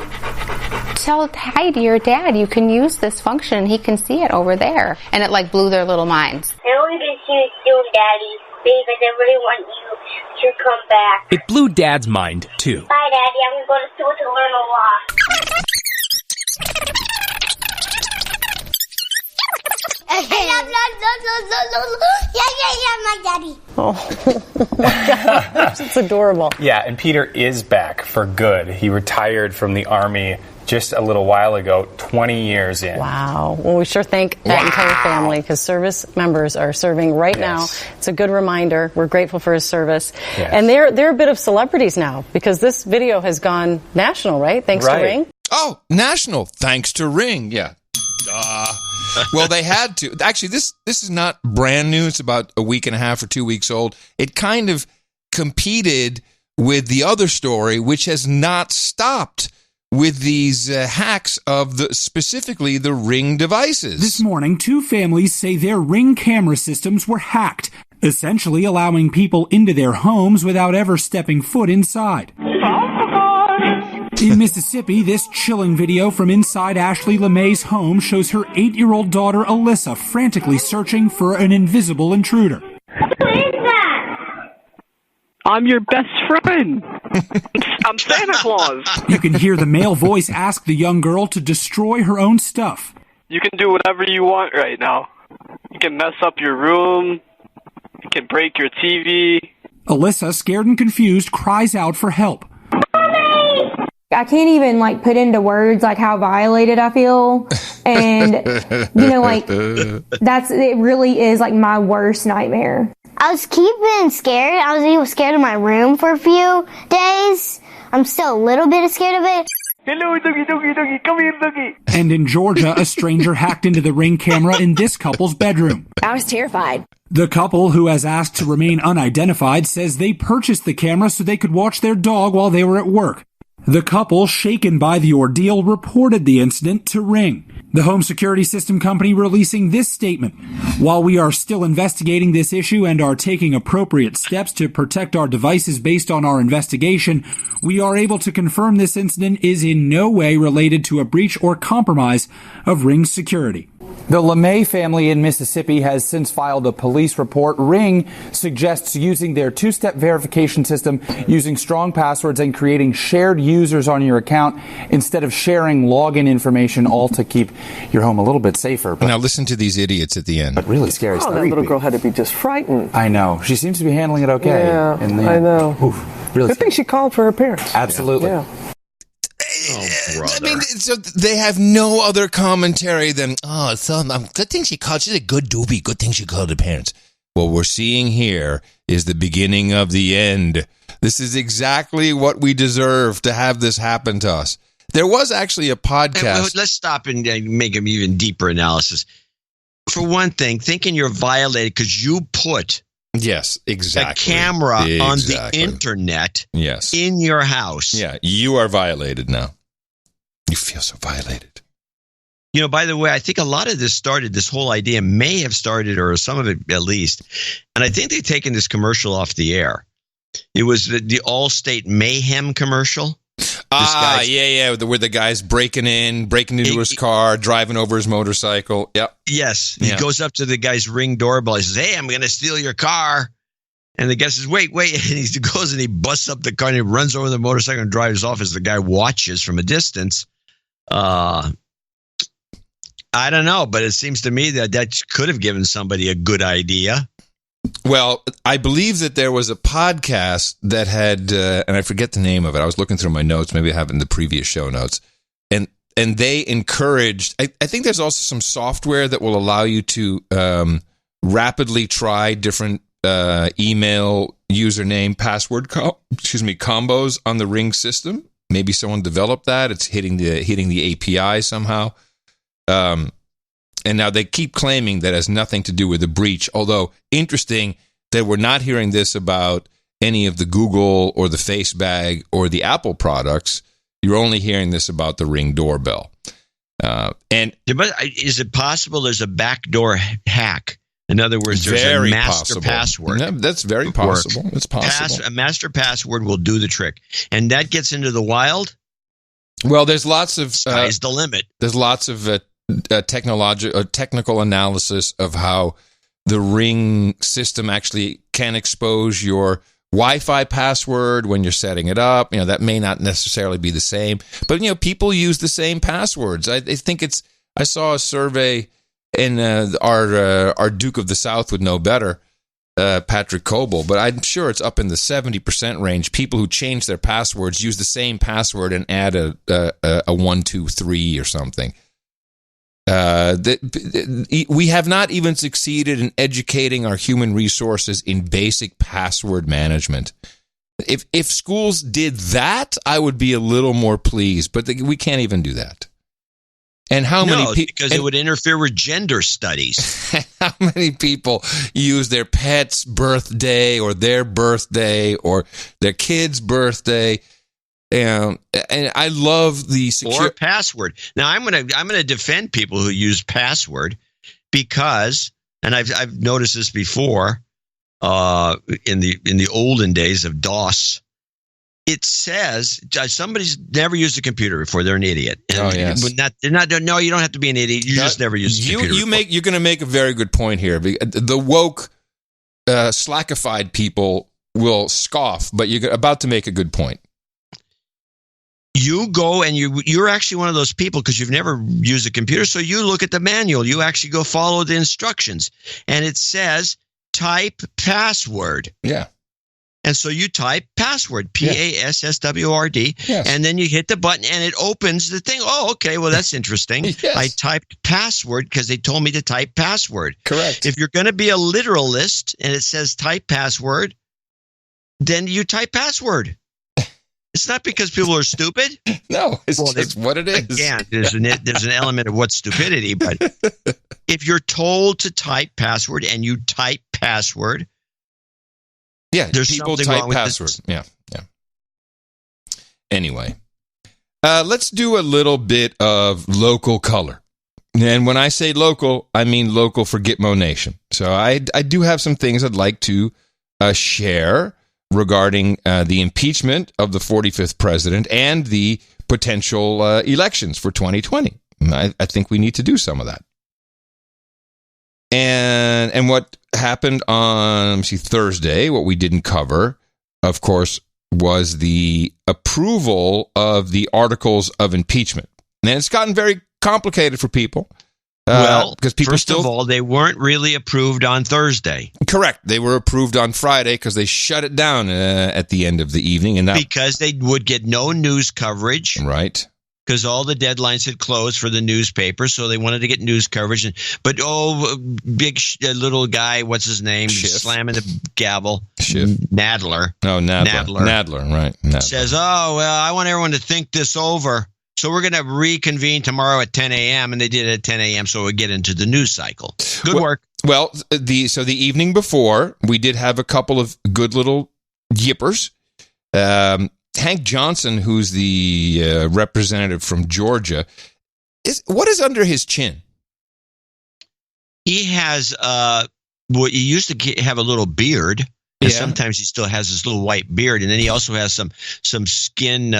tell hi to your dad? You can use this function. He can see it over there. And it like blew their little minds. I want to see you soon, Daddy, because I really want you to come back. It blew Dad's mind, too. Bye, Daddy. I'm going to go to school to learn a lot. My daddy. Oh my gosh, it's adorable. Yeah, and Peter is back for good. He retired from the Army just a little while ago, 20 years in. Wow. Well, we sure thank that entire family because service members are serving right now. It's a good reminder. We're grateful for his service. Yes. And they're a bit of celebrities now because this video has gone national, right? Thanks to Ring. Oh, national. Thanks to Ring. Yeah. Well, they had to. Actually, this is not brand new. It's about a week and a half or 2 weeks old. It kind of competed with the other story, which has not stopped with these hacks of specifically the Ring devices. This morning, two families say their Ring camera systems were hacked, essentially allowing people into their homes without ever stepping foot inside. In Mississippi, this chilling video from inside Ashley LeMay's home shows her 8-year-old daughter Alyssa frantically searching for an invisible intruder. Who is that? I'm your best friend. I'm Santa Claus. You can hear the male voice ask the young girl to destroy her own stuff. You can do whatever you want right now. You can mess up your room. You can break your TV. Alyssa, scared and confused, cries out for help. I can't even put into words how violated I feel. And, it really is my worst nightmare. I was keeping scared. I was even scared of my room for a few days. I'm still a little bit scared of it. Hello, doggy, come here, doggy. And in Georgia, a stranger hacked into the Ring camera in this couple's bedroom. I was terrified. The couple, who has asked to remain unidentified, says they purchased the camera so they could watch their dog while they were at work. The couple, shaken by the ordeal, reported the incident to Ring. The home security system company releasing this statement. While we are still investigating this issue and are taking appropriate steps to protect our devices based on our investigation, we are able to confirm this incident is in no way related to a breach or compromise of Ring's security. The LeMay family in Mississippi has since filed a police report. Ring suggests using their two-step verification system, using strong passwords, and creating shared users on your account instead of sharing login information, all to keep your home a little bit safer. But now listen to these idiots at the end. But really scary stuff. That little girl had to be just frightened. I know. She seems to be handling it okay. Yeah, I know. Oof, really Good thing she called for her parents. Absolutely. Yeah. I mean, so they have no other commentary than, good thing she called. She's a good doobie. Good thing she called her parents. What we're seeing here is the beginning of the end. This is exactly what we deserve to have this happen to us. There was actually a podcast. Let's stop and make an even deeper analysis. For one thing, thinking you're violated because you put a camera on the internet in your house. Yeah, you are violated now. You feel so violated. By the way, I think a lot of this whole idea may have started, or some of it at least, and I think they've taken this commercial off the air. It was the Allstate Mayhem commercial. Where the guy's breaking into his car, driving over his motorcycle. Yep. Yes. He goes up to the guy's Ring doorbell. He says, "Hey, I'm going to steal your car." And the guy says, wait. And he goes and he busts up the car and he runs over the motorcycle and drives off as the guy watches from a distance. I don't know, but it seems to me that could have given somebody a good idea. Well, I believe that there was a podcast that had, and I forget the name of it. I was looking through my notes. Maybe I have it in the previous show notes. And they encouraged, I think there's also some software that will allow you to rapidly try different email username password combos on the Ring system. Maybe someone developed that. It's hitting the API somehow. And now they keep claiming that has nothing to do with the breach. Although interesting that we're not hearing this about any of the Google or the Face Bag or the Apple products. You're only hearing this about the Ring doorbell. And is it possible there's a backdoor hack? In other words, there's a master password. No, that's very possible. It's possible. A master password will do the trick. And that gets into the wild? Well, there's lots of... Sky's the limit. There's lots of technical analysis of how the Ring system actually can expose your Wi-Fi password when you're setting it up. That may not necessarily be the same. But, people use the same passwords. I think I saw a survey... And our Duke of the South would know better, Patrick Coble, but I'm sure it's up in the 70% range. People who change their passwords use the same password and add a 1, 2, 3 or something. We have not even succeeded in educating our human resources in basic password management. If schools did that, I would be a little more pleased, but we can't even do that. And how many people? Because it would interfere with gender studies. How many people use their pet's birthday or their birthday or their kid's birthday? And I love the or password. Now I'm gonna defend people who use password because, and I've noticed this before, in the olden days of DOS. It says somebody's never used a computer before. They're an idiot. And yes. No, you don't have to be an idiot. You just never used a computer. You're going to make a very good point here. The woke, slackified people will scoff, but you're about to make a good point. You go and you're actually one of those people because you've never used a computer. So you look at the manual. You actually go follow the instructions. And it says type password. Yeah. And so you type password, Password, and then you hit the button and it opens the thing. Oh, okay. Well, that's interesting. Yes. I typed password because they told me to type password. Correct. If you're going to be a literalist and it says type password, then you type password. It's not because people are stupid. No, it's just what it is. Again, there's an element of what's stupidity, but if you're told to type password and you type password, yeah, there's people something type wrong with password. Yeah. Anyway, let's do a little bit of local color. And when I say local, I mean local for Gitmo Nation. So I do have some things I'd like to share regarding the impeachment of the 45th president and the potential elections for 2020. I think we need to do some of that. And what happened on Thursday, what we didn't cover, of course, was the approval of the articles of impeachment. And it's gotten very complicated for people. Because people first of all, they weren't really approved on Thursday. Correct. They were approved on Friday because they shut it down at the end of the evening. And because they would get no news coverage. Right. Because all the deadlines had closed for the newspaper, so they wanted to get news coverage. But big little guy, what's his name? Schiff. Slamming the gavel. Schiff. Nadler. Oh, Nadler, right. Nadler. Says, I want everyone to think this over. So we're going to reconvene tomorrow at 10 a.m. And they did it at 10 a.m. so we get into the news cycle. Good work. Well, the evening before, we did have a couple of good little yippers. Hank Johnson, who's the representative from Georgia, what is under his chin? He has he used to have a little beard. And sometimes he still has this little white beard, and then he also has some skin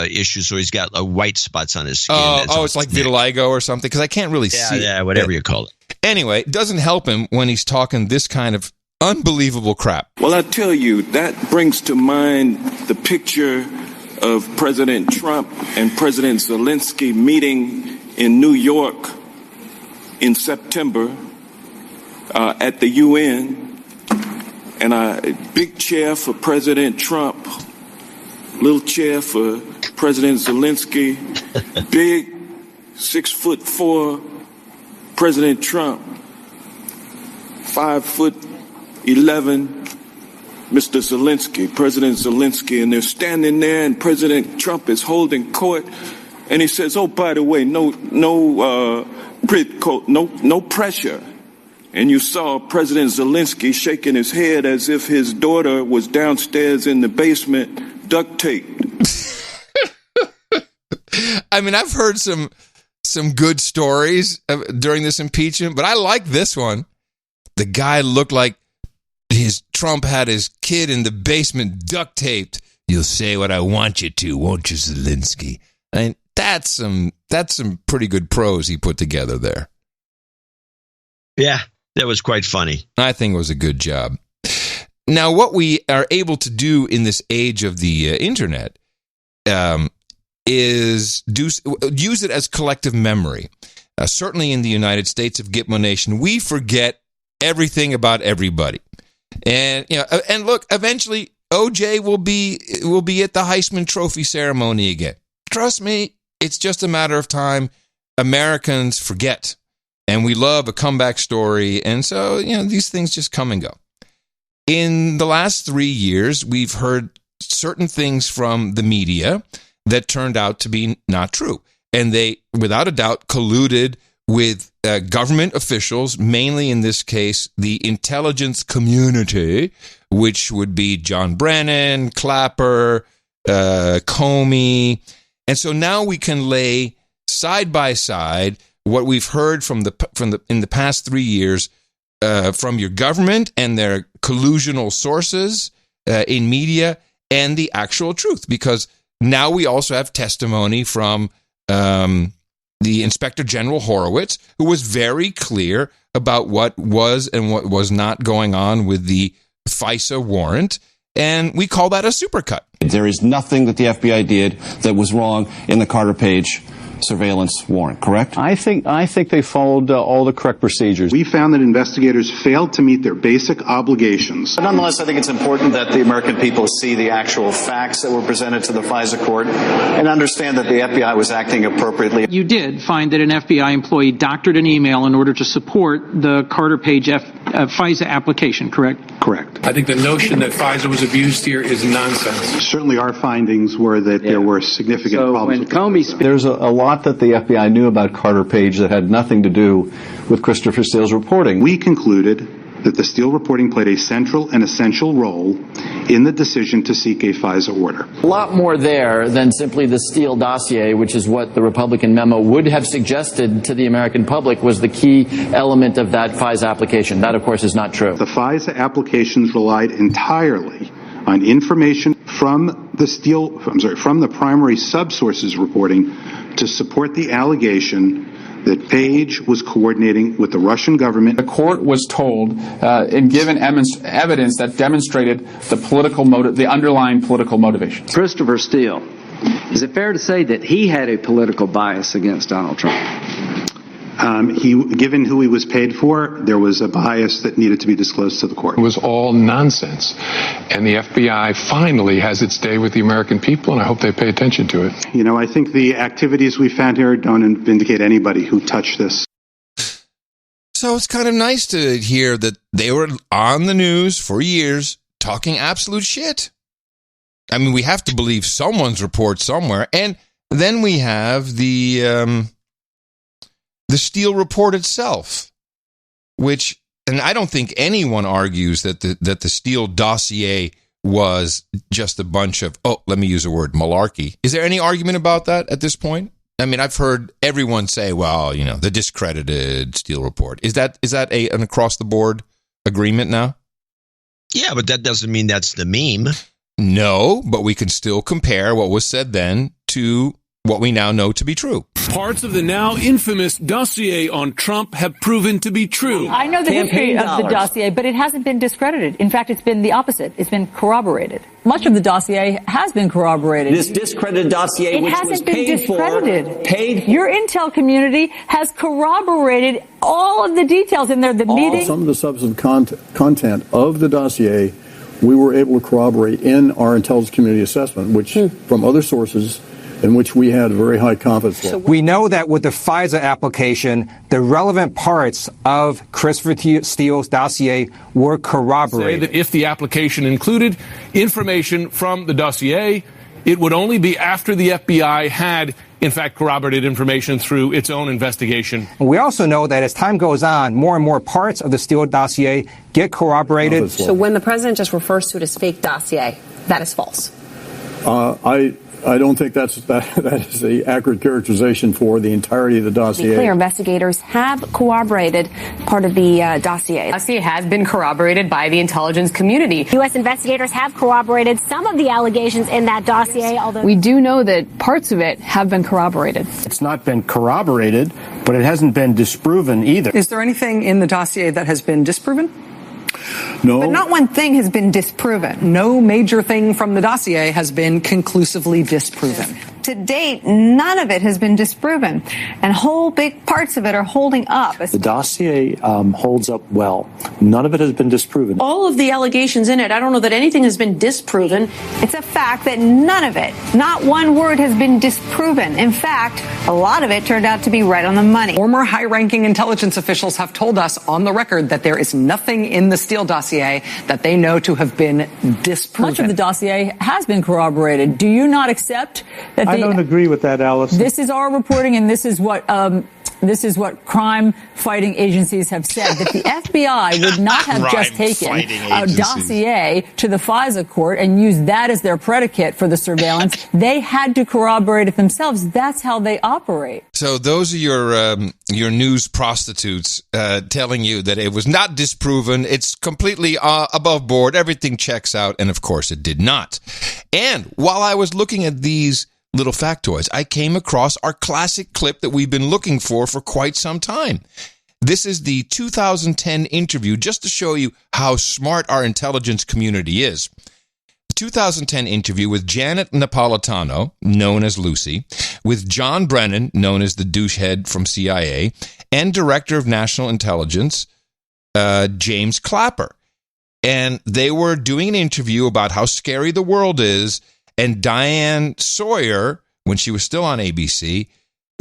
issues, so he's got white spots on his skin. It's like vitiligo or something, because I can't really see it. Yeah, whatever you call it. Anyway, it doesn't help him when he's talking this kind of unbelievable crap. Well, I tell you, that brings to mind the picture of President Trump and President Zelensky meeting in New York in September at the UN. And big chair for President Trump, little chair for President Zelensky, big 6'4" President Trump, 5'11" Mr. Zelensky, President Zelensky, and they're standing there, and President Trump is holding court, and he says, "Oh, by the way, no pressure." And you saw President Zelensky shaking his head as if his daughter was downstairs in the basement, duct taped. I mean, I've heard some good stories during this impeachment, but I like this one. The guy looked like Trump had his kid in the basement duct taped. "You'll say what I want you to, won't you, Zelensky?" I mean, that's some pretty good prose he put together there. Yeah, that was quite funny. I think it was a good job. Now, what we are able to do in this age of the internet is use it as collective memory. Certainly in the United States of Gitmo Nation, we forget everything about everybody. And and look, eventually OJ will be at the Heisman Trophy ceremony again. Trust me, it's just a matter of time. Americans forget, and we love a comeback story, and so these things just come and go. In the last 3 years, we've heard certain things from the media that turned out to be not true, and they, without a doubt, colluded with government officials, mainly in this case, the intelligence community, which would be John Brennan, Clapper, Comey. And so now we can lay side by side what we've heard in the past 3 years from your government and their collusional sources in media and the actual truth, because now we also have testimony from the Inspector General Horowitz, who was very clear about what was and what was not going on with the FISA warrant, and we call that a supercut. There is nothing that the FBI did that was wrong in the Carter Page surveillance warrant, correct? I think they followed all the correct procedures. We found that investigators failed to meet their basic obligations. But nonetheless, I think it's important that the American people see the actual facts that were presented to the FISA court and understand that the FBI was acting appropriately. You did find that an FBI employee doctored an email in order to support the Carter Page FISA application, correct? Correct. I think the notion that FISA was abused here is nonsense. Certainly our findings were that there were significant problems. When Comey there's a lot that the FBI knew about Carter Page that had nothing to do with Christopher Steele's reporting. We concluded that the Steele reporting played a central and essential role in the decision to seek a FISA order. A lot more there than simply the Steele dossier, which is what the Republican memo would have suggested to the American public was the key element of that FISA application. That, of course, is not true. The FISA applications relied entirely on information from the primary subsources reporting to support the allegation that Page was coordinating with the Russian government. The court was told and given evidence that demonstrated the underlying political motivation. Christopher Steele, is it fair to say that he had a political bias against Donald Trump? Given who he was paid for, there was a bias that needed to be disclosed to the court. It was all nonsense. And the FBI finally has its day with the American people, and I hope they pay attention to it. I think the activities we found here don't vindicate anybody who touched this. So it's kind of nice to hear that they were on the news for years talking absolute shit. I mean, we have to believe someone's report somewhere. And then we have the Steele report itself, which, and I don't think anyone argues that the Steele dossier was just a bunch of, let me use a word, malarkey. Is there any argument about that at this point? I mean, I've heard everyone say, well, the discredited Steele report. Is that an across the board agreement now? Yeah, but that doesn't mean that's the meme. No, but we can still compare what was said then to what we now know to be true. Parts of the now infamous dossier on Trump have proven to be true. I know the history of the dossier, but it hasn't been discredited. In fact, it's been the opposite. It's been corroborated. Much of the dossier has been corroborated. This discredited dossier, which was paid for, Your intel community has corroborated all of the details in there. The meeting. Some of the substantive content of the dossier, we were able to corroborate in our intelligence community assessment, which from other sources, in which we had very high confidence level. We know that with the FISA application, the relevant parts of Christopher Steele's dossier were corroborated. Say that if the application included information from the dossier, it would only be after the FBI had, in fact, corroborated information through its own investigation. We also know that as time goes on, more and more parts of the Steele dossier get corroborated. So when the president just refers to it as fake dossier, that is false. I don't think that is the accurate characterization for the entirety of the dossier. To be clear, investigators have corroborated part of the dossier. The dossier has been corroborated by the intelligence community. U.S. investigators have corroborated some of the allegations in that dossier, although we do know that parts of it have been corroborated. It's not been corroborated, but it hasn't been disproven either. Is there anything in the dossier that has been disproven? No. But not one thing has been disproven. No major thing from the dossier has been conclusively disproven. To date, none of it has been disproven, and whole big parts of it are holding up. The dossier holds up well. None of it has been disproven. All of the allegations in it, I don't know that anything has been disproven. It's a fact that none of it, not one word, has been disproven. In fact, a lot of it turned out to be right on the money. Former high-ranking intelligence officials have told us on the record that there is nothing in the Steele dossier that they know to have been disproven. Much of the dossier has been corroborated. Do you not accept that? I don't agree with that, Alice. This is our reporting, and this is what crime-fighting agencies have said, that the FBI would not have just taken a dossier to the FISA court and used that as their predicate for the surveillance. They had to corroborate it themselves. That's how they operate. So those are your news prostitutes telling you that it was not disproven. It's completely above board. Everything checks out. And, of course, it did not. And while I was looking at these little factoids, I came across our classic clip that we've been looking for quite some time. This is the 2010 interview, just to show you how smart our intelligence community is. 2010 interview with Janet Napolitano, known as Lucy, with John Brennan, known as the douchehead from CIA, and Director of National Intelligence, James Clapper. And they were doing an interview about how scary the world is. And Diane Sawyer, when she was still on ABC,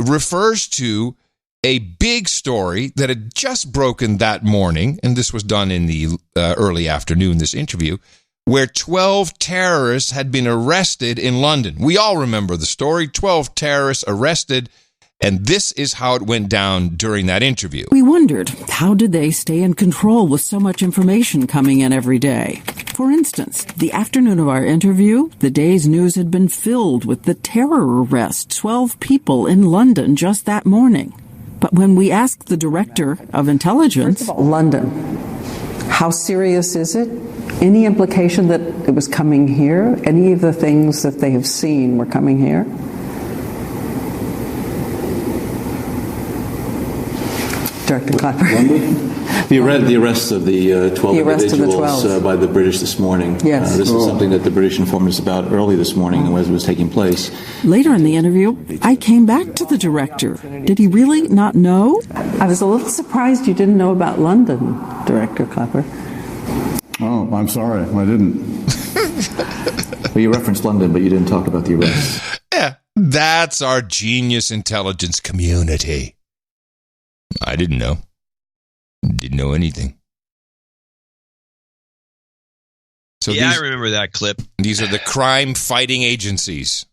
refers to a big story that had just broken that morning, and this was done in the early afternoon, this interview, where 12 terrorists had been arrested in London. We all remember the story, 12 terrorists arrested, and this is how it went down during that interview. We wondered, how did they stay in control with so much information coming in every day? For instance, the afternoon of our interview, the day's news had been filled with the terror arrest, 12 people in London just that morning. But when we asked the director of intelligence... London, how serious is it? Any implication that it was coming here? Any of the things that they have seen were coming here? Director Clapper. The arrests of the 12 individuals by the British this morning. Yes. This is something that the British informed us about early this morning as it was taking place. Later in the interview, I came back to the director. Did he really not know? I was a little surprised you didn't know about London, Director Clapper. Oh, I'm sorry. I didn't. Well, you referenced London, but you didn't talk about the arrests. Yeah, that's our genius intelligence community. I didn't know. Didn't know anything. So I remember that clip. These are the crime-fighting agencies.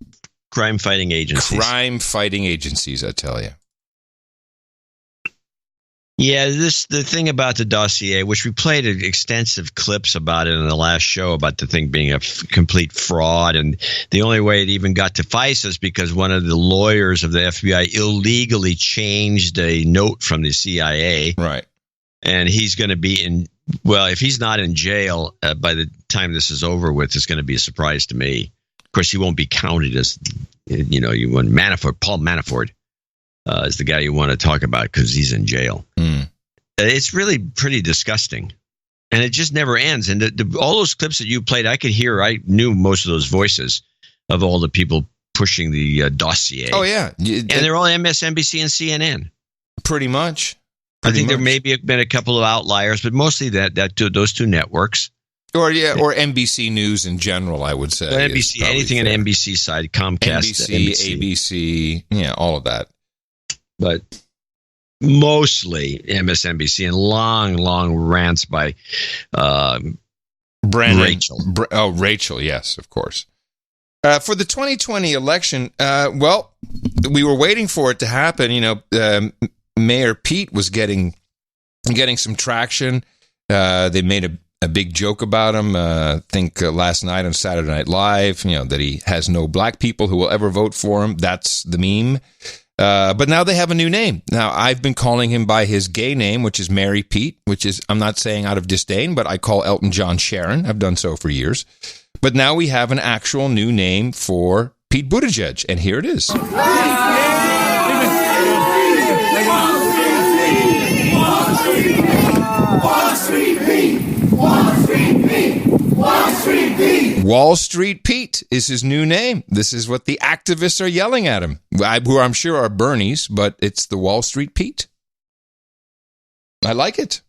Crime-fighting agencies. Crime-fighting agencies, I tell you. Yeah, the thing about the dossier, which we played extensive clips about it in the last show, about the thing being a complete fraud, and the only way it even got to FISA is because one of the lawyers of the FBI illegally changed a note from the CIA. Right. And he's going to be in, well, if he's not in jail by the time this is over with, it's going to be a surprise to me. Of course, he won't be counted as you want Paul Manafort is the guy you want to talk about because he's in jail. It's really pretty disgusting. And it just never ends. And all those clips that you played, I knew most of those voices of all the people pushing the dossier. Oh, yeah. And they're all MSNBC and CNN. Pretty much. I think there may have been a couple of outliers, but mostly those two networks. Or NBC News in general, I would say. NBC, anything on NBC side, Comcast, NBC, all of that. But mostly MSNBC and long rants by Rachel. Rachel, yes, of course. For the 2020 election, we were waiting for it to happen. Mayor Pete was getting some traction. They made a big joke about him. I think last night on Saturday Night Live, that he has no black people who will ever vote for him. That's the meme. But now they have a new name. Now, I've been calling him by his gay name, which is Mary Pete, which is, I'm not saying out of disdain, but I call Elton John Sharon. I've done so for years. But now we have an actual new name for Pete Buttigieg, and here it is. Wall Street Pete is his new name. This is what the activists are yelling at him, who I'm sure are Bernies, but it's the Wall Street Pete. I like it.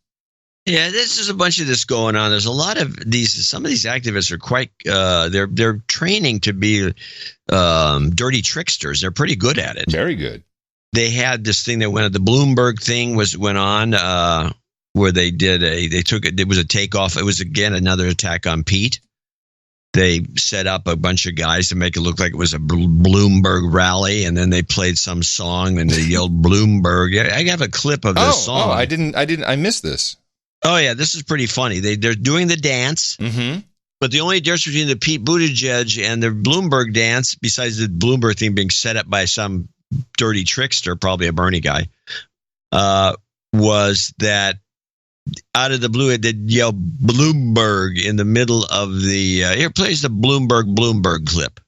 Yeah, there's a bunch of this going on. There's a lot of these. Some of these activists are quite. They're training to be dirty tricksters. They're pretty good at it. Very good. They had this thing that went. The Bloomberg thing went on where they did it was a takeoff. It was again another attack on Pete. They set up a bunch of guys to make it look like it was a Bloomberg rally, and then they played some song and they yelled Bloomberg. I have a clip of this song. Oh, I missed this. Oh yeah, this is pretty funny. They're doing the dance, but the only difference between the Pete Buttigieg and the Bloomberg dance, besides the Bloomberg thing being set up by some dirty trickster, probably a Bernie guy, was that out of the blue it did yell Bloomberg in the middle of the. Here plays the Bloomberg clip.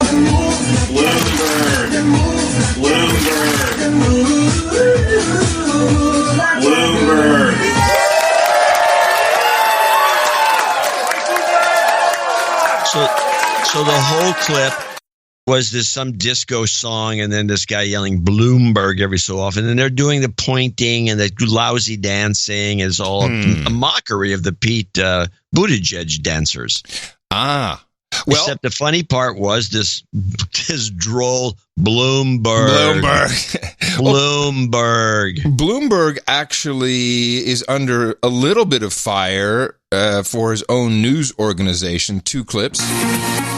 Bloomberg. So the whole clip was this some disco song, and then this guy yelling Bloomberg every so often. And they're doing the pointing and the lousy dancing. Is all a mockery of the Pete Buttigieg dancers. Well, except the funny part was this droll Bloomberg. Bloomberg actually is under a little bit of fire for his own news organization. 2 clips.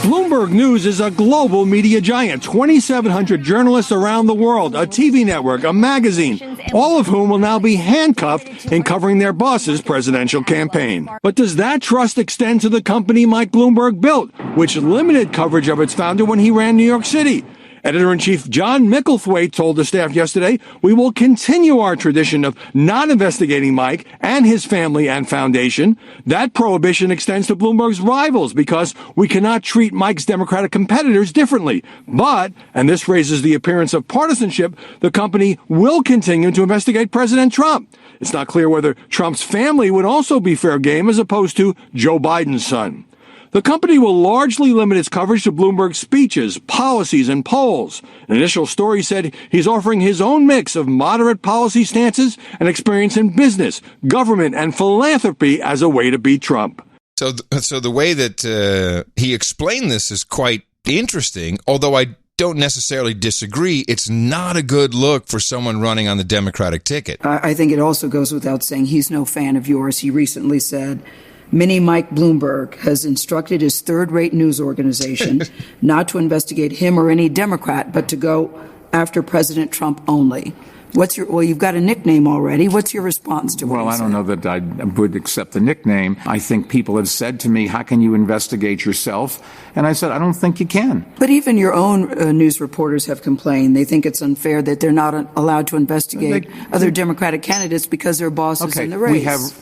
Bloomberg News is a global media giant. 2,700 journalists around the world, a TV network, a magazine, all of whom will now be handcuffed in covering their boss's presidential campaign. But does that trust extend to the company Mike Bloomberg built, which limited coverage of its founder when he ran New York City? Editor-in-Chief John Micklethwaite told the staff yesterday, "We will continue our tradition of not investigating Mike and his family and foundation. That prohibition extends to Bloomberg's rivals because we cannot treat Mike's Democratic competitors differently. But, and this raises the appearance of partisanship, the company will continue to investigate President Trump. It's not clear whether Trump's family would also be fair game as opposed to Joe Biden's son. The company will largely limit its coverage to Bloomberg's speeches, policies, and polls. An initial story said he's offering his own mix of moderate policy stances and experience in business, government, and philanthropy as a way to beat Trump." So the way that he explained this is quite interesting, although I don't necessarily disagree. It's not a good look for someone running on the Democratic ticket. I think it also goes without saying he's no fan of yours. He recently said, "Mini Mike Bloomberg has instructed his third-rate news organization not to investigate him or any Democrat, but to go after President Trump only." You've got a nickname already. What's your response to what Well, I don't know that I would accept the nickname. I think people have said to me, "How can you investigate yourself?" And I said, "I don't think you can." But even your own news reporters have complained. They think it's unfair that they're not allowed to investigate other Democratic candidates because their boss is in the race.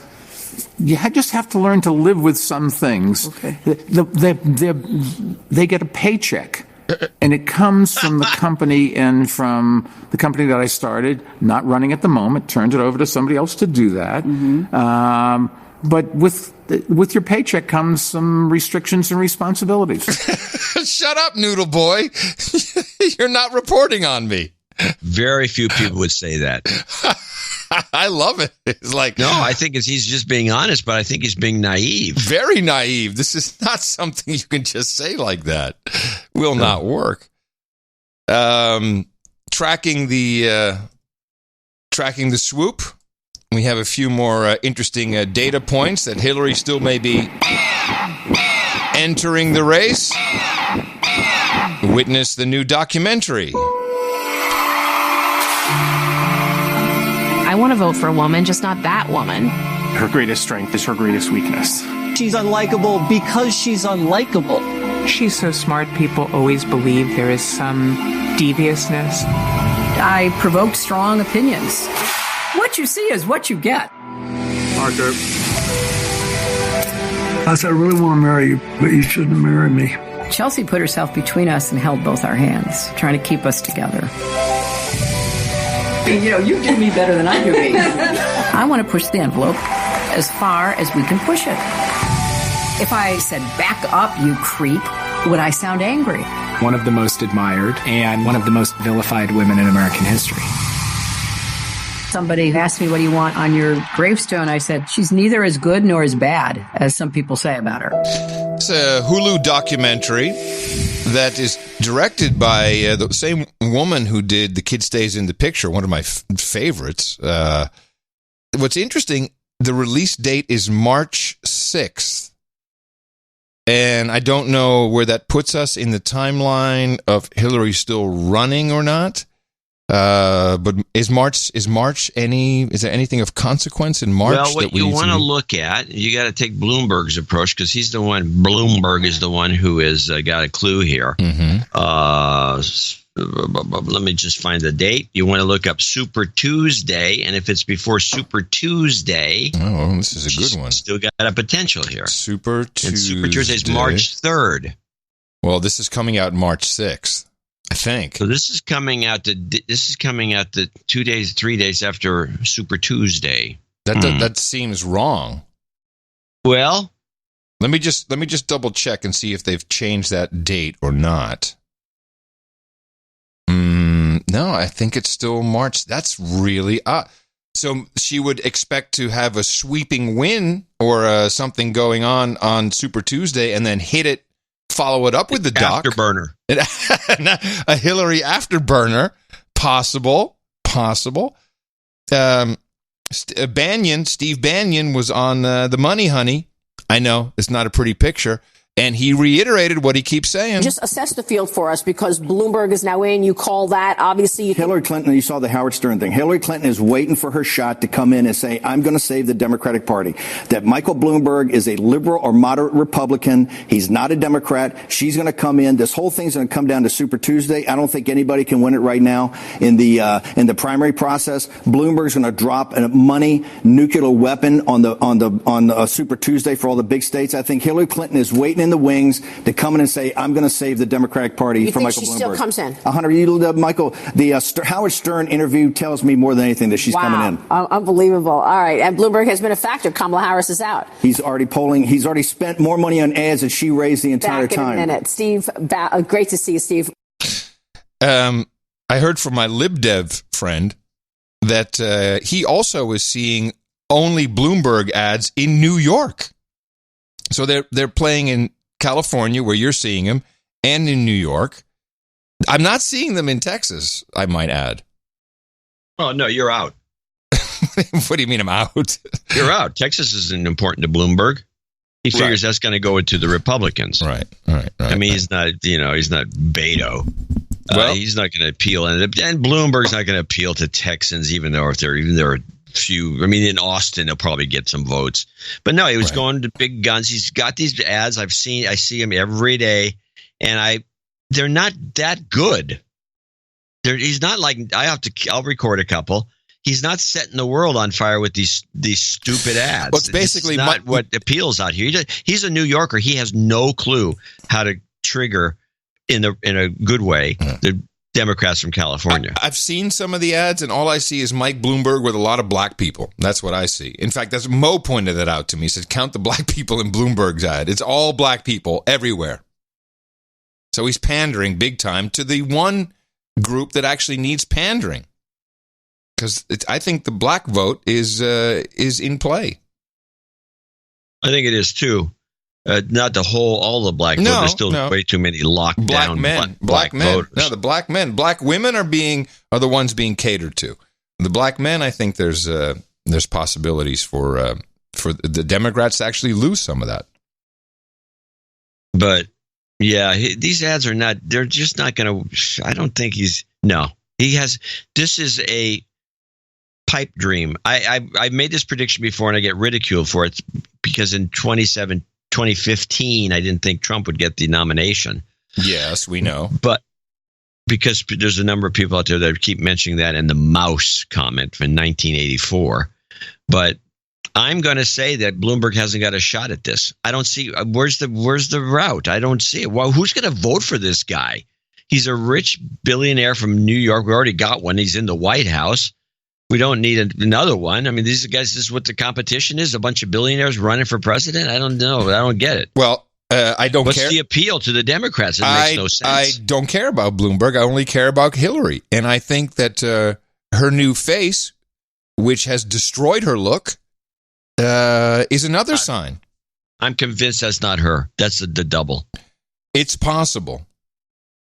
You just have to learn to live with some things. Okay. They get a paycheck And it comes from the company and from the company that I started, not running at the moment, turned it over to somebody else to do that. But with your paycheck comes some restrictions and responsibilities. Shut up, Noodle Boy. You're not reporting on me. Very few people would say that. I love it. It's like, no, I think he's just being honest, but I think he's being naive. Very naive. This is not something you can just say like that. Will not work. Tracking the swoop. We have a few more interesting data points that Hillary still may be entering the race. Witness the new documentary. I want to vote for a woman, just not that woman. Her greatest strength is her greatest weakness. She's unlikable because she's unlikable. She's so smart, people always believe there is some deviousness. I provoked strong opinions. What you see is what you get. Arthur. I said, I really want to marry you, but you shouldn't marry me. Chelsea put herself between us and held both our hands, trying to keep us together. You do me better than I do me. I want to push the envelope as far as we can push it. If I said, back up, you creep, would I sound angry? One of the most admired and one of the most vilified women in American history. Somebody asked me, what do you want on your gravestone? I said, she's neither as good nor as bad as some people say about her. It's a Hulu documentary that is directed by the same woman who did The Kid Stays in the Picture, one of my favorites. What's interesting, the release date is March 6th. And I don't know where that puts us in the timeline of Hillary still running or not. But is there anything of consequence in March? Well, what you want to look at, you got to take Bloomberg's approach, because Bloomberg is the one who has got a clue here. Let me just find the date. You want to look up Super Tuesday, and if it's before Super Tuesday, this is a good one. Still got a potential here. Super Tuesday. And Super Tuesday is March 3rd. Well, this is coming out March 6th. I think. So this is coming out the 3 days after Super Tuesday. That seems wrong. Well, let me just double check and see if they've changed that date or not. No, I think it's still March. That's really odd. So she would expect to have a sweeping win or something going on Super Tuesday, and then follow it up with the doc. Afterburner. A Hillary afterburner. Possible. Steve Bannon was on The Money Honey. I know, it's not a pretty picture. And he reiterated what he keeps saying. Just assess the field for us, because Bloomberg is now in. You call that, obviously. Hillary Clinton, you saw the Howard Stern thing. Hillary Clinton is waiting for her shot to come in and say, I'm going to save the Democratic Party. That Michael Bloomberg is a liberal or moderate Republican. He's not a Democrat. She's going to come in. This whole thing's going to come down to Super Tuesday. I don't think anybody can win it right now in the primary process. Bloomberg's going to drop a money nuclear weapon on Super Tuesday for all the big states. I think Hillary Clinton is waiting in the wings to come in and say, I'm going to save the Democratic Party for Michael Bloomberg. You think she still comes in? Hunter, Michael, the Howard Stern interview tells me more than anything that she's coming in. Unbelievable. All right. And Bloomberg has been a factor. Kamala Harris is out. He's already spent more money on ads than she raised the entire time. Back in a minute. Steve, great to see you, Steve. I heard from my LibDev friend that he also is seeing only Bloomberg ads in New York. So they're playing in California, where you're seeing them, and in New York. I'm not seeing them in Texas, I might add. Oh, no, you're out. What do you mean I'm out? You're out. Texas isn't important to Bloomberg. He figures that's going to go into the Republicans. Right. I mean, he's not Beto. Well, he's not going to appeal. And Bloomberg's not going to appeal to Texans, even though if there are few. I mean, in Austin, he'll probably get some votes. But no, he was going to big guns. He's got these ads. I see him every day, and they're not that good. He's not like I'll record a couple. He's not setting the world on fire with these stupid ads. Well, it's basically not what appeals out here. He's a New Yorker. He has no clue how to trigger in a good way, the Democrats from California. I've seen some of the ads, and all I see is Mike Bloomberg with a lot of black people. That's what I see. In fact, that's Mo pointed that out to me. He said, count the black people in Bloomberg's ad. It's all black people everywhere. So he's pandering big time to the one group that actually needs pandering. Because I think the black vote is in play. I think it is too. Not all the black vote. There's still way too many locked down black men. Voters. No, the black men. Black women are the ones being catered to. The black men, I think there's possibilities for the Democrats to actually lose some of that. But yeah, these ads are not. They're just not going to. I don't think he has. This is a pipe dream. I made this prediction before, and I get ridiculed for it because in 2015, I didn't think Trump would get the nomination. Yes, we know. But because there's a number of people out there that keep mentioning that in the mouse comment from 1984. But I'm going to say that Bloomberg hasn't got a shot at this. I don't see where's the route. I don't see it. Well, who's going to vote for this guy? He's a rich billionaire from New York. We already got one. He's in the White House. We don't need another one. I mean, these guys, this is what the competition is. A bunch of billionaires running for president. I don't know. I don't get it. Well, I don't care. What's the appeal to the Democrats? It makes no sense. I don't care about Bloomberg. I only care about Hillary. And I think that her new face, which has destroyed her look, is another sign. I'm convinced that's not her. That's the double. It's possible.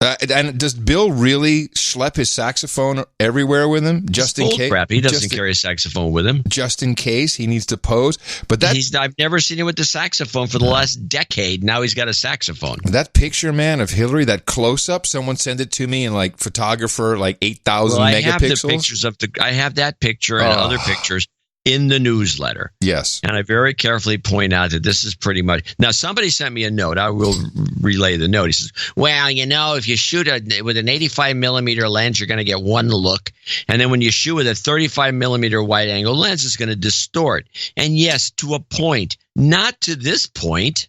And does Bill really schlep his saxophone everywhere with him just in case? Crap. He doesn't carry a saxophone with him. Just in case he needs to pose. But I've never seen him with the saxophone for the last decade. Now he's got a saxophone. That picture, man, of Hillary, that close-up, someone sent it to me in like photographer, like 8,000 megapixels. I have the pictures I have that picture and other pictures in the newsletter. Yes. And I very carefully point out that this is pretty much... Now, somebody sent me a note. I will relay the note. He says, well, if you shoot with an 85-millimeter lens, you're going to get one look. And then when you shoot with a 35-millimeter wide-angle lens, it's going to distort. And yes, to a point. Not to this point.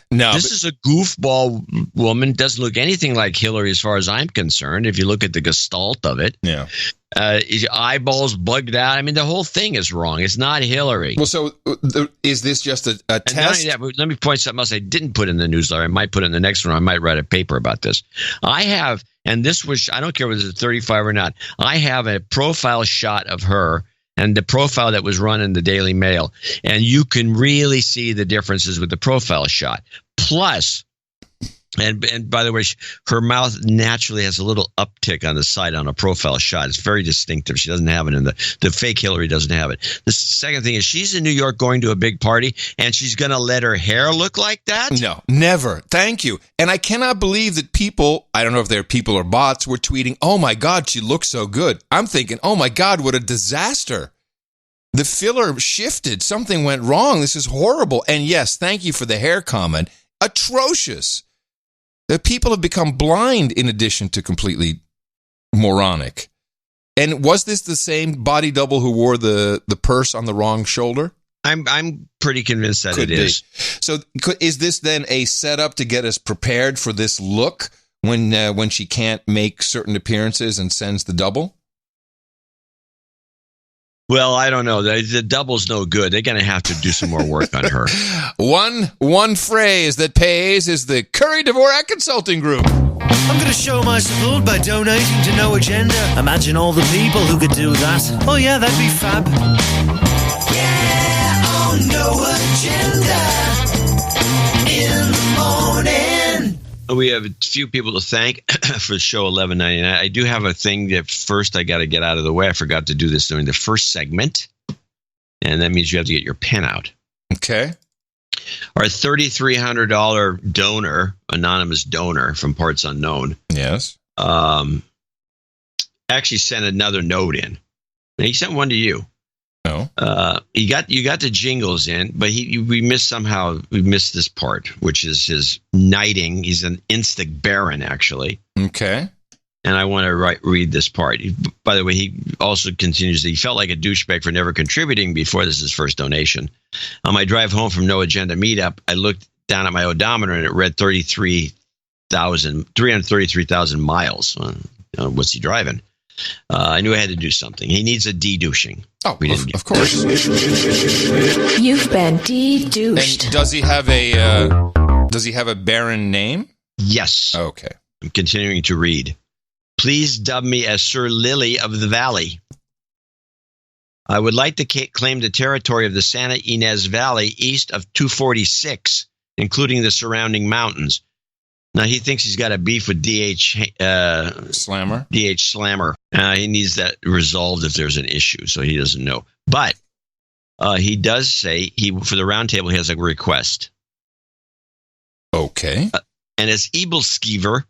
No, this is a goofball woman. Doesn't look anything like Hillary as far as I'm concerned. If you look at the gestalt of it, yeah, eyeballs bugged out. I mean, the whole thing is wrong. It's not Hillary. Well, so is this just a test? Not only that, but let me point something else I didn't put in the newsletter. I might put it in the next one. I might write a paper about this. I have, and this was, I don't care whether it's 35 or not. I have a profile shot of her. And the profile that was run in the Daily Mail. And you can really see the differences with the profile shot. Plus, and by the way, her mouth naturally has a little uptick on the side on a profile shot. It's very distinctive. She doesn't have it in the fake Hillary doesn't have it. The second thing is she's in New York going to a big party, and she's going to let her hair look like that? No, never. Thank you. And I cannot believe that people, I don't know if they're people or bots, were tweeting, oh my God, she looks so good. I'm thinking, oh my God, what a disaster. The filler shifted. Something went wrong. This is horrible. And yes, thank you for the hair comment. Atrocious. The people have become blind in addition to completely moronic. And was this the same body double who wore the purse on the wrong shoulder? I'm pretty convinced that it is. So is this then a setup to get us prepared for this look when she can't make certain appearances and sends the double? Well, I don't know. The double's no good. They're going to have to do some more work on her. One phrase that pays is the Curry Dvorak Consulting Group. I'm going to show my support by donating to No Agenda. Imagine all the people who could do that. Oh yeah, that'd be fab. Yeah, on No Agenda in the morning. We have a few people to thank for show 1199. I do have a thing that first I got to get out of the way. I forgot to do this during the first segment, and that means you have to get your pen out. Okay. Our $3,300 donor, anonymous donor from Parts Unknown. Yes. Actually sent another note in. And he sent one to you. No. You got the jingles in, but we missed this part, which is his knighting. He's an instig baron, actually. Okay. And I want to read this part. By the way, he also continues that he felt like a douchebag for never contributing before this is his first donation. On my drive home from No Agenda Meetup, I looked down at my odometer and it read 33 333,000 miles. What's he driving? I knew I had to do something. He needs a de-douching. Oh, of course. You've been de-douched. And does he have a barren name? Yes. Okay. I'm continuing to read. Please dub me as Sir Lily of the Valley. I would like to claim the territory of the Santa Ynez Valley east of 246, including the surrounding mountains. Now, he thinks he's got a beef with Slammer. DH Slammer. He needs that resolved if there's an issue, so he doesn't know. But he does say for the roundtable, he has a request. Okay. And it's Ebelskiver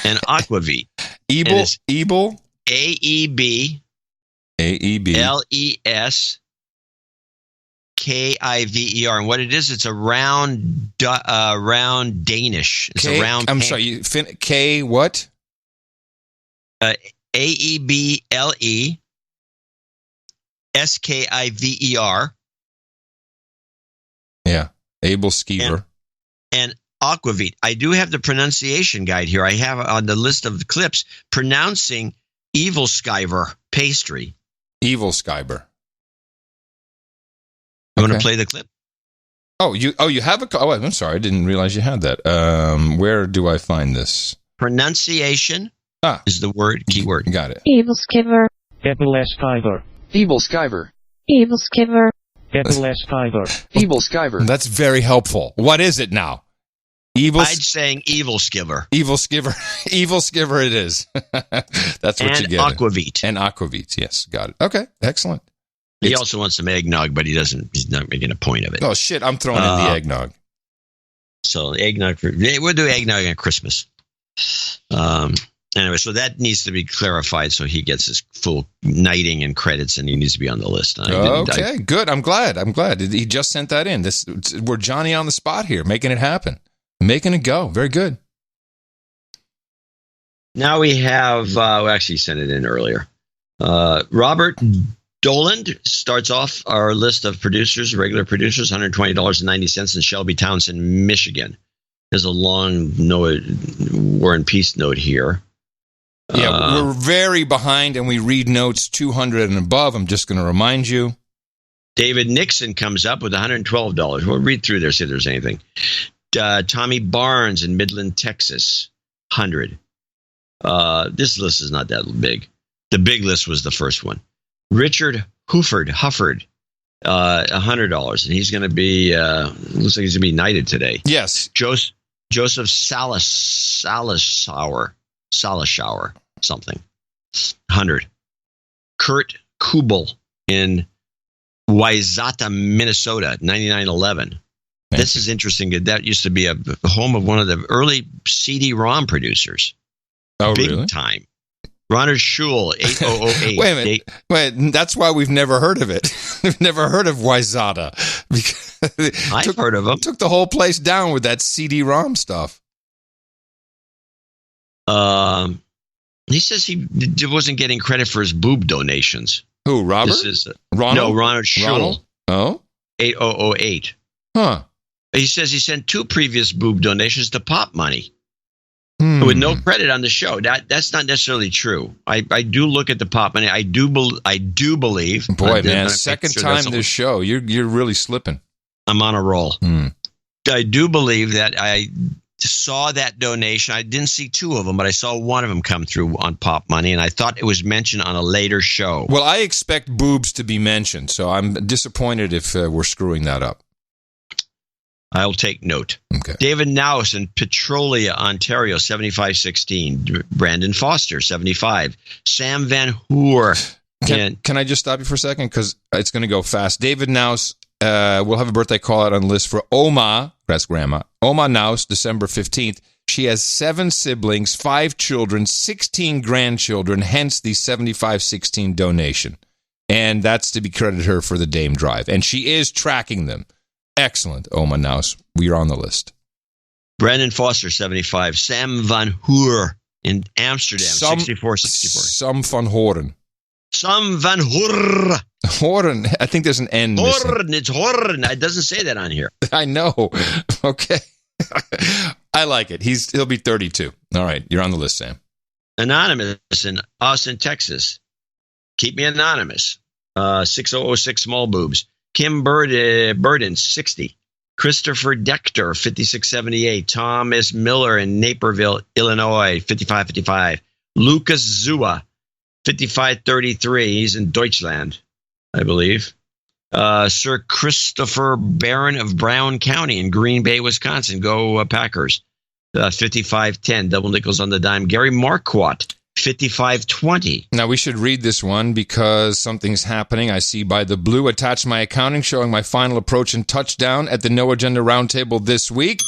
and Aquavit. Ebel? AEB. LESKIVER. And what it is, it's a round Danish. It's a round. I'm sorry. K what? AEBLESKIVER. Yeah. Ebelskiver. And Aquavit. I do have the pronunciation guide here. I have on the list of clips pronouncing Evilskiver pastry. Evilskiver. You want to play the clip? You have a... Oh, I'm sorry. I didn't realize you had that. Where do I find this? Pronunciation is the keyword. Got it. Evilskiver. Evilskiver. Evilskiver. Evilskiver. Evilskiver. Evilskiver. That's very helpful. What is it now? I'm saying Evilskiver. Evilskiver. Evilskiver it is. That's what you get. Aquavit. And Aquavit, yes. Got it. Okay, excellent. He also wants some eggnog, but he's not making a point of it. Oh, shit, I'm throwing in the eggnog. So eggnog, we'll do eggnog on Christmas. Anyway, so that needs to be clarified so he gets his full knighting and credits and he needs to be on the list. Okay, good. I'm glad. He just sent that in. We're Johnny on the spot here, making it happen. Making it go. Very good. Now we have, actually sent it in earlier. Robert Doland starts off our list of producers, regular producers, $120.90 in Shelby Townsend, Michigan. There's a long War and Peace note here. Yeah, we're very behind and we read notes 200 and above. I'm just going to remind you. David Nixon comes up with $112. We'll read through there, see if there's anything. Tommy Barnes in Midland, Texas, 100. This list is not that big. The big list was the first one. Richard Hufford, $100, and he's going to be. Looks like he's going to be knighted today. Yes. Joseph Salischauer, something. 100. Kurt Kubel in Wayzata, Minnesota, 9911. This is interesting. That used to be a home of one of the early CD-ROM producers. Oh, big really? Time. Ronald Schul, 8008. Wait a minute. Wait, that's why we've never heard of it. We've never heard of Wayzata. I've heard of him. Took the whole place down with that CD-ROM stuff. He says he wasn't getting credit for his boob donations. Who, Robert? This is Ronald? No, Ronald Schul. Ronald? Oh? 8008. Huh. He says he sent 2 previous boob donations to Pop Money with no credit on the show. That's not necessarily true. I do look at the Pop Money. I do believe. Boy, man, second time this show, you're really slipping. I'm on a roll. I do believe that I saw that donation. I didn't see 2 of them, but I saw one of them come through on Pop Money, and I thought it was mentioned on a later show. Well, I expect boobs to be mentioned, so I'm disappointed if we're screwing that up. I'll take note. Okay. David Naus in Petrolia, Ontario, 7516. Brandon Foster, 75. Sam Van Hoor. Can I just stop you for a second? Because it's going to go fast. David Naus, we'll have a birthday call out on the list for Oma. That's Grandma. Oma Naus, December 15th. She has 7 siblings, 5 children, 16 grandchildren, hence the 7516 donation. And that's to be credited her for the Dame Drive. And she is tracking them. Excellent, Oma Naus. We are on the list. Brandon Foster, 75. Sam Van Hoor in Amsterdam, 64. Sam Van Horen. Sam Van Hoor. Horen. I think there's an N missing. Hoorn. It's Hoorn. It doesn't say that on here. I know. Okay. I like it. He'll be 32. All right, you're on the list, Sam. Anonymous in Austin, Texas. Keep me anonymous. 6006 small boobs. Kim Burden, 60. Christopher Dector, 5678. Thomas Miller in Naperville, Illinois, 5555. Lucas Zua, 5533. He's in Deutschland, I believe. Sir Christopher Barron of Brown County in Green Bay, Wisconsin. Go Packers. 5510. Double nickels on the dime. Gary Marquardt, 5520. Now, we should read this one because something's happening. I see by the blue attached my accounting showing my final approach and touchdown at the No Agenda Roundtable this week.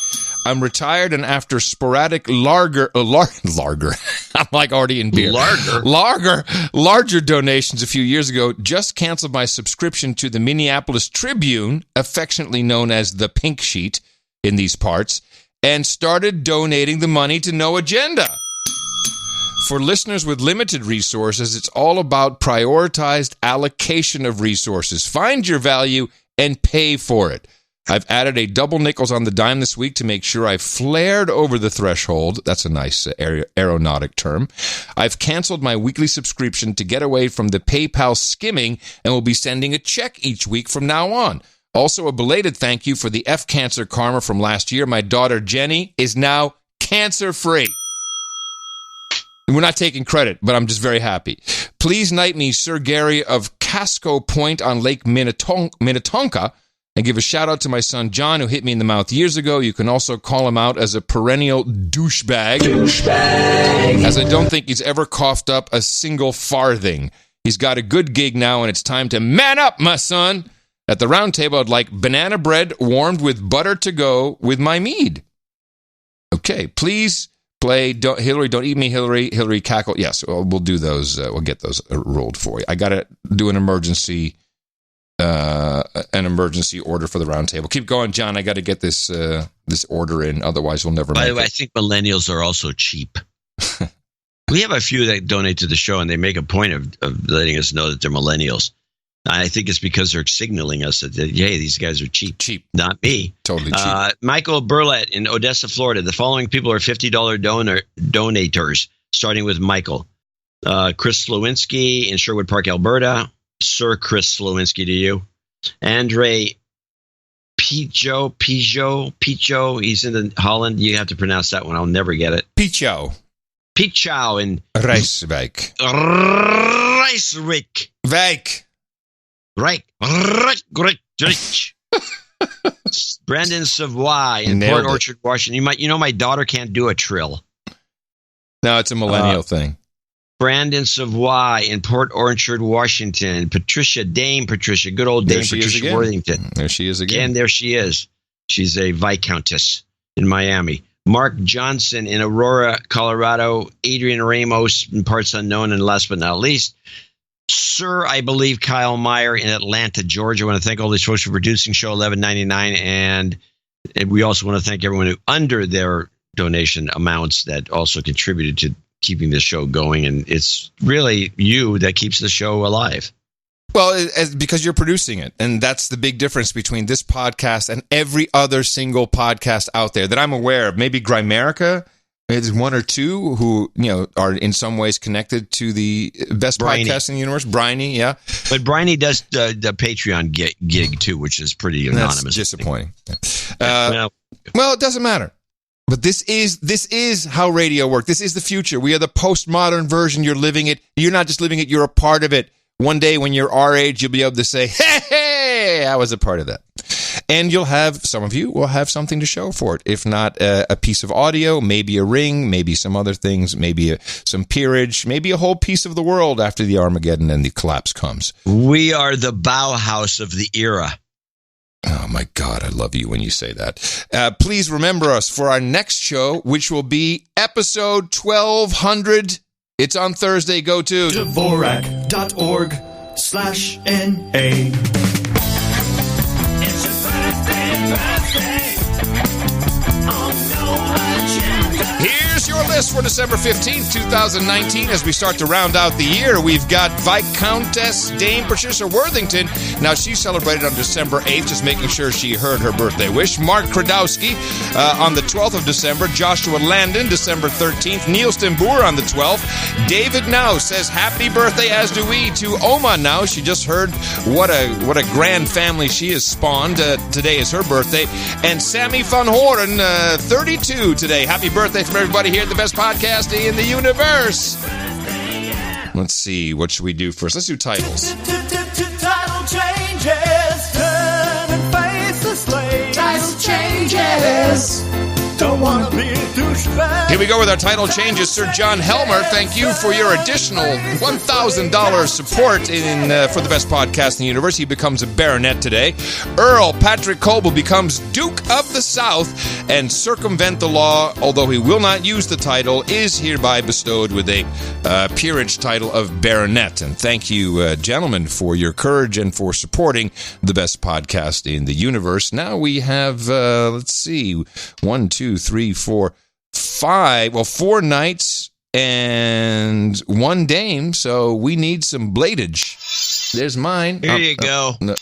I'm retired, and after sporadic larger, I'm like already in beer. Larger donations a few years ago, just canceled my subscription to the Minneapolis Tribune, affectionately known as the Pink Sheet in these parts, and started donating the money to No Agenda. For listeners with limited resources, it's all about prioritized allocation of resources. Find your value and pay for it. I've added a double nickels on the dime this week to make sure I've flared over the threshold. That's a nice aeronautic term. I've canceled my weekly subscription to get away from the PayPal skimming and will be sending a check each week from now on. Also, a belated thank you for the F cancer karma from last year. My daughter Jenny is now cancer-free. We're not taking credit, but I'm just very happy. Please knight me Sir Gary of Casco Point on Lake Minnetonka, and give a shout out to my son John, who hit me in the mouth years ago. You can also call him out as a perennial douchebag. As I don't think he's ever coughed up a single farthing. He's got a good gig now, and it's time to man up, my son. At the round table, I'd like banana bread warmed with butter to go with my mead. Okay, please play Hillary, Don't Eat Me, Hillary Cackle. Yes, we'll do those. We'll get those rolled for you. I got to do an emergency order for the round table. Keep going, John. I got to get this order in. Otherwise, we'll never. By the way, I think millennials are also cheap. We have a few that donate to the show, and they make a point of letting us know that they're millennials. I think it's because they're signaling us that, hey, these guys are cheap. Cheap. Not me. Totally cheap. Michael Burlett in Odessa, Florida. The following people are $50 donators, starting with Michael. Chris Slowinski in Sherwood Park, Alberta. Sir Chris Slowinski to you. Andre Picho. He's in Holland. You have to pronounce that one. I'll never get it. Picho in Rijswijk. Wijk. Right. Brandon Savoy in Port Orchard, Washington. You know my daughter can't do a trill. No, it's a millennial thing. Brandon Savoy in Port Orchard, Washington. Dame Patricia, good old Dame Patricia Worthington. There she is again. There she is. She's a Viscountess in Miami. Mark Johnson in Aurora, Colorado. Adrian Ramos in parts unknown. And last but not least, Sir, I believe, Kyle Meyer in Atlanta, Georgia. I want to thank all these folks for producing Show 1199. And we also want to thank everyone who, under their donation amounts, that also contributed to keeping the show going. And it's really you that keeps the show alive. Well, because you're producing it. And that's the big difference between this podcast and every other single podcast out there that I'm aware of. Maybe Grimerica. There's one or two who, are in some ways connected to the best podcast in the universe. Briney, yeah. But Briney does the Patreon gig too, which is pretty anonymous. That's disappointing. Well, it doesn't matter. But this is how radio works. This is the future. We are the postmodern version. You're living it. You're not just living it. You're a part of it. One day when you're our age, you'll be able to say, hey, I was a part of that. And some of you will have something to show for it. If not a piece of audio, maybe a ring, maybe some other things, maybe some peerage, maybe a whole piece of the world after the Armageddon and the collapse comes. We are the Bauhaus of the era. Oh, my God, I love you when you say that. Please remember us for our next show, which will be episode 1200. It's on Thursday. Go to Dvorak.org/NA. Here's your list for December 15th, 2019. As we start to round out the year, we've got Viscountess Dame Patricia Worthington. Now, she celebrated on December 8th, just making sure she heard her birthday wish. Mark Kradowski on the 12th of December. Joshua Landon, December 13th. Neil Stimbour on the 12th. David Now says happy birthday, as do we, to Oma Now. She just heard what a grand family she has spawned. Today is her birthday. And Sammy Van Horen, 32 today. Happy birthday from everybody here at the best podcast in the universe. Let's see, what should we do first? Let's do titles. Title changes. Turn and face the slate. Title changes. Don't want to be a douchebag. Here we go with our title changes. Sir John Helmer, thank you for your additional $1,000 support for the best podcast in the universe. He becomes a baronet today. Earl Patrick Coble becomes Duke of the South, and circumvent the law, although he will not use the title, is hereby bestowed with a peerage title of baronet. And thank you, gentlemen, for your courage and for supporting the best podcast in the universe. Now we have, let's see, 1, 2, 3, 4, 5. Well, 4 knights and 1 dame, so we need some bladage. There's mine. Here you go. No.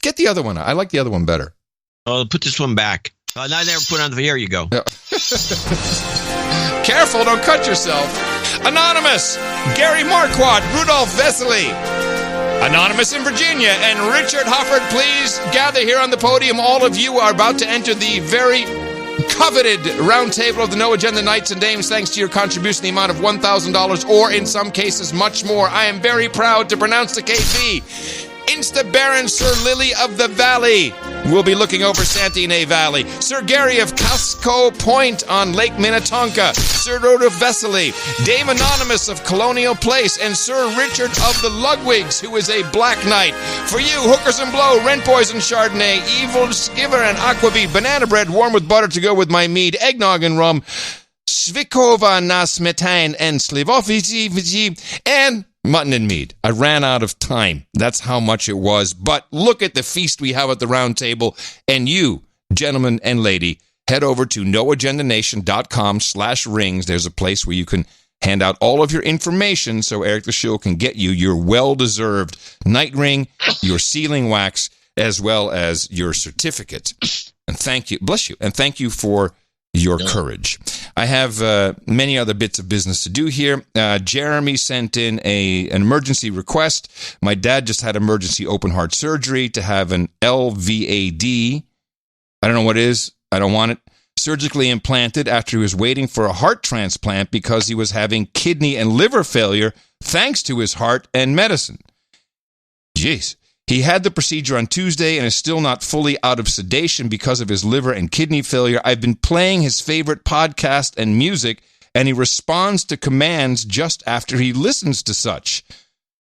Get the other one. I like the other one better. Oh, put this one back. No, I never put it on. Here you go. Careful, don't cut yourself. Anonymous, Gary Marquardt, Rudolph Vesely. Anonymous in Virginia, and Richard Hufford, please gather here on the podium. All of you are about to enter the very coveted round table of the No Agenda Knights and Dames, thanks to your contribution, the amount of $1,000, or in some cases much more. I am very proud to pronounce the KP. Insta Baron Sir Lily of the Valley will be looking over Santine Valley. Sir Gary of Casco Point on Lake Minnetonka. Sir Rhoda Vesely. Dame Anonymous of Colonial Place. And Sir Richard of the Lugwigs, who is a Black Knight. For you, Hookers and Blow, Rent Poison Chardonnay, Evil Skiver and Aquavit, banana bread warm with butter to go with my mead, eggnog and rum, Svikova na smetan and Slivovici, and mutton and mead. I ran out of time. That's how much it was. But look at the feast we have at the round table. And you, gentlemen and lady, head over to noagendanation.com/rings. There's a place where you can hand out all of your information so Eric the Shill can get you your well-deserved night ring, your sealing wax, as well as your certificate. And thank you. Bless you. And thank you for your courage. I have many other bits of business to do here. Jeremy sent in an emergency request. My dad just had emergency open heart surgery to have an LVAD. I don't know what it is. I don't want it. Surgically implanted after he was waiting for a heart transplant because he was having kidney and liver failure thanks to his heart and medicine. Jeez. He had the procedure on Tuesday and is still not fully out of sedation because of his liver and kidney failure. I've been playing his favorite podcast and music, and he responds to commands just after he listens to such.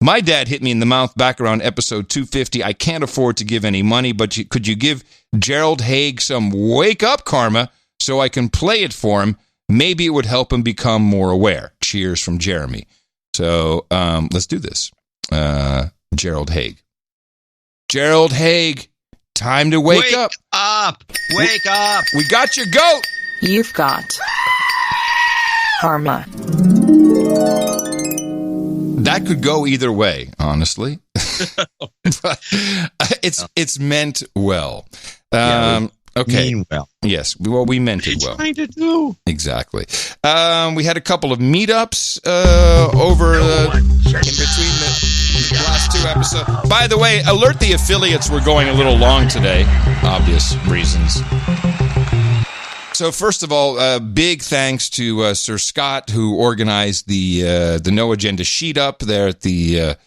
My dad hit me in the mouth back around episode 250. I can't afford to give any money, but could you give Gerald Haig some wake-up karma so I can play it for him? Maybe it would help him become more aware. Cheers from Jeremy. So let's do this. Gerald Haig. Gerald Haig, time to wake up. Wake up. We got your goat. You've got karma. That could go either way, honestly. But it's meant well. Okay. Mean well. Yes. Well, we meant it well. Trying to do. Exactly. We had a couple of meetups over in between the last 2 episodes. By the way, alert the affiliates, we're going a little long today. Obvious reasons. So first of all, big thanks to Sir Scott, who organized the No Agenda sheet up there at the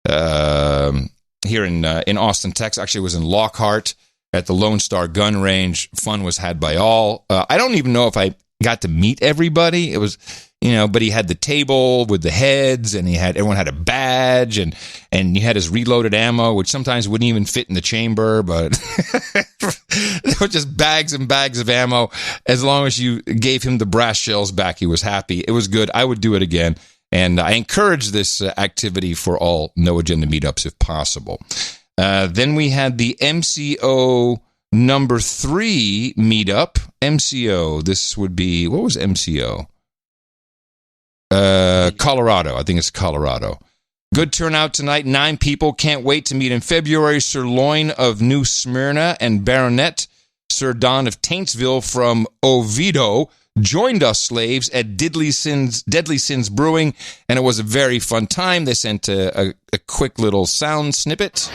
here in Austin, Texas. Actually, it was in Lockhart at the Lone Star Gun Range. Fun was had by all. I don't even know if I got to meet everybody. It was, but he had the table with the heads, and everyone had a badge, and he had his reloaded ammo, which sometimes wouldn't even fit in the chamber, but there were just bags and bags of ammo. As long as you gave him the brass shells back, he was happy. It was good. I would do it again. And I encourage this activity for all No Agenda meetups if possible. Then we had the MCO Number 3 meetup, MCO. This would be, what was MCO? Colorado. I think it's Colorado. Good turnout tonight. 9 people. Can't wait to meet in February. Sir Loin of New Smyrna and Baronet Sir Don of Taintsville from Oviedo joined us slaves at Deadly Sins Brewing, and it was a very fun time. They sent a quick little sound snippet.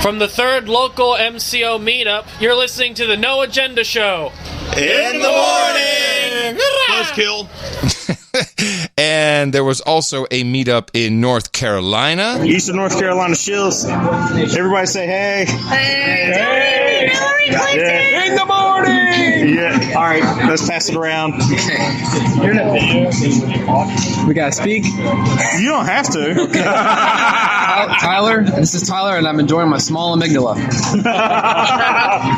From the 3rd local MCO meetup, you're listening to the No Agenda Show. In the morning! Buzzkill. And there was also a meetup in North Carolina. Eastern North Carolina shills. Everybody say hey. Hey! Hillary Clinton! Yeah. In the morning! Yeah. All right, let's pass it around. We gotta speak? You don't have to. Tyler, this is Tyler, and I'm enjoying my small amygdala.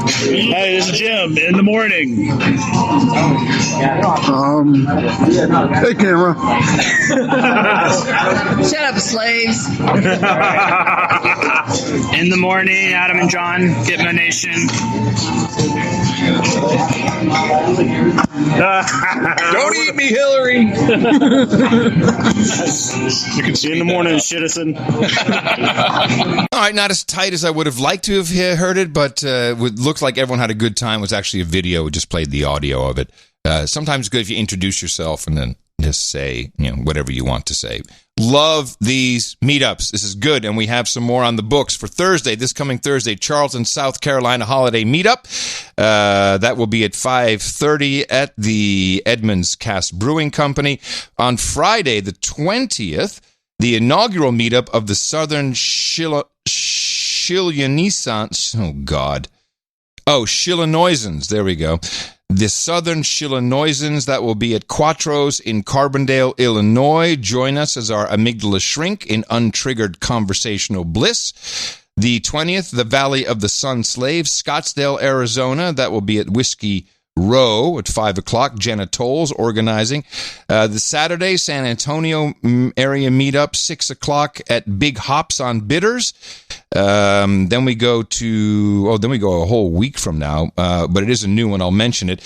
Hey, this is Jim. In the morning. Hey, camera. Shut up, slaves. In the morning, Adam and John, Gitmo Nation. Don't eat me, Hillary. You can see in the morning, citizen. All right, not as tight as I would have liked to have heard it, but it looked like everyone had a good time. It was actually a video. We just played the audio of it. Sometimes it's good if you introduce yourself and then just say, whatever you want to say. Love these meetups. This is good, and we have some more on the books for Thursday. This coming Thursday, Charleston, South Carolina holiday meetup. That will be at 5:30 at the Edmonds Cask Brewing Company. On Friday, the 20th, the inaugural meetup of the Southern Shillanoisans. There we go. The Southern Shillanoisans, that will be at Quattro's in Carbondale, Illinois. Join us as our amygdala shrink in untriggered conversational bliss. The 20th, the Valley of the Sun Slaves, Scottsdale, Arizona. That will be at Whiskey Row at 5 o'clock. Jenna Tolles organizing. The Saturday, San Antonio area meetup, 6 o'clock at Big Hops on Bitters. Then we go a whole week from now, but it is a new one. I'll mention it.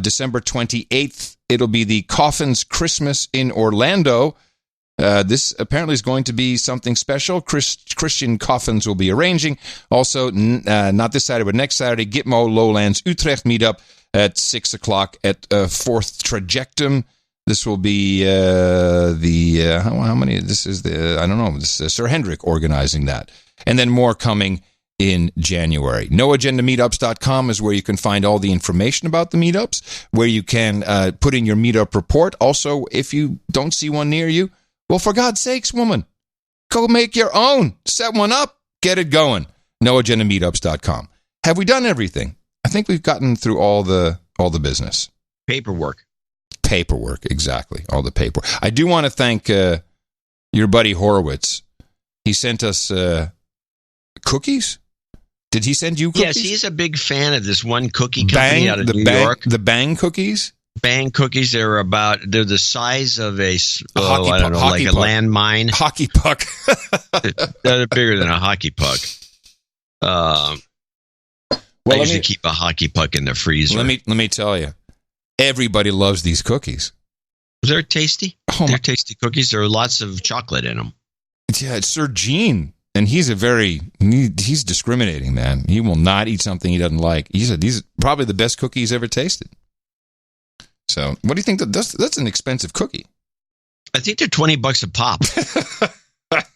December 28th, it'll be the Coffins Christmas in Orlando. This apparently is going to be something special. Christian Coffins will be arranging. Also, not this Saturday, but next Saturday, Gitmo Lowlands Utrecht meetup at 6 o'clock at 4th Trajectum. This will be how many? This is I don't know. This is Sir Hendrik organizing that. And then more coming in January. NoAgendaMeetups.com is where you can find all the information about the meetups, where you can put in your meetup report. Also, if you don't see one near you, well, for God's sakes, woman, go make your own. Set one up. Get it going. NoAgendaMeetups.com. Have we done everything? I think we've gotten through all the business. Paperwork, exactly. All the paperwork. I do want to thank your buddy Horowitz. He sent us cookies. Did he send you cookies? Yes, he's a big fan of this one cookie company out of New York. The Bang cookies? Bang cookies. They're the size of a landmine. Hockey puck. They're bigger than a hockey puck. I usually keep a hockey puck in the freezer. Let me tell you, everybody loves these cookies. They're tasty. They're tasty cookies. There are lots of chocolate in them. Yeah, it's Sir Gene, and he's discriminating, man. He will not eat something he doesn't like. He said these are probably the best cookie he's ever tasted. So, what do you think? That's an expensive cookie. I think they're $20 a pop.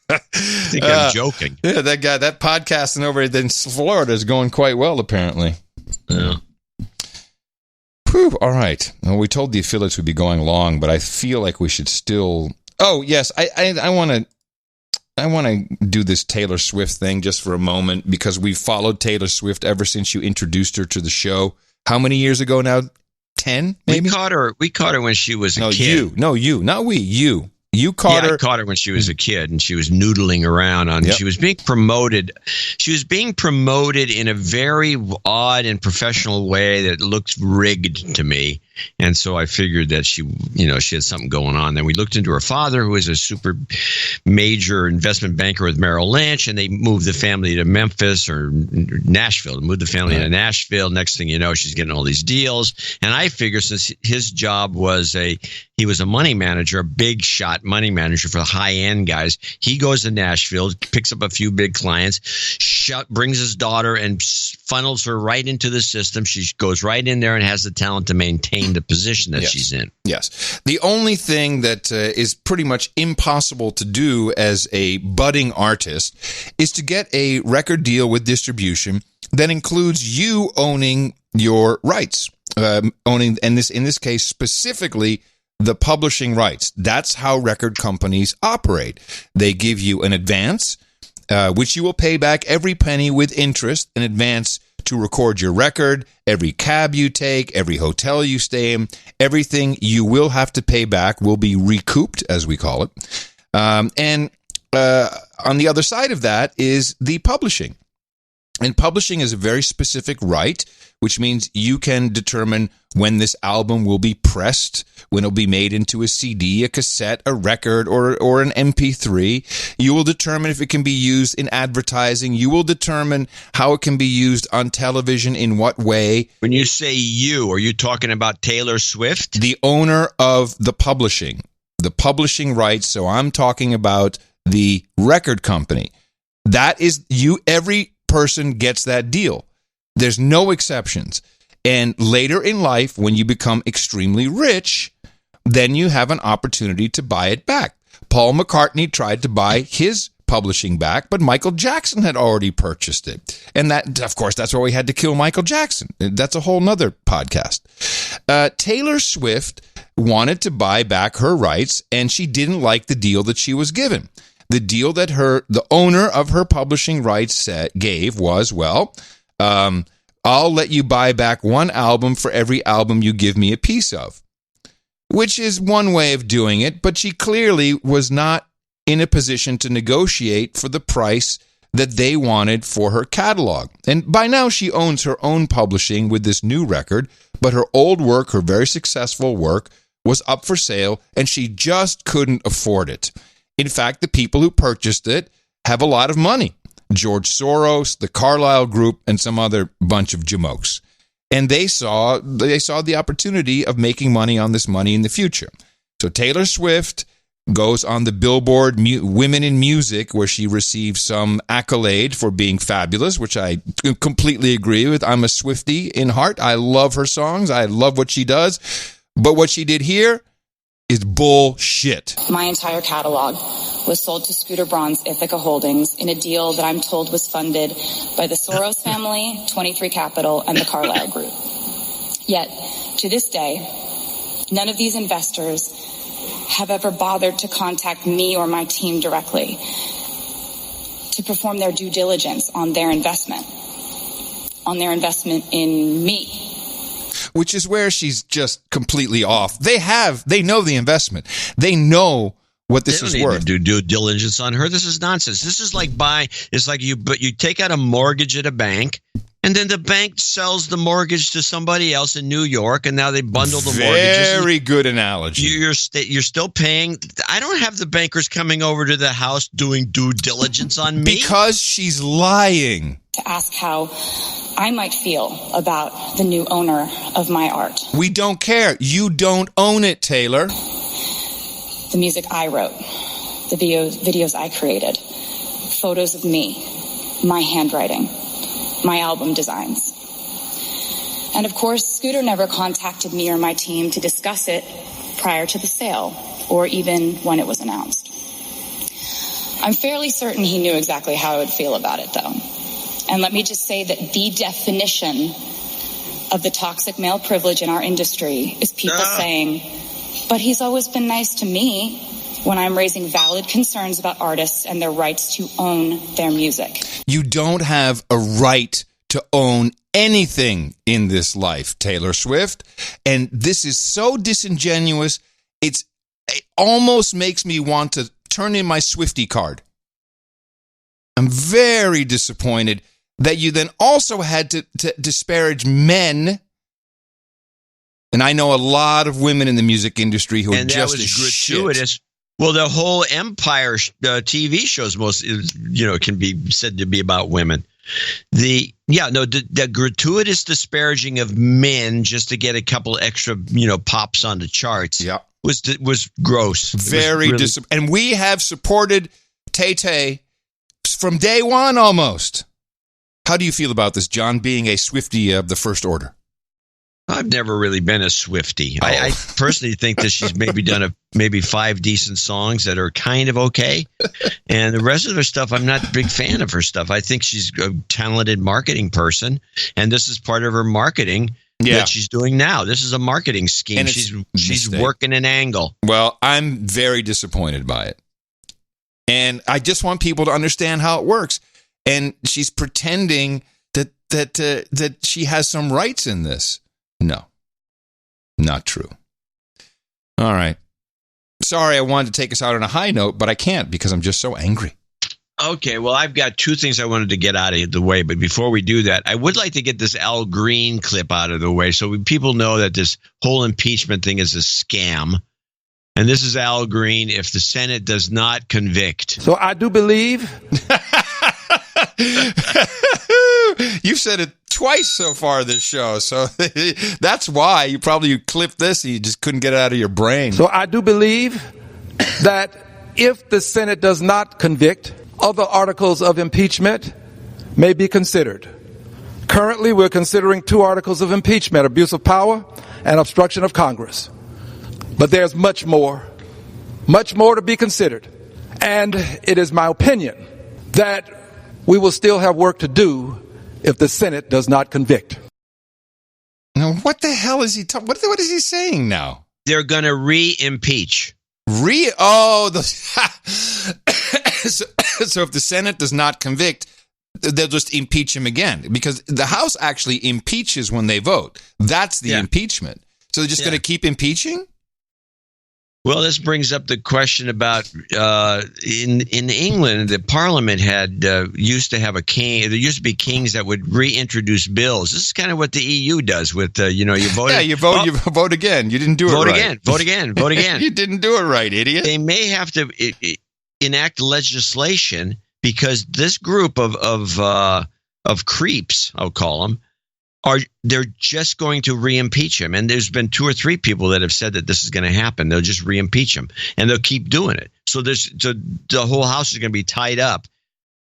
I think I'm joking. Yeah, that podcasting over in Florida is going quite well, apparently. Yeah. Whew, all right. Well, we told the affiliates we'd be going long, but I feel like we should still. Oh yes, I want to do this Taylor Swift thing just for a moment, because we've followed Taylor Swift ever since you introduced her to the show. How many years ago now? 10, maybe? We caught her when she was a kid. You, not we, you. You caught her. I caught her when she was a kid, and she was noodling around on. Yep. She was being promoted. She was being promoted in a very odd and professional way that looked rigged to me. And so I figured that she had something going on. Then we looked into her father, who is a super major investment banker with Merrill Lynch, and they moved the family to Memphis or Nashville. Moved the family to Nashville. Next thing you know, she's getting all these deals. And I figure since his job was he was a money manager, a big shot money manager for the high end guys, he goes to Nashville, picks up a few big clients, brings his daughter and funnels her right into the system. She goes right in there and has the talent to maintain the position that she's in. Yes. The only thing that is pretty much impossible to do as a budding artist is to get a record deal with distribution that includes you owning your rights, owning, and in this case specifically, the publishing rights. That's how record companies operate. They give you an advance, which you will pay back every penny with interest, an advance to record your record, every cab you take, every hotel you stay in, everything you will have to pay back will be recouped, as we call it. And on the other side of that is the publishing. And publishing is a very specific right, which means you can determine when this album will be pressed, when it'll be made into a CD, a cassette, a record, or an MP3. You will determine if it can be used in advertising. You will determine how it can be used on television, in what way. When you say you, are you talking about Taylor Swift? The owner of the publishing rights. So I'm talking about the record company. That is you. Every person gets that deal. There's no exceptions. And later in life, when you become extremely rich, then you have an opportunity to buy it back. Paul McCartney tried to buy his publishing back, but Michael Jackson had already purchased it. And that, of course, that's why we had to kill Michael Jackson. That's a whole nother podcast. Taylor Swift wanted to buy back her rights, and she didn't like the deal that she was given. The deal that the owner of her publishing rights gave was, well, I'll let you buy back one album for every album you give me a piece of, which is one way of doing it, but she clearly was not in a position to negotiate for the price that they wanted for her catalog. And by now she owns her own publishing with this new record, but her old work, her very successful work, was up for sale, and she just couldn't afford it. In fact, the people who purchased it have a lot of money. George Soros, the Carlyle Group, and some other bunch of jamokes. And they saw the opportunity of making money on this money in the future. So Taylor Swift goes on the Billboard Women in Music, where she receives some accolade for being fabulous, which I completely agree with. I'm a Swiftie in heart. I love her songs. I love what she does. But what she did here is bullshit. My entire catalog was sold to Scooter Braun's Ithaca Holdings in a deal that I'm told was funded by the Soros family, 23 Capital, and the Carlyle Group. Yet, to this day, none of these investors have ever bothered to contact me or my team directly to perform their due diligence on their investment in me. Which is where she's just completely off. They know the investment. They know what this is worth. Do due diligence on her. This is nonsense. This is like you take out a mortgage at a bank, and then the bank sells the mortgage to somebody else in New York, and now they bundle the mortgages. Very good analogy. You're still paying. I don't have the bankers coming over to the house doing due diligence on me. Because she's lying. To ask how I might feel about the new owner of my art. We don't care. You don't own it, Taylor. The music I wrote, the videos I created, photos of me, my handwriting, my album designs. And of course, Scooter never contacted me or my team to discuss it prior to the sale, or even when it was announced. I'm fairly certain he knew exactly how I would feel about it, though. And let me just say that the definition of the toxic male privilege in our industry is people saying, but he's always been nice to me, when I'm raising valid concerns about artists and their rights to own their music. You don't have a right to own anything in this life, Taylor Swift. And this is so disingenuous, it almost makes me want to turn in my Swiftie card. I'm very disappointed that you then also had to disparage men And I know a lot of women in the music industry who are just as gratuitous. shit. Well, the whole Empire TV shows can be said to be about women. The gratuitous disparaging of men just to get a couple extra pops on the charts. Yeah. Was gross. Very and we have supported Tay-Tay from day one almost. How do you feel about this, John, being a Swiftie of the First Order? I've never really been a Swiftie. I personally think that she's maybe done maybe 5 decent songs that are kind of okay. And the rest of her stuff, I'm not a big fan of her stuff. I think she's a talented marketing person. And this is part of her marketing that she's doing now. This is a marketing scheme. And she's working an angle. Well, I'm very disappointed by it. And I just want people to understand how it works. And she's pretending that she has some rights in this. No, not true. All right. Sorry, I wanted to take us out on a high note, but I can't because I'm just so angry. Okay, well, I've got 2 things I wanted to get out of the way, but before we do that, I would like to get this Al Green clip out of the way so people know that this whole impeachment thing is a scam. And this is Al Green if the Senate does not convict. So I do believe... You've said it twice so far this show, so that's why you clipped this and you just couldn't get it out of your brain. So I do believe that if the Senate does not convict, other articles of impeachment may be considered. Currently, we're considering 2 articles of impeachment, abuse of power and obstruction of Congress. But there's much more to be considered. And it is my opinion that we will still have work to do if the Senate does not convict. Now, what the hell is he talking? What is he saying now? They're going to re-impeach. So if the Senate does not convict, they'll just impeach him again because the House actually impeaches when they vote. That's the impeachment. So they're just going to keep impeaching? Well, this brings up the question about in England, the Parliament had used to have a king. There used to be kings that would reintroduce bills. This is kind of what the EU does with you vote. Yeah, you vote again. You didn't do it right. Vote again. You didn't do it right, idiot. They may have to enact legislation because this group of creeps, I'll call them, they're just going to re-impeach him. And there's been 2 or 3 people that have said that this is going to happen. They'll just re-impeach him, and they'll keep doing it. So the whole House is going to be tied up.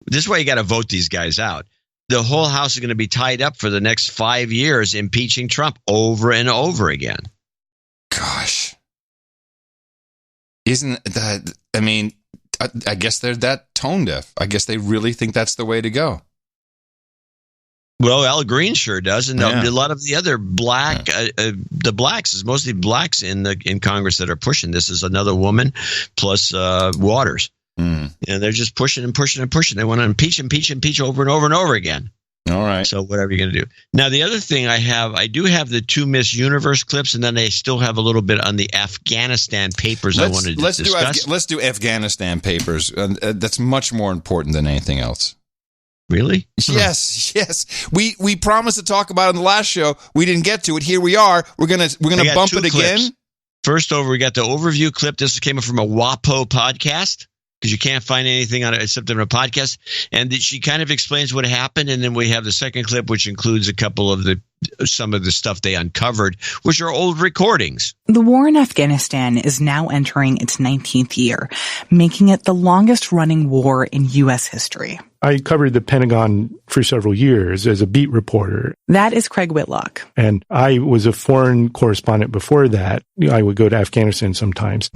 This is why you got to vote these guys out. The whole House is going to be tied up for the next 5 years, impeaching Trump over and over again. Gosh. Isn't that, I mean, I guess they're that tone deaf. I guess they really think that's the way to go. Well, Al Green sure does, and a lot of the other the blacks is mostly blacks in Congress that are pushing this. Is another woman plus Waters, and they're just pushing and pushing and pushing. They want to impeach over and over and over again. All right. So whatever you're going to do. Now the other thing I do have the 2 Miss Universe clips, and then I still have a little bit on the Afghanistan papers I wanted to discuss. Let's do Afghanistan papers. That's much more important than anything else. Really? Yes. We promised to talk about it in the last show. We didn't get to it. Here we are. We're gonna bump it again. First we got the overview clip. This came from a WAPO podcast because you can't find anything on it except on a podcast. And she kind of explains what happened. And then we have the second clip, which includes a couple of some of the stuff they uncovered, which are old recordings. The war in Afghanistan is now entering its 19th year, making it the longest-running war in U.S. history. I covered the Pentagon for several years as a beat reporter. That is Craig Whitlock. And I was a foreign correspondent before that. I would go to Afghanistan sometimes.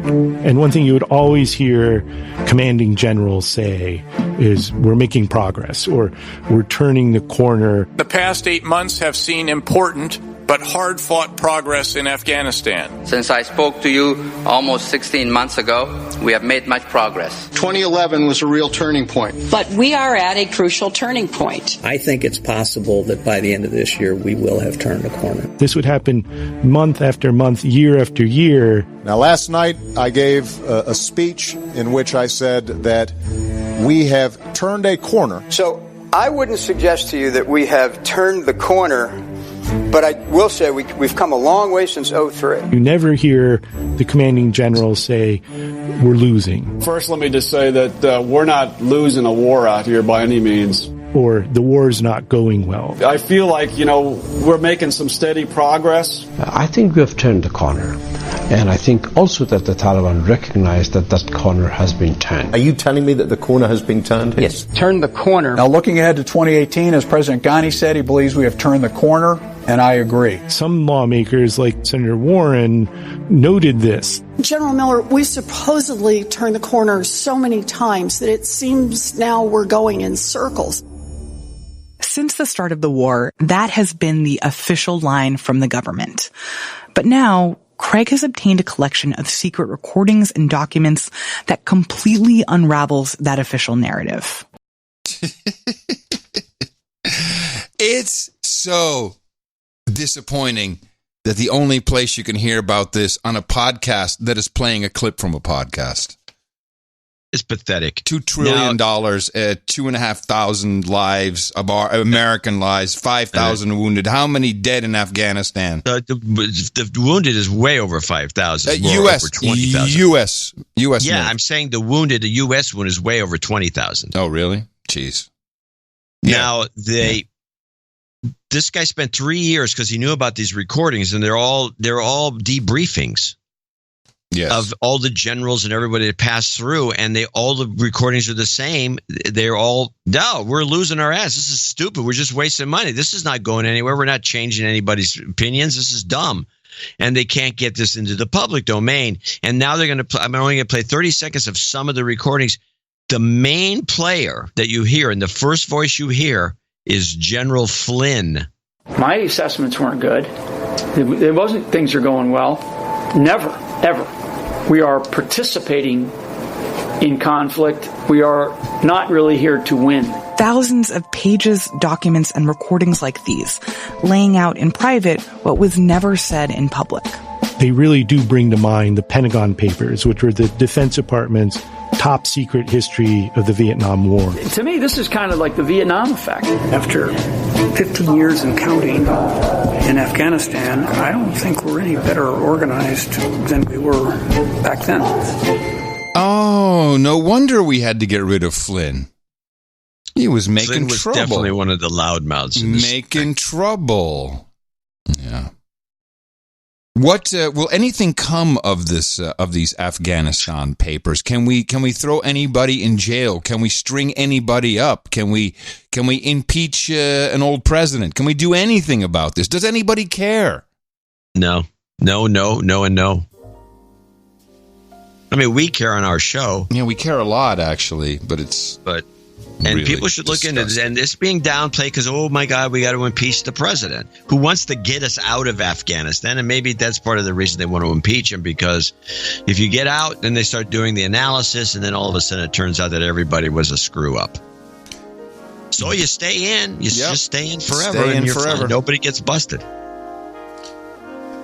And one thing you would always hear commanding generals say is, we're making progress, or we're turning the corner. The past 8 months have seen important but hard-fought progress in Afghanistan. Since I spoke to you almost 16 months ago, we have made much progress. 2011 was a real turning point. But we are at a crucial turning point. I think it's possible that by the end of this year, we will have turned a corner. This would happen month after month, year after year. Now, last night, I gave a speech in which I said that we have turned a corner. So I wouldn't suggest to you that we have turned the corner But I will say we've come a long way since 2003. You never hear the commanding general say, we're losing. First, let me just say that we're not losing a war out here by any means. Or the war's not going well. I feel like, we're making some steady progress. I think we have turned the corner. And I think also that the Taliban recognize that corner has been turned. Are you telling me that the corner has been turned? Yes, turned the corner. Now, looking ahead to 2018, as President Ghani said, he believes we have turned the corner, and I agree. Some lawmakers, like Senator Warren, noted this. General Miller, we supposedly turned the corner so many times that it seems now we're going in circles. Since the start of the war, that has been the official line from the government. But now, Craig has obtained a collection of secret recordings and documents that completely unravels that official narrative. It's so disappointing that the only place you can hear about this on a podcast that is playing a clip from a podcast. It's pathetic. $2 trillion, 2,500 lives of our American lives, 5,000 wounded. How many dead in Afghanistan? The wounded is way over 5,000. U.S. Over 20,000. U.S. Yeah, wounded. I'm saying the U.S. one is way over 20,000. Oh, really? Jeez. Now, this guy spent 3 years because he knew about these recordings, and they're all debriefings. Yes. Of all the generals and everybody that passed through, and all the recordings are the same. They're all, no, we're losing our ass. This is stupid. We're just wasting money. This is not going anywhere. We're not changing anybody's opinions. This is dumb. And they can't get this into the public domain. And now they're going to I'm only going to play 30 seconds of some of the recordings. The main player that you hear, and the first voice you hear, is General Flynn. My assessments weren't good. It wasn't things are going well. Never, ever. We are participating in conflict. We are not really here to win. Thousands of pages, documents, and recordings like these, laying out in private what was never said in public. They really do bring to mind the Pentagon Papers, which were the Defense Department's top secret history of the Vietnam War. To me, this is kind of like the Vietnam effect. After 15 years and counting in Afghanistan, I don't think we're any better organized than we were back then. Oh, no wonder we had to get rid of Flynn. He was making Flynn was trouble. Definitely one of the loudmouths. Making trouble. Yeah. What will anything come of this of these Afghanistan papers? Can we throw anybody in jail? Can we string anybody up? Can we impeach an old president? Can we do anything about this? Does anybody care? No, and no. I mean, we care on our show. Yeah, we care a lot actually, but and really people should look into it. And it's being downplayed because, oh, my God, we got to impeach the president who wants to get us out of Afghanistan. And maybe that's part of the reason they want to impeach him, because if you get out, then they start doing the analysis. And then all of a sudden it turns out that everybody was a screw up. So you stay in. You just stay in forever. Stay in and you're forever. fine. Nobody gets busted.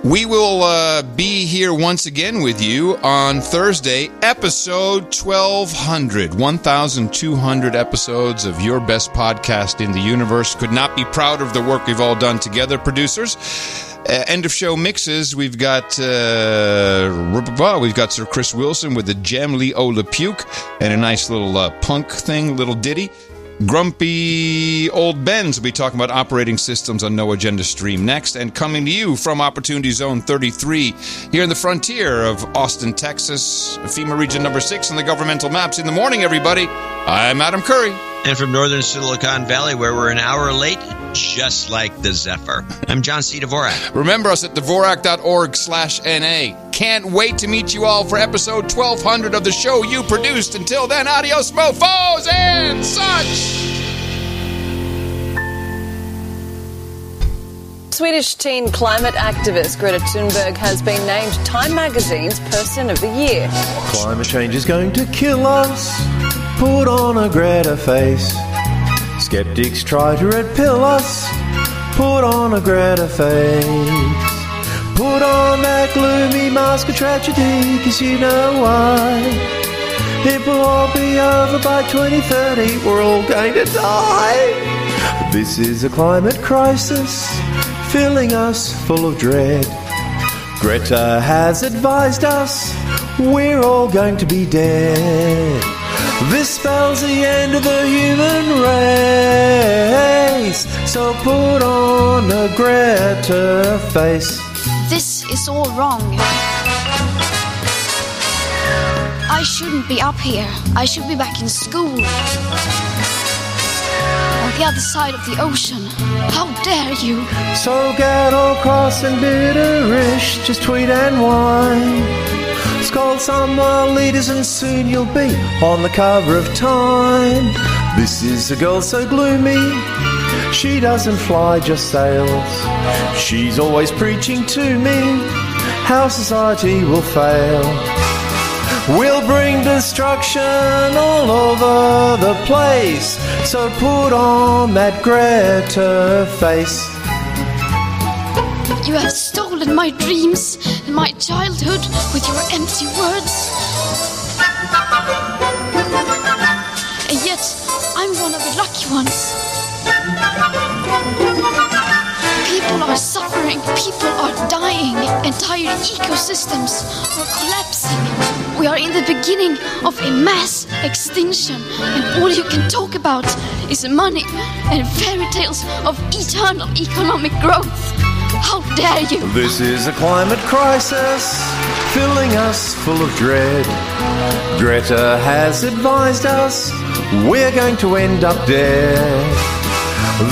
We will be here once again with you on Thursday, episode 1200. 1,200 episodes of your best podcast in the universe. Could not be proud of the work we've all done together, producers. End of show mixes. We've got Sir Chris Wilson with the Jamly Ola Puke and a nice little punk thing, little ditty. Grumpy Old Ben's will be talking about operating systems on No Agenda Stream next, and coming to you from Opportunity Zone 33 here in the frontier of Austin, Texas, FEMA Region number 6 on the governmental maps. In the morning, everybody, I'm Adam Curry. And from northern Silicon Valley, where we're an hour late, just like the Zephyr, I'm John C. Dvorak. Remember us at Dvorak.org/NA. Can't wait to meet you all for episode 1200 of the show you produced. Until then, adios, mofos and such! Swedish teen climate activist Greta Thunberg has been named Time Magazine's Person of the Year. Climate change is going to kill us. Put on a Greta face. Skeptics try to red pill us. Put on a Greta face. Put on that gloomy mask of tragedy, 'cause you know why. It will all be over by 2030. We're all going to die. This is a climate crisis. filling us full of dread. Greta has advised us we're all going to be dead. This spells the end of the human race, so put on a Greta face. This is all wrong. I shouldn't be up here. I should be back in school. On the other side of the ocean. How dare you? So get all cross and bitterish, just tweet and whine. Scold some world leaders and soon you'll be on the cover of Time. This is a girl so gloomy, she doesn't fly, just sails. She's always preaching to me how society will fail. We'll bring destruction all over the place, so put on that Greta face. You have stolen my dreams and my childhood with your empty words. And yet, I'm one of the lucky ones. People are suffering, people are dying, entire ecosystems are collapsing. We are in the beginning of a mass extinction, and all you can talk about is money and fairy tales of eternal economic growth. How dare you? This is a climate crisis, filling us full of dread. Greta has advised us we're going to end up dead.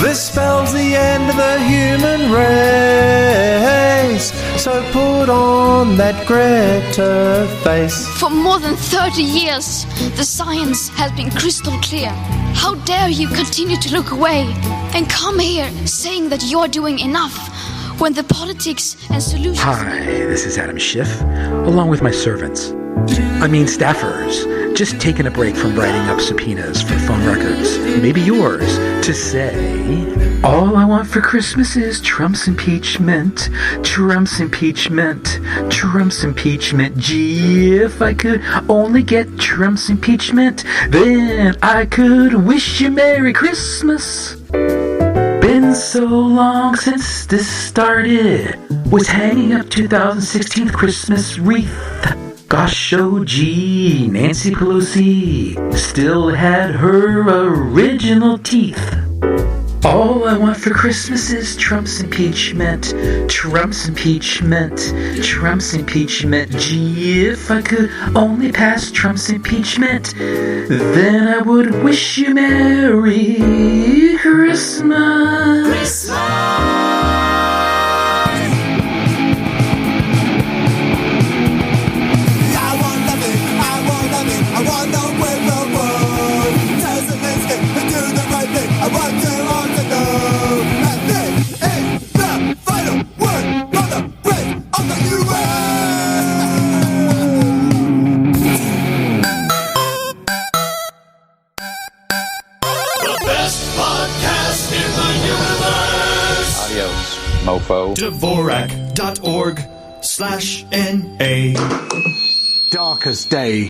This spells the end of the human race, so put on that Greta face. For more than 30 years, the science has been crystal clear. How dare you continue to look away and come here saying that you're doing enough when the politics and solutions... Hi, this is Adam Schiff, along with my servants. Staffers, just taking a break from writing up subpoenas for phone records, maybe yours, to say, all I want for Christmas is Trump's impeachment, Trump's impeachment, Trump's impeachment. Gee, if I could only get Trump's impeachment, then I could wish you Merry Christmas. Been so long since this started, was hanging up 2016 Christmas wreath. Gosh, oh gee, Nancy Pelosi still had her original teeth. All I want for Christmas is Trump's impeachment, Trump's impeachment, Trump's impeachment. Gee, if I could only pass Trump's impeachment, then I would wish you Merry Christmas. Mofo. Dvorak.org/NA. Darkest day